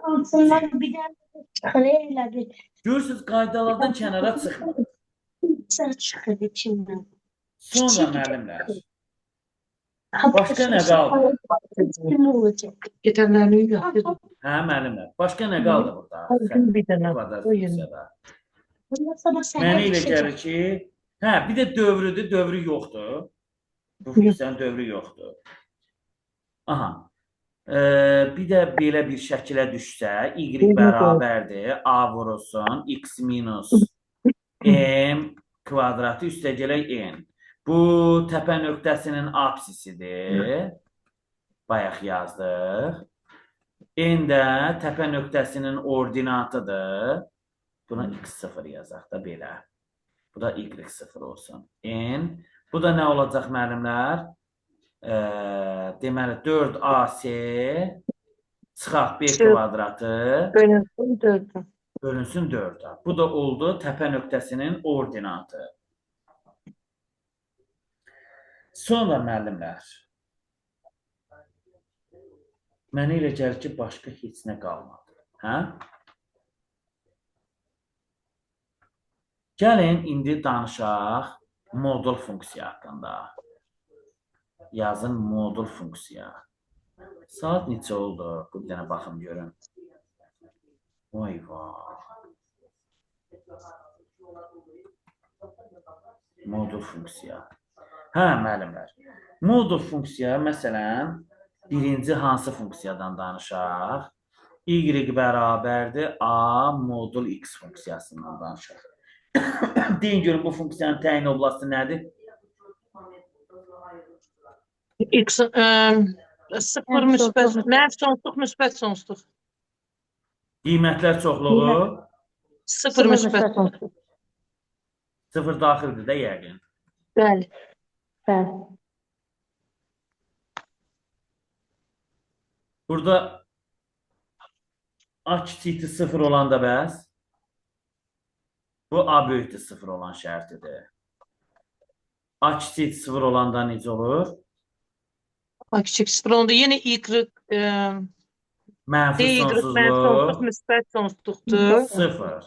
Altından bir dənə çıxır elədi. görürsünüz, qaydalardan kənara çıxmır. Sən çıxır içindən. Sonra müəllimlər, başqa nə qaldı? Nə olacaq? Getənlərini yapıyor. Hə, müəllimlər, başqa nə qaldı burada? Bir dənə. Kvadrat Qoyun. funksiyada. Ondan sonra sən Mənə elə gəlir ki, hə, bir də dövrüdür, dövrü yoxdur. Bu funksiyanın dövrü yoxdur. Aha. Bir də belə bir şəkilə düşsə, y bərabərdir, a vurulsun, x minus m kvadratı üstəgələk n. Bu təpə nöqtəsinin apsisidir. Bayaq yazdıq. N də təpə nöqtəsinin ordinatıdır. Buna x0 yazaq da belə. Bu da y0 olsun. N. Bu da nə olacaq müəllimlər? Deməli 4ac çıxaq b kvadratı Bölünsün 4'e. bölünsün 4-ə. Bu da oldu təpə nöqtəsinin ordinatı. Sonra müəllimlər, mənə elə gəlir ki, başqa heç nə qalmadı. Hə? Gəlin indi danışaq modul funksiya haqqında. Yazın modul funksiya. Saat neçə oldu? Bir dənə baxım görüm. Vay vay. Modul funksiya. Hə, müəllimlər. Modul funksiya, məsələn, birinci hansı funksiyadan danışaq? Y bərabərdir A modul X funksiyasından danışaq. Deyin görün, bu funksiyanın təyin oblastı nədir? X sıfır müsbət, mənfi sonsluq, müsbət sonsluq. Qiymətlər çoxluğu Sıfır müsbət sonsluq. 0 daxildir də yəqin. Bəli. Bəli. Burada A kiçikdir 0 olanda bəs bu A böyükdür 0 olan şərtidir. A kiçik 0 olanda necə olur? A kiçik sıfır olanda yenə Y Mənfi D, Y mənfi sonsluq, sonsuzluq müsbət sonsluqdur. 0.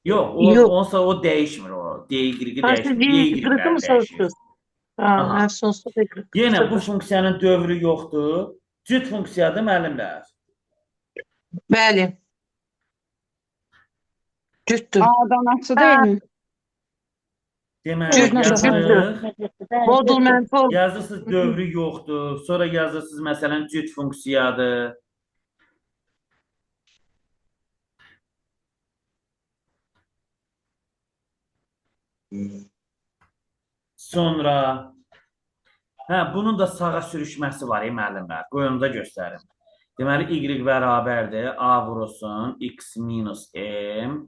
Yox, Yox. onsa o dəyişmir o. DY Ha, siz dəyişmir. Y Y qırıqı mı dəyişir. soruşdunuz? Ha, Aha. mənfi sonsluq, Y qırıq. Yenə bu Sıfır. funksiyanın dövrü yoxdur. Cüt funksiyadır müəllimlər. Bəli. Cütdür. A'dan açı deyilmi? Deməli, Cüt, yazır. Modul mənfi olur. Yazırsınız dövrü yoxdur. Sonra yazırsınız məsələn cüt funksiyadır. Sonra bunun da sağa sürüşməsi var, müəllimlər. Qoyun da göstərim. Deməli, Y bərabərdir. A vurulsun. X minus M.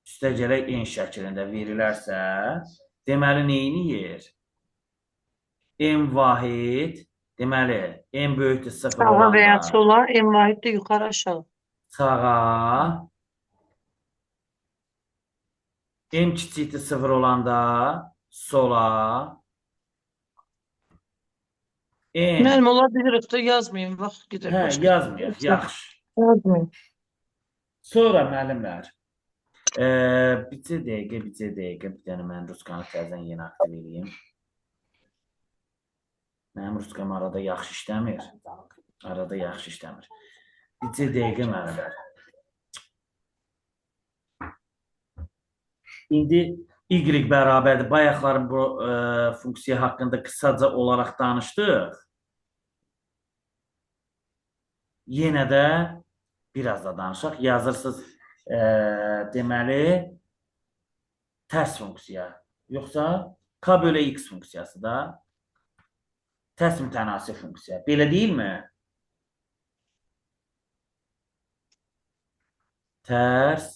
Üstəgələk N şəklində verilərsə, deməli, neyini yer? M vahid. Deməli, M böyükdür 0 Sağa və ya olanda. sola, M vahiddir yuxarı aşağı. Sağa. M kiçikdir 0 olanda sola. M. Müəllim, ola bilirik də yazmayın, vaxt gedir. Hə, yazmıyor. Yaxşı. Yazmayın. Sonra müəllimlər. Bircə dəqiqə. Bir dənə mən Ruskanı təzən yenə aktiv edeyim. Mənim Ruskam arada yaxşı işləmir. Bircə dəqiqə müəllimlər. İndi Y bərabərdir. Bayaqların bu funksiya haqqında qısaca olaraq danışdıq. Yenə də biraz da danışaq. Yazırsınız deməli tərs funksiya. Yoxsa K bölü X funksiyası da tərs mütənasib funksiya. Belə deyilmi? Tərs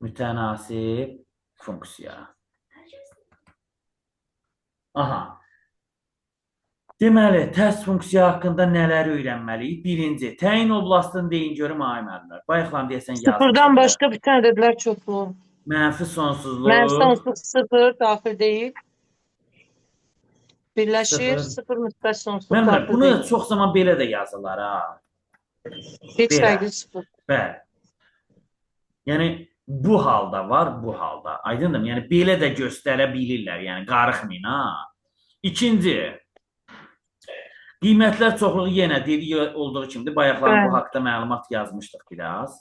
mütənasib funksiya. Aha. Deməli, tərs funksiya haqqında nələri öyrənməliyik? Birinci, təyin oblastını deyin görüm, ay müəllimlər. Bayaqlar deyəsən yazmışıq. Sıfırdan başqa bir tane dedilər çoxlu. Mənfi sonsuzluq. Mənfi sonsluq sıfır daxil deyil. Birləşir, Sıfır. sıfır müsbət sonsluq Müəllimlər, daxil bunu deyil. çox zaman belə də yazırlar, ha. Heç belə. fərqli sıfır. Bəli. Yəni, bu halda var, bu halda. Aydındır mı? Yəni, belə də göstərə bilirlər. Yəni, qarıxmayın, ha. İkinci, qiymətlər çoxluğu yenə dediyi olduğu kimidir. Bayaqlar bu Bəli. haqda məlumat yazmışdıq biraz.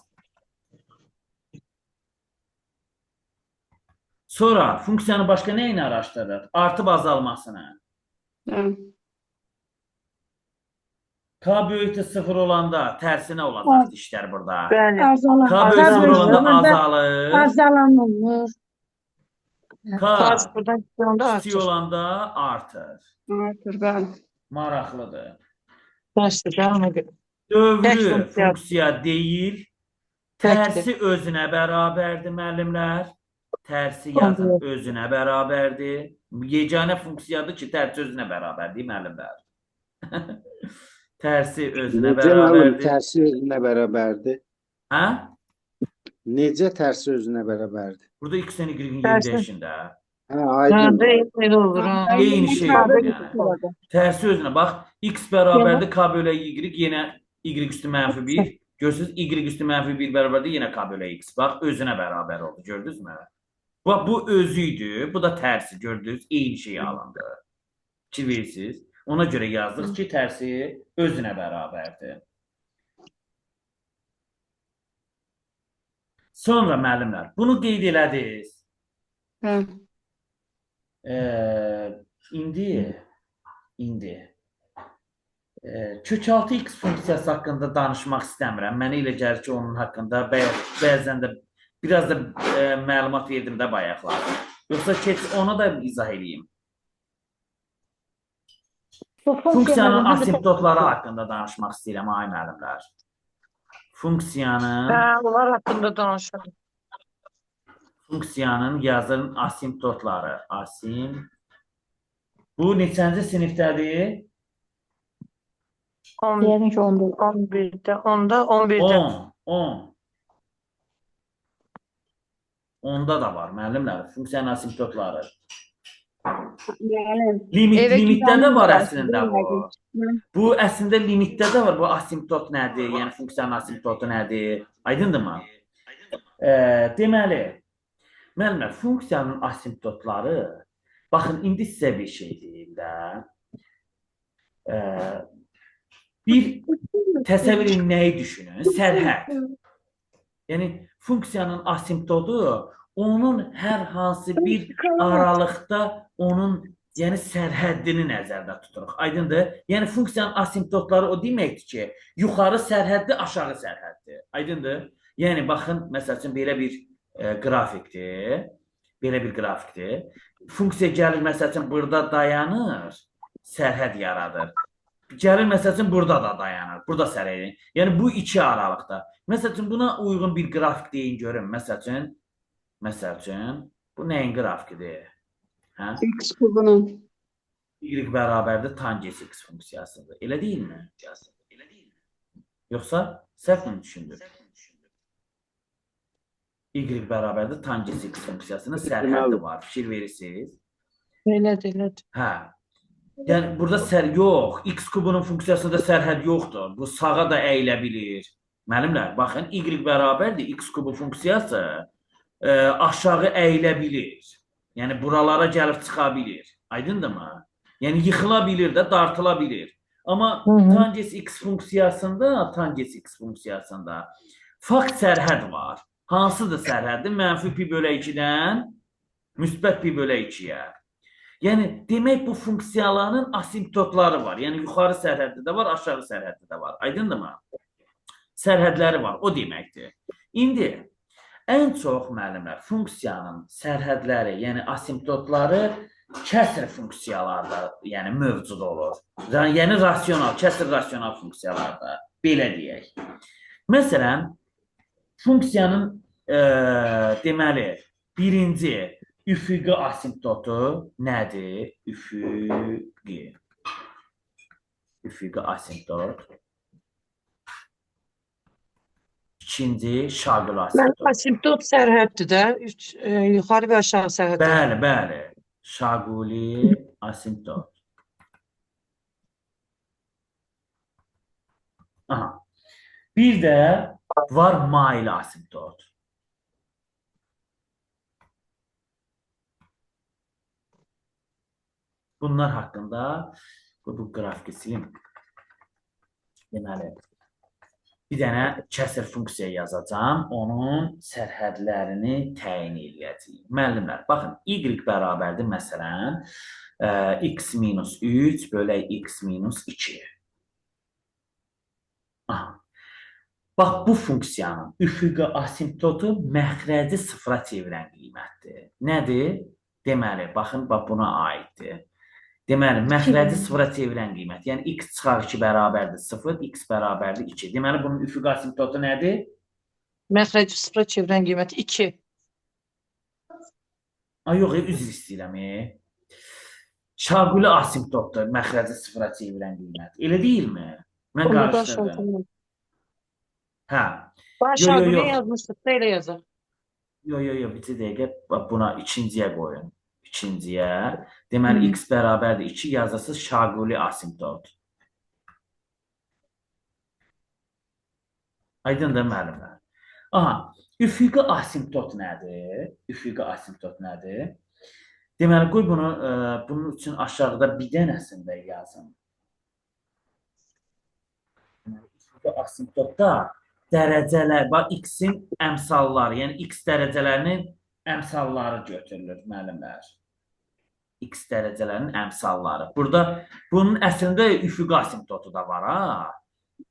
Sonra funksiyanın başqa nəyini araşdırır? Artıb azalmasını. Hə. K böyükdür 0 olanda tərsinə olacaq işlər burada. Bəli. Azalan. K böyük 0 olanda Azalır. azalır. Azalan olur. K Sıfırdan kiloda kiçik artır. olanda artır. Artır, bəli. Maraqlıdır. Dərsdir, ona görə. Dövrü Tək funksiya. funksiya deyil, Təkdir. tərsi özünə bərabərdir, müəllimlər. Tərsi yazın özünə bərabərdir. Yeganə funksiyadır ki, tərsi özünə bərabərdir, müəllimlər. Tərsi özünə Necə müəllim bərabərdir. tərsi özünə bərabərdir? Hə? Necə tərsi özünə bərabərdir? Burada x-dən y-in Tərsi. yerləşində. Hə, aydın. Elə olur. ha. Eyni şey Kabel yəni. Tərsi özünə bax, x bərabərdir k bölə y, yenə y üstü mənfi 1. Görürsünüz, y üstü mənfi 1 bərabərdir, yenə k bölə x. Bax, özünə bərabər oldu, gördünüz mü? Bax, bu özü idi, bu da tərsi, gördünüz, eyni şey alındı. Fikir verirsiniz. Ona görə yazdıq ki, tərsi özünə bərabərdir. Sonra müəllimlər, bunu qeyd elədiniz. Hə. İndi kökaltı x funksiyası haqqında danışmaq istəmirəm. Mənə elə gəlir ki, onun haqqında bəzən də biraz da məlumat verdim də bayaqlar. Yoxsa ona da izah edeyim. Bu Funksiyanın funksiyaların asimptotları haqqında danışmaq istəyirəm, ay müəllimlər. Funksiyanın Onlar haqqında danışalım. yazırın asimptotları. Bu neçənci sinifdədir? Yəqin ki, 11-də, 10-da, 11-də. 10. Onda da var müəllimlər. Funksiyanın asimptotları. Müəllim. Limitdə də var əslində bu. Hı. Bu əslində limitdə də var. Bu asimptot nədir? Yəni funksiyanın asimptotu nədir? Aydındırmı? Deməli, müəllimlər, funksiyanın asimptotları, baxın, indi sizə bir şey deyim də. Bir təsəvvür edin, nəyi düşünün? Sərhəd. Yəni, funksiyanın asimptotu onun hər hansı bir aralıqda onun sərhəddini nəzərdə tuturuq. Aydındır? Yəni, funksiyanın asimptotları o deməkdir ki, yuxarı sərhəddir, aşağı sərhəddir. Aydındır? Yəni, baxın, məsəl üçün, belə bir qrafikdir. Belə bir qrafikdir. Funksiya gəlir, məsəl üçün, burada dayanır, sərhəd yaradır. Gəlir, məsəl üçün, burada da dayanır, burada sərhəd. Yəni, bu iki aralıqda. Məsəl üçün, buna uyğun bir qrafik deyin görün. Məsəl üçün, bu nəyin qrafikidir? X kubunun. Y bərabərdir tangent x funksiyasıdır. Elə deyilmi? Yoxsa səhv mi düşündür? Y bərabərdir tangent x funksiyasının sərhəddi var. Fikir verirsiniz. Elədir. Hə. Yəni, burada yox. X kubunun funksiyasında sərhəd yoxdur. Bu sağa da əyilə bilir. Müəllimlər, baxın, Y bərabərdir x kubu funksiyası aşağı əyilə bilir. Yəni, buralara gəlib çıxa bilir. Aydındırmı? Yəni, yıxıla bilir də, dartıla bilir. Amma tangent x funksiyasında fakt sərhəd var. Hansıdır sərhəddir? Mənfi pi bölə 2-dən müsbət pi bölə 2-yə. Yəni, demək bu funksiyaların asimptotları var. Yəni, yuxarı sərhəddə də var, aşağı sərhəddə də var. Aydındırmı? Sərhədləri var, o deməkdir. İndi, ən çox müəllimlər, funksiyanın sərhədləri, yəni asimptotları kəsr funksiyalarda mövcud olur. Yəni, kəsr rasional funksiyalarda, belə deyək. Məsələn, funksiyanın deməli, birinci üfüqi asimptotu nədir? Üfüqi asimptot. İkinci şaqül asimptot. Asimptot sərhəddir də, yuxarı və aşağı sərhəddir. Bəli. Şaquli asimptot. Bir də var maili asimptot. Bunlar haqqında bu qrafiki silim. Deməli, bir dənə kəsr funksiya yazacağım, onun sərhədlərini təyin edəcəyim. Müəllimlər, baxın, y bərabərdir, məsələn, x minus 3 bölək x minus 2. Bax, bu funksiyanın üfüqi asimptotu məxrəci sıfıra çevirən qiymətdir. Nədir? Deməli, baxın, buna aiddir. Deməli, məxrəci sıfıra çevirən qiymət. Yəni, x çıxar 2 bərabərdir 0, x bərabərdir 2. Deməli, bunun üfüqi asimptotu nədir? Məxrəci sıfıra çevirən qiymət 2. Yox, üzr istəyirəm. Şaquli asimptotdur, məxrəci sıfıra çevirən qiymət. Elə deyilmi? Mən qarışdırdım. Hə. Şaquli yazmışdıqda elə yazar. Yox, bir dəqiqə buna ikinciyə qoyun. Deməli, x bərabərdir 2 yazırsınız şaquli asimptot. Aydındır müəllimlər. Üfüqi asimptot nədir? Deməli, qoy bunu, bunun üçün aşağıda bir dənəsində yazın. Deməli, asimptotda dərəcələr, bax, x-in əmsalları, yəni x dərəcələrinin əmsalları götürülür, müəllimlər. X dərəcələrinin əmsalları. Burada bunun əslində üfüqi asimptotu da var, ha.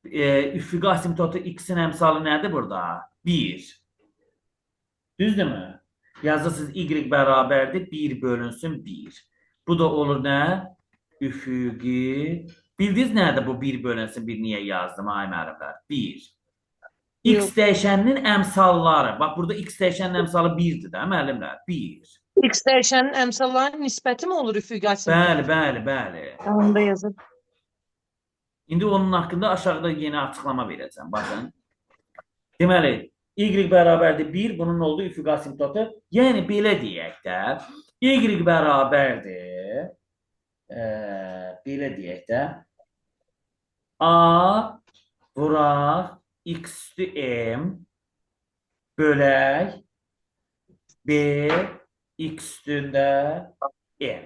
Üfüqi asimptotu x-in əmsalı nədir burada? 1. Düzdürmü? Yazırsınız y bərabərdir 1 bölünsün 1. Bu da olur nə? Üfüqi. Bildiniz nədir bu 1 bölünsün 1 niyə yazdım ay müəllimlər? 1. X Yox. dəyişəninin əmsalları. Bax burada x dəyişənin əmsalı 1-dir də müəllimlər. 1. X dəyişənin əmsallarının nisbəti mi olur üfüqi asimptot? Bəli. Onda yazın. İndi onun haqqında aşağıda yeni açıqlama verəcəm. Baxın. Deməli, y bərabərdir 1, bunun olduğu üfüqi asimptotu. Yəni, belə deyək də, y bərabərdir, belə deyək də, a vuraq x üstü m bölək b x üstündə m.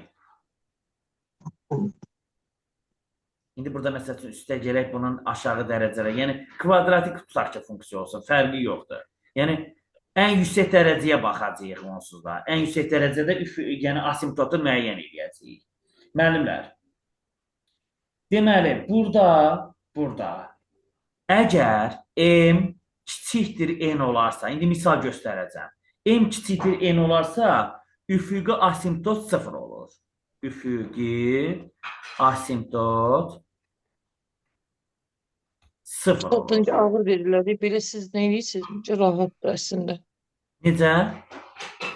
İndi burada məsəl üçün üstə gələk bunun aşağı dərəcələ. Yəni, kvadratik tutaq ki, funksiya olsun, fərqi yoxdur. Yəni, ən yüksək dərəcəyə baxacaq onsuz da. Ən yüksək dərəcədə yəni asimptotu müəyyən edəcəyik. Müəllimlər, deməli, burada əgər m kiçikdir n olarsa, indi misal göstərəcəm. M kiçikdir n olarsa, üfüqi asimptot 0 olur. Üfüqi asimptot 0 olur. Toplanınca ağır verirlər. Belə siz nə edirsiniz? Rahatdır əslində. Necə?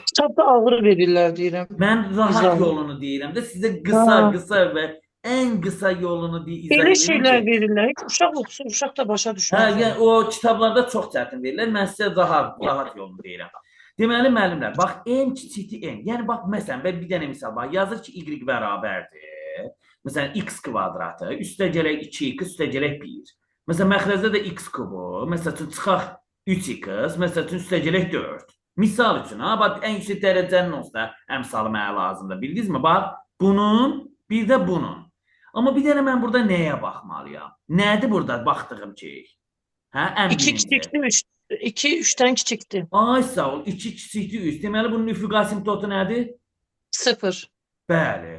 Kitabda ağır verirlər deyirəm. Mən rahat Güzel. yolunu deyirəm də sizə Ha. qısa və ən qısa yolunu izah Belə edirəm şeylər ki, verirlər. Heç uşaq oxusun, uşaq da başa hə, düşməz. yəni o kitablarda çox çətin verirlər. Mən sizə rahat yolunu deyirəm. Deməli müəllimlər, bax m kiçikdir n. Yəni bax məsələn mən bir dənə misal bax yazır ki y bərabərdir. Məsələn x kvadratı, üstə gələk 2x, üstə gələk 1. Məsələn məxrəcdə də x kubu, məsəl üçün çıxaq 3x, məsəl üçün üstə gələk 4. Misal üçün, ha, bax ən yüksək dərəcənin olsa əmsalı mənə lazımdır. Bildinizmi? Bax bunun, bir də bunun. Amma bir dənə mən burada nəyə baxmalıyam? Nədir burada baxdığım ki? Hə, ən 2 birinci. kiçikdir, 2 3-dən kiçikdir. Ay sağ ol. 2 kiçikdir 3. Deməli bunun üfüqi asimptotu nədir? 0. Bəli.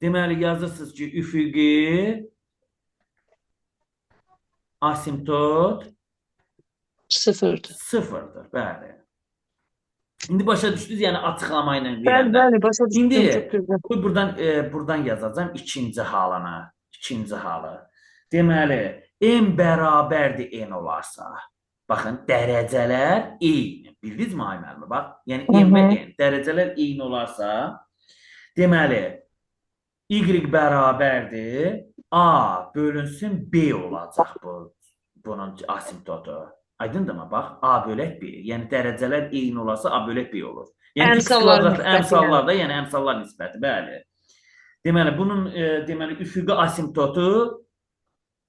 Deməli yazırsınız ki, üfüqi asimptot 0-dır. 0-dır. Bəli. İndi başa düşdünüz, yəni açıqlama ilə Bəli, verəndə. bəli, başa düşdüm. İndi Çox gözəl. qoy buradan yazacağam ikinci halını. İkinci halı. Deməli, m bərabərdir n olarsa, baxın, dərəcələr eyni. Bildinizmi ay müəllimə? Bax, yəni m və n dərəcələr eyni olarsa, deməli, y bərabərdir a bölünsün b olacaq bunun asimptotu. Aydındırmı? Bax, a bölək b. Yəni dərəcələr eyni olarsa a bölək b olur. Yəni Əmsallar nisbəti, əmsallarda, yəni əmsallar nisbəti, bəli. Deməli, bunun deməli üfüqi asimptotu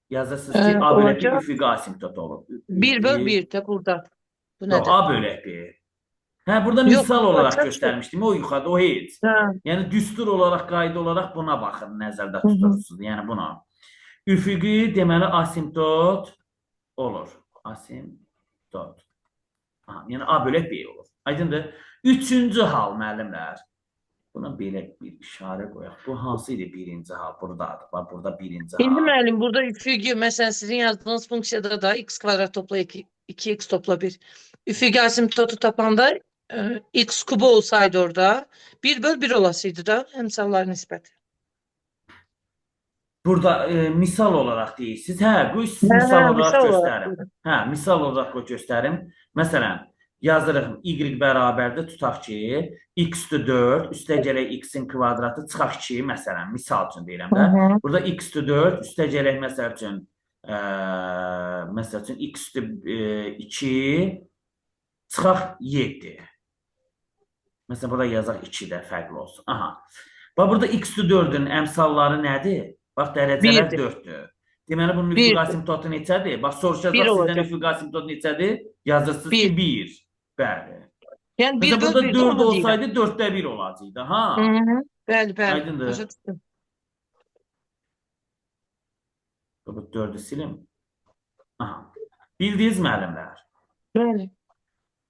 yazırsınız ki, a bölək b olacaq. üfüqi asimptotu olur. 1 böl 1 də burada. Bu Yox, nədir? a bölək b. Hə, burada Yox, misal olaraq olacaq. göstərmişdim. O yuxarıda, o heç. Hə. Yəni düstur olaraq, qayda olaraq buna baxın, nəzərdə tutursunuz. Yəni buna. Üfüqi deməli asimptot olur. Asimptot. Aha, yəni a bölək b olur. Aydındır? Üçüncü hal müəllimlər. Buna belə bir işarə qoyaq. Bu hansı idi birinci hal? Buradadır. Bax, burada birinci hal. İndi müəllim burada üfüqi, məsələn sizin yazdığınız funksiyada da x kvadrat topla 2, 2x topla 1. Üfüqi asimptotu tapanda x kubu olsaydı orada 1 böl 1 olasıydı da əmsallar nisbəti. Burada misal olaraq deyirsiniz. Hə, qoy siz misal olaraq göstərim. Hə, misal olaraq qoy göstərim. Məsələn, yazırıq y bərabərdir, tutaq ki, x üstü 4, üstə gələk x-in kvadratı, çıxaq 2, məsələn, misal üçün deyirəm də. Burada x üstü 4, üstə gələk məsəl üçün x üstü 2, çıxaq 7. Məsələn, burada yazaq 2 də fərqli olsun. Aha. Bax, burada x üstü 4-ün əmsalları nədir? Bax, dərəcələr 4-dür. Deməli, bunun üfüqi asimptotu neçədir? Bax, soruşacaq sizdən üfüqi asimptotu neçədir? Yazırsınız ki, 1. Bəli. Yəni 1 Mesela böl burada 1 də 4 onu deyirəm. olsaydı 4'te 1 olacaqdı. Ha. Hı, bəli, bəli. Aydındır. Başa düşdüm. Bu 4'ü silim. Aha. Bildiniz müəllimlər? Bəli.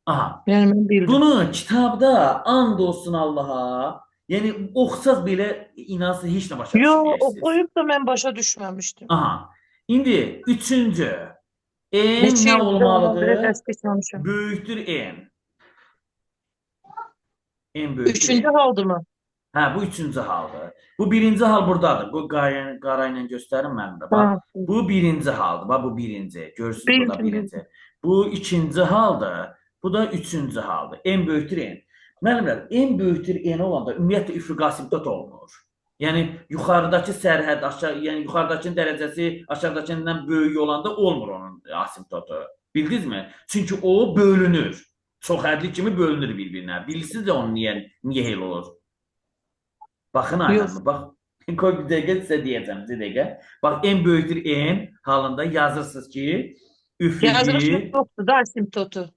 Aha. Yəni mən bildim. Bunu kitabda and olsun Allaha, yəni oxusaz belə inansın heç nə başa Yo, düşməyəsiniz. oxuyub da mən başa düşməmişdim. Aha. İndi üçüncü. N Neçə nə ildir ona belə olmalıdır? dəstək çalışıyorum. Böyükdür N. N böyükdür Üçüncü N. haldır mı? Hə, bu üçüncü haldır. Bu birinci hal buradadır. Bu qara ilə göstərin mənimdə. Bax, Ha, bu birinci haldır. Bax, bu birinci. Görürsünüz burada bildim, birinci. Bu ikinci haldır. Bu da üçüncü haldır. N böyükdür N. Müəllimlər, N böyükdür N olanda ümumiyyətlə üfüqi asimtot olmur. Yəni yuxarıdakı sərhəd, yəni yuxarıdakının dərəcəsi aşağıdakından böyük olanda olmur onun asimtotu. Bildinizmi? Çünki o bölünür. Çox hədli kimi bölünür bir-birinə. Bilirsiniz də onun niyə elə olur? Baxın aynamı, bax. Qoy bir dəqiqə sizə deyəcəm, bir dəqiqə. Bax, N böyükdür N halında yazırsınız ki, yazılış üfüqi, yoxdur da asimtotu.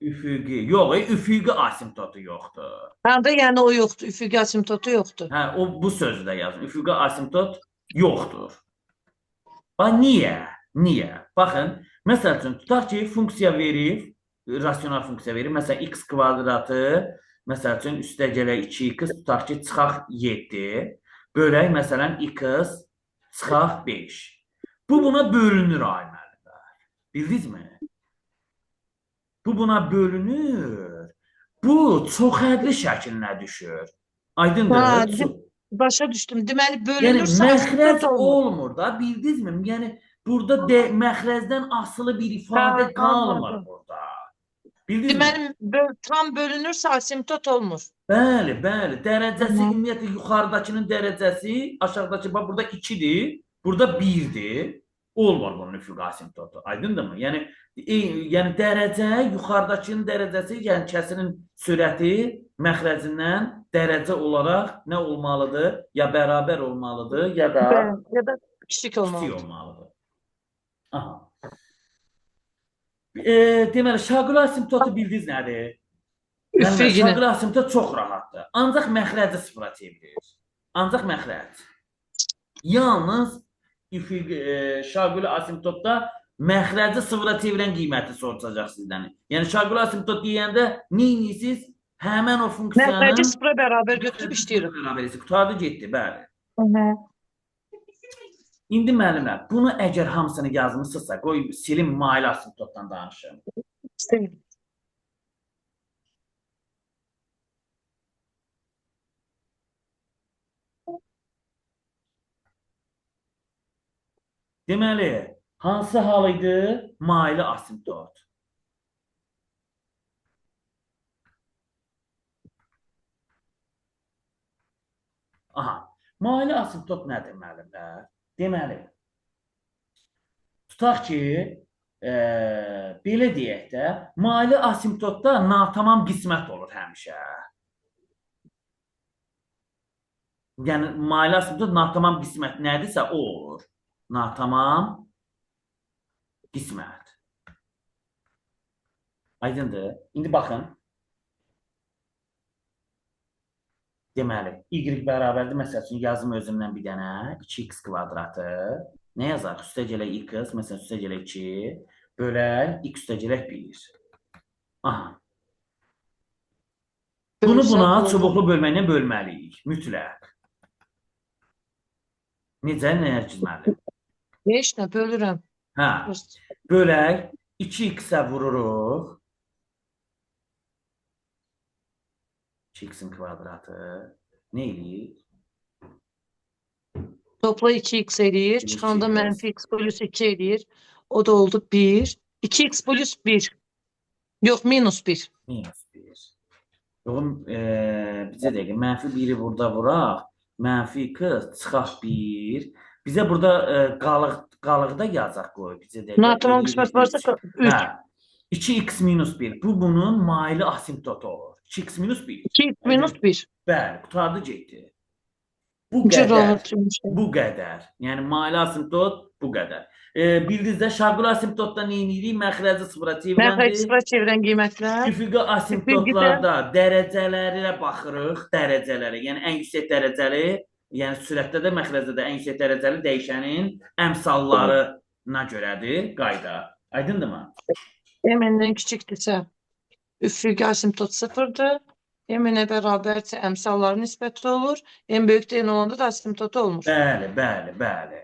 üfüqi, yox, üfüqi asimtotu yoxdur. Məndə yəni o yoxdur. Üfüqi asimtotu yoxdur. Hə, o bu sözü də yazın. Üfüqi asimtot yoxdur. Bax, niyə? Niyə? Baxın, məsəl üçün, tutaq ki, funksiya verir, rasional funksiya verir. Məsələn, x kvadratı, məsəl üçün, üstə gələk 2x, tutaq ki, çıxaq 7. Bölək, məsələn, x çıxaq 5. Bu buna bölünür, ay müəllimlər. Bildinizmi? Bu buna bölünür. Bu çox hədli şəklinə düşür. Aydındır? Ha, başa düşdüm. Deməli Yəni bölünürsə məxrəc asimtot olmur. olmur da, bildinizmi? Yəni burada məxrəcdən asılı bir ifadə Ha, qalmır anladım. burada. Bildinizmi? Deməli tam bölünürsə asimtot olmur. Bəli, bəli. Dərəcəsi Hı. ümumiyyətlə yuxarıdakının dərəcəsi, aşağıdakı bax burada 2-dir, burada 1-dir. Olmur bunun üfüqi asimtotu. Aydındırmı? Yəni dərəcə, yuxarıdakının dərəcəsi, yəni kəsirin sürəti məxrəcindən dərəcə olaraq nə olmalıdır? Ya bərabər olmalıdır, ya da Ya da kiçik kiçik olmalıdır. olmalıdır. Aha. Deməli, şaquli asimtotu bildiniz nədir? Üfüqini. Şaquli asimtot çox rahatdır. Ancaq məxrəci sıfıra çevirir. Ancaq məxrəc. Yalnız şaquli asimtotda məxrəci sıfıra çevirən qiyməti sorulacaq sizdən. Yəni şaquli asimtot deyəndə nə edirsiniz? Həmən o funksiyanın Məxrəci sıfıra bərabər götürüb işləyirik. bərabərisi qutardı getdi, bəli. Hı. İndi müəllimlər, bunu əgər hamısını yazmısınızsa, qoy silim mailə asimtotdan danışım. İstəyirəm. Deməli, hansı hal idi? Mailə asimtot. Aha, mailə asimtot nədir müəllimlər? Deməli, tutaq ki, belə deyək də, mailə asimtotda natamam qismət olur həmişə. Yəni, mailə asimtot natamam qismət nədirsə o olur. Natamam qismət. Aydındır. İndi baxın. Deməli, y bərabərdir. Məsəl üçün, yazım özümdən bir dənə. 2x kvadratı. Nə yazaq? Üstə gələk x, məsələn, üstə gələk 2. Bölək, x üstə gələk 1. Aha. Bunu buna çubuqlu bölməklə bölməliyik. Mütləq. Necə? Nəyə çizməli? Heç nə bölürəm. Hə. Bölək, 2x-ə vururuq. 2x-in kvadratı. Nə eləyir? Topla 2x eləyir. Çıxanda mənfi x bölüs 2 eləyir. O da oldu 1. 2x bölüs 1. Yox, minus 1. Minus 1. Yoxum, bizə dəqiqə, mənfi 1-i burada vuraq. Mənfi 2 çıxaq 1. Bizə burada qalıqda yazacaq qoy. Bizə dəqiqə. Natamam qismət varsa 3. Hə. 2x minus 1. Bu bunun mailə asimtotu olur. 2x minus 1. 2x minus 1. Bəli, qutardı getdi. Bu Necə qədər. rahat yumuşaq. Bu qədər. Yəni mailə asimtot bu qədər. Bildiniz də şaquli asimptotda nə edirik? Məxrəci sıfıra Məxrəc çevirəndə sıfıra çevirən qiymətlər. üfüqi asimptotlarda dərəcələrə baxırıq, dərəcələrə. Yəni ən yüksək dərəcəli, yəni sürətdə də, məxrəcdə də ən yüksək dərəcəli dəyişənin əmsallarına görədir qayda. Aydındırmı? M-dən kiçikdirsə üfüqi asimptot sıfırdır. M-ə bərabərsə əmsalların nisbəti olur. M böyükdə n olanda da asimptotu olmuş. Bəli, bəli, bəli.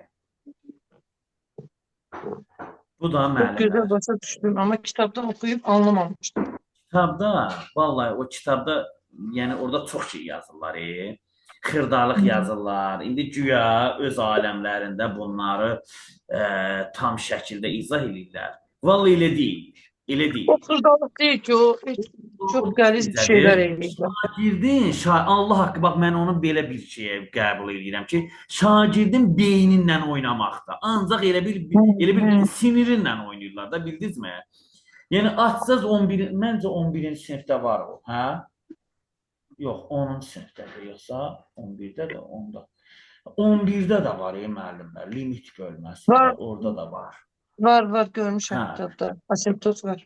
Bu da Çok güzel müəllimlər. başa düşdüm, amma kitabdan oxuyub anlamamışdım. Kitabda, vallahi o kitabda, yəni orada çox şey yazırlar. Xırdalıq yazırlar. İndi güya öz aləmlərində bunları tam şəkildə izah edirlər. Vallahi elə deyil. Elə deyil. O xırdalıq deyil ki, o çox qəliz bir şeylər eləyirlər. Şagirdin, Allah haqqı, bax mən onu belə bir şeyə qəbul edirəm ki, şagirdin beyninlə oynamaqda. Ancaq elə bir sinirinlə oynayırlar da, bildinizmi? Yəni açsaz 11, məncə 11-ci sinifdə var o, hə? Yox, 10-cu sinifdədir, yoxsa 11-də də, 10-da. 11-də də var, müəllimlər, limit bölməsi, orada da var. Var, görmüşəm kitabda. Asimptot var.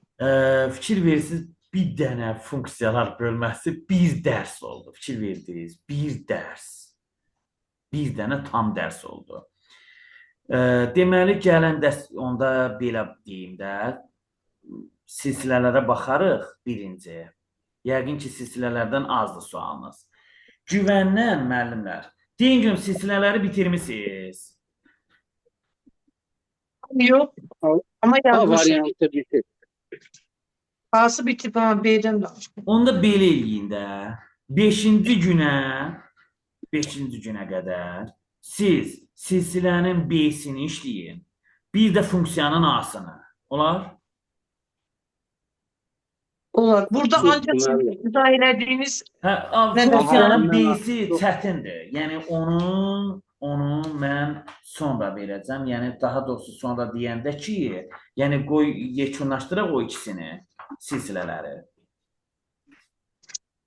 Fikir verirsiniz, bir dənə funksiyalar bölməsi bir dərs oldu. Fikir verdiniz, bir dərs. Bir dənə tam dərs oldu. Deməli, gələn dərs, onda belə deyim də, silsilələrə baxarıq birinci. Yəqin ki, silsilələrdən azdır sualınız. Güvəndən, müəllimlər, deyin görüm, silsilələri bitirmişsiniz. Yox, amma A yazmışım. variantı bitir. A'sı bitib, B'dən danışdım. Onda belə eləyin də, 5-ci günə qədər siz silsilənin B'sini işləyin, bir də funksiyanın A'sını. Olar? Olar. Burada Çok ancaq güzel. sizin izah elədiyiniz Funksiyanın Aha, B'si çok- çətindir. Yəni onu mən sonra verəcəm. Yəni daha doğrusu sonra deyəndə ki, yəni qoy yekunlaşdıraq o ikisini, silsilələri.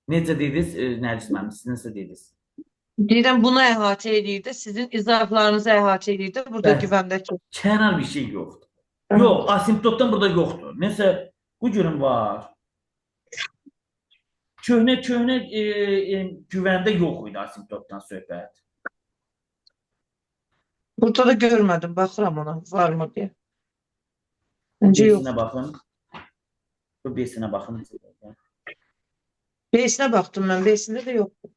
Necə dediniz, Nərgiz müəllim, siz necə dediniz? deyirəm bunu əhatə edir də, sizin izahlarınızı əhatə edir də, burada Bəli. güvəndəki. Kənar bir şey yoxdur. Yox, asimptotdan burada yoxdur. Nəsə bu günün var. Köhnə güvəndə yox idi asimptotdan söhbət. Burada da görmədim, baxıram ona, var mı deyə. Məncə yox. B'sinə baxın. Bu B'sinə baxın. B'sinə baxdım mən, B'sində də yoxdur.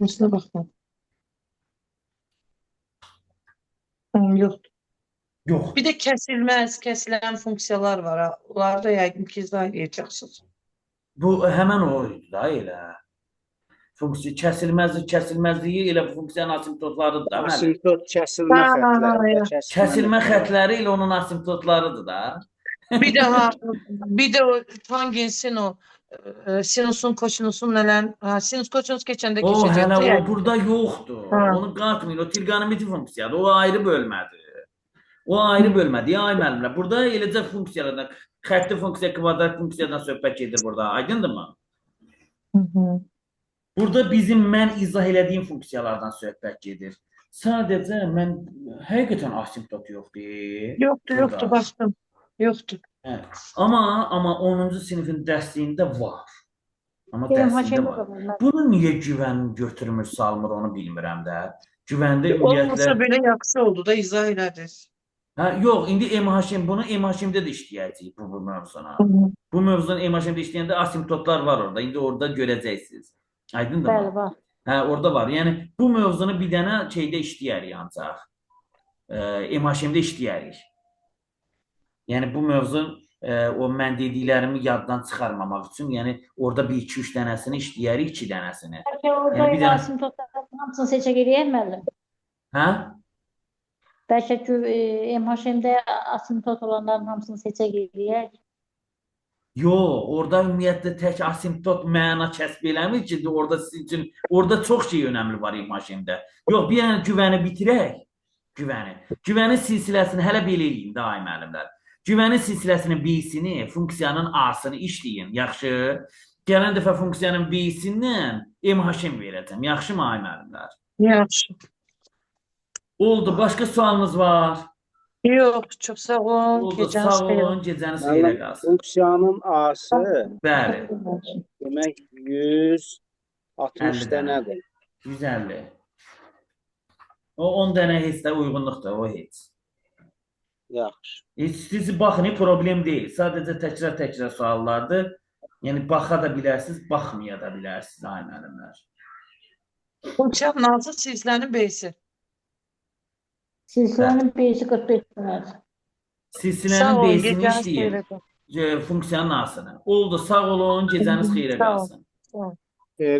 B'sinə baxdım. Yoxdur. Yox. Bir də kəsilən funksiyalar var. Ha. Onları da yəqin ki, izah edəcəksiniz. Bu həmən o idi da elə. Funksiya kəsilməzliyi elə funksiyanın asimptotlarıdır da. Müəllim. Asimptot kəsilmə Ha, xətləri. Kəsilmə xətləri ilə onun asimptotlarıdır da. Bir də o tangensin o sinusun, kosinüsun nələn, sinus, kosinus keçəndə O hələ keçəcəkdir. o Yəni. burada yoxdur. Ha. Onu qatmayın. O trigonometri funksiyadır. O ayrı bölmədir. O ayrı bölmədir. Ay müəllimlər, burada eləcə funksiyalardan, xətti funksiya, kvadrat funksiyadan söhbət gedir burada. Aydındırmı? Burada bizim mən izah elədiyim funksiyalardan söhbət gedir. Sadəcə mən həqiqətən asimptot yoxdur. Yoxdur, baxdım. Yoxdur. Hə. Amma 10-cu sinifin dərsliyində var. Amma dərsində var. Bunu niyə güvən götürmür, salmır onu bilmirəm də. Güvəndə Olmasa ümumiyyətlə... belə yaxşı oldu da izah elədiniz. Hə, yox, indi bunu MHM-də də işləyəcəyik bu mövzuna. Bu mövzunu MHM-də işləyəndə asimptotlar var orada. İndi orada görəcəksiniz. Aydındır Bəli, mı? var. Hə, orada var. Yəni bu mövzunu bir dənə şeydə işləyərik ancaq. MHM-də işləyərik. Yəni bu mövzu o mən dediklərimi yaddan çıxarmamaq üçün, yəni orada 1-2-3 dənəsini işləyərik, 2 dənəsini. Bəlkə orada Yəni bir dənə- asimptotların hamısını seçək eləyək müəllim. Hə? Bəlkə ki, MHM-də asimptot olanların hamısını seçək eləyək. Yox, orada ümumiyyətlə tək asimptot məna kəsb eləmir ki, orada sizin üçün orada çox şey önəmli var MHM-də. Yox, bir dənə güvəni bitirək. Güvənin silsiləsini hələ belə eləyin də ay müəllimlər. Güvənin silsiləsinin B-sini, funksiyanın A-sını işləyin. Yaxşı. Gələn dəfə funksiyanın B-sindən MHM verəcəm. Yaxşımı ay müəllimlər? Yaxşı. Oldu. Başqa sualınız var? Yox, çox sağ olun. Oldu. Gecəniz Sağ xeyir. olun. Gecəniz xeyrə Müəllim, qalsın. funksiyanın A-sı Bəli. demək 160 50 dənə. dənədir. 150. O 10 dənə heç də uyğunluqdur. O heç. Yaxşı. Siz baxın, problem deyil. Sadəcə təkrar suallardır. Yəni baxa da bilərsiniz, baxmaya da bilərsiniz, ay müəllimlər. Funksiyanın adı silsilənin beysi. Silsilənin beysi 45 dənədir. Sağ Silsilənin olun, beysini gecəniz işləyin. xeyir qalsın. Funksiyanın asını. Oldu, sağ olun, gecəniz xeyrə Sağ olun. qalsın. Sağ olun. Xeyr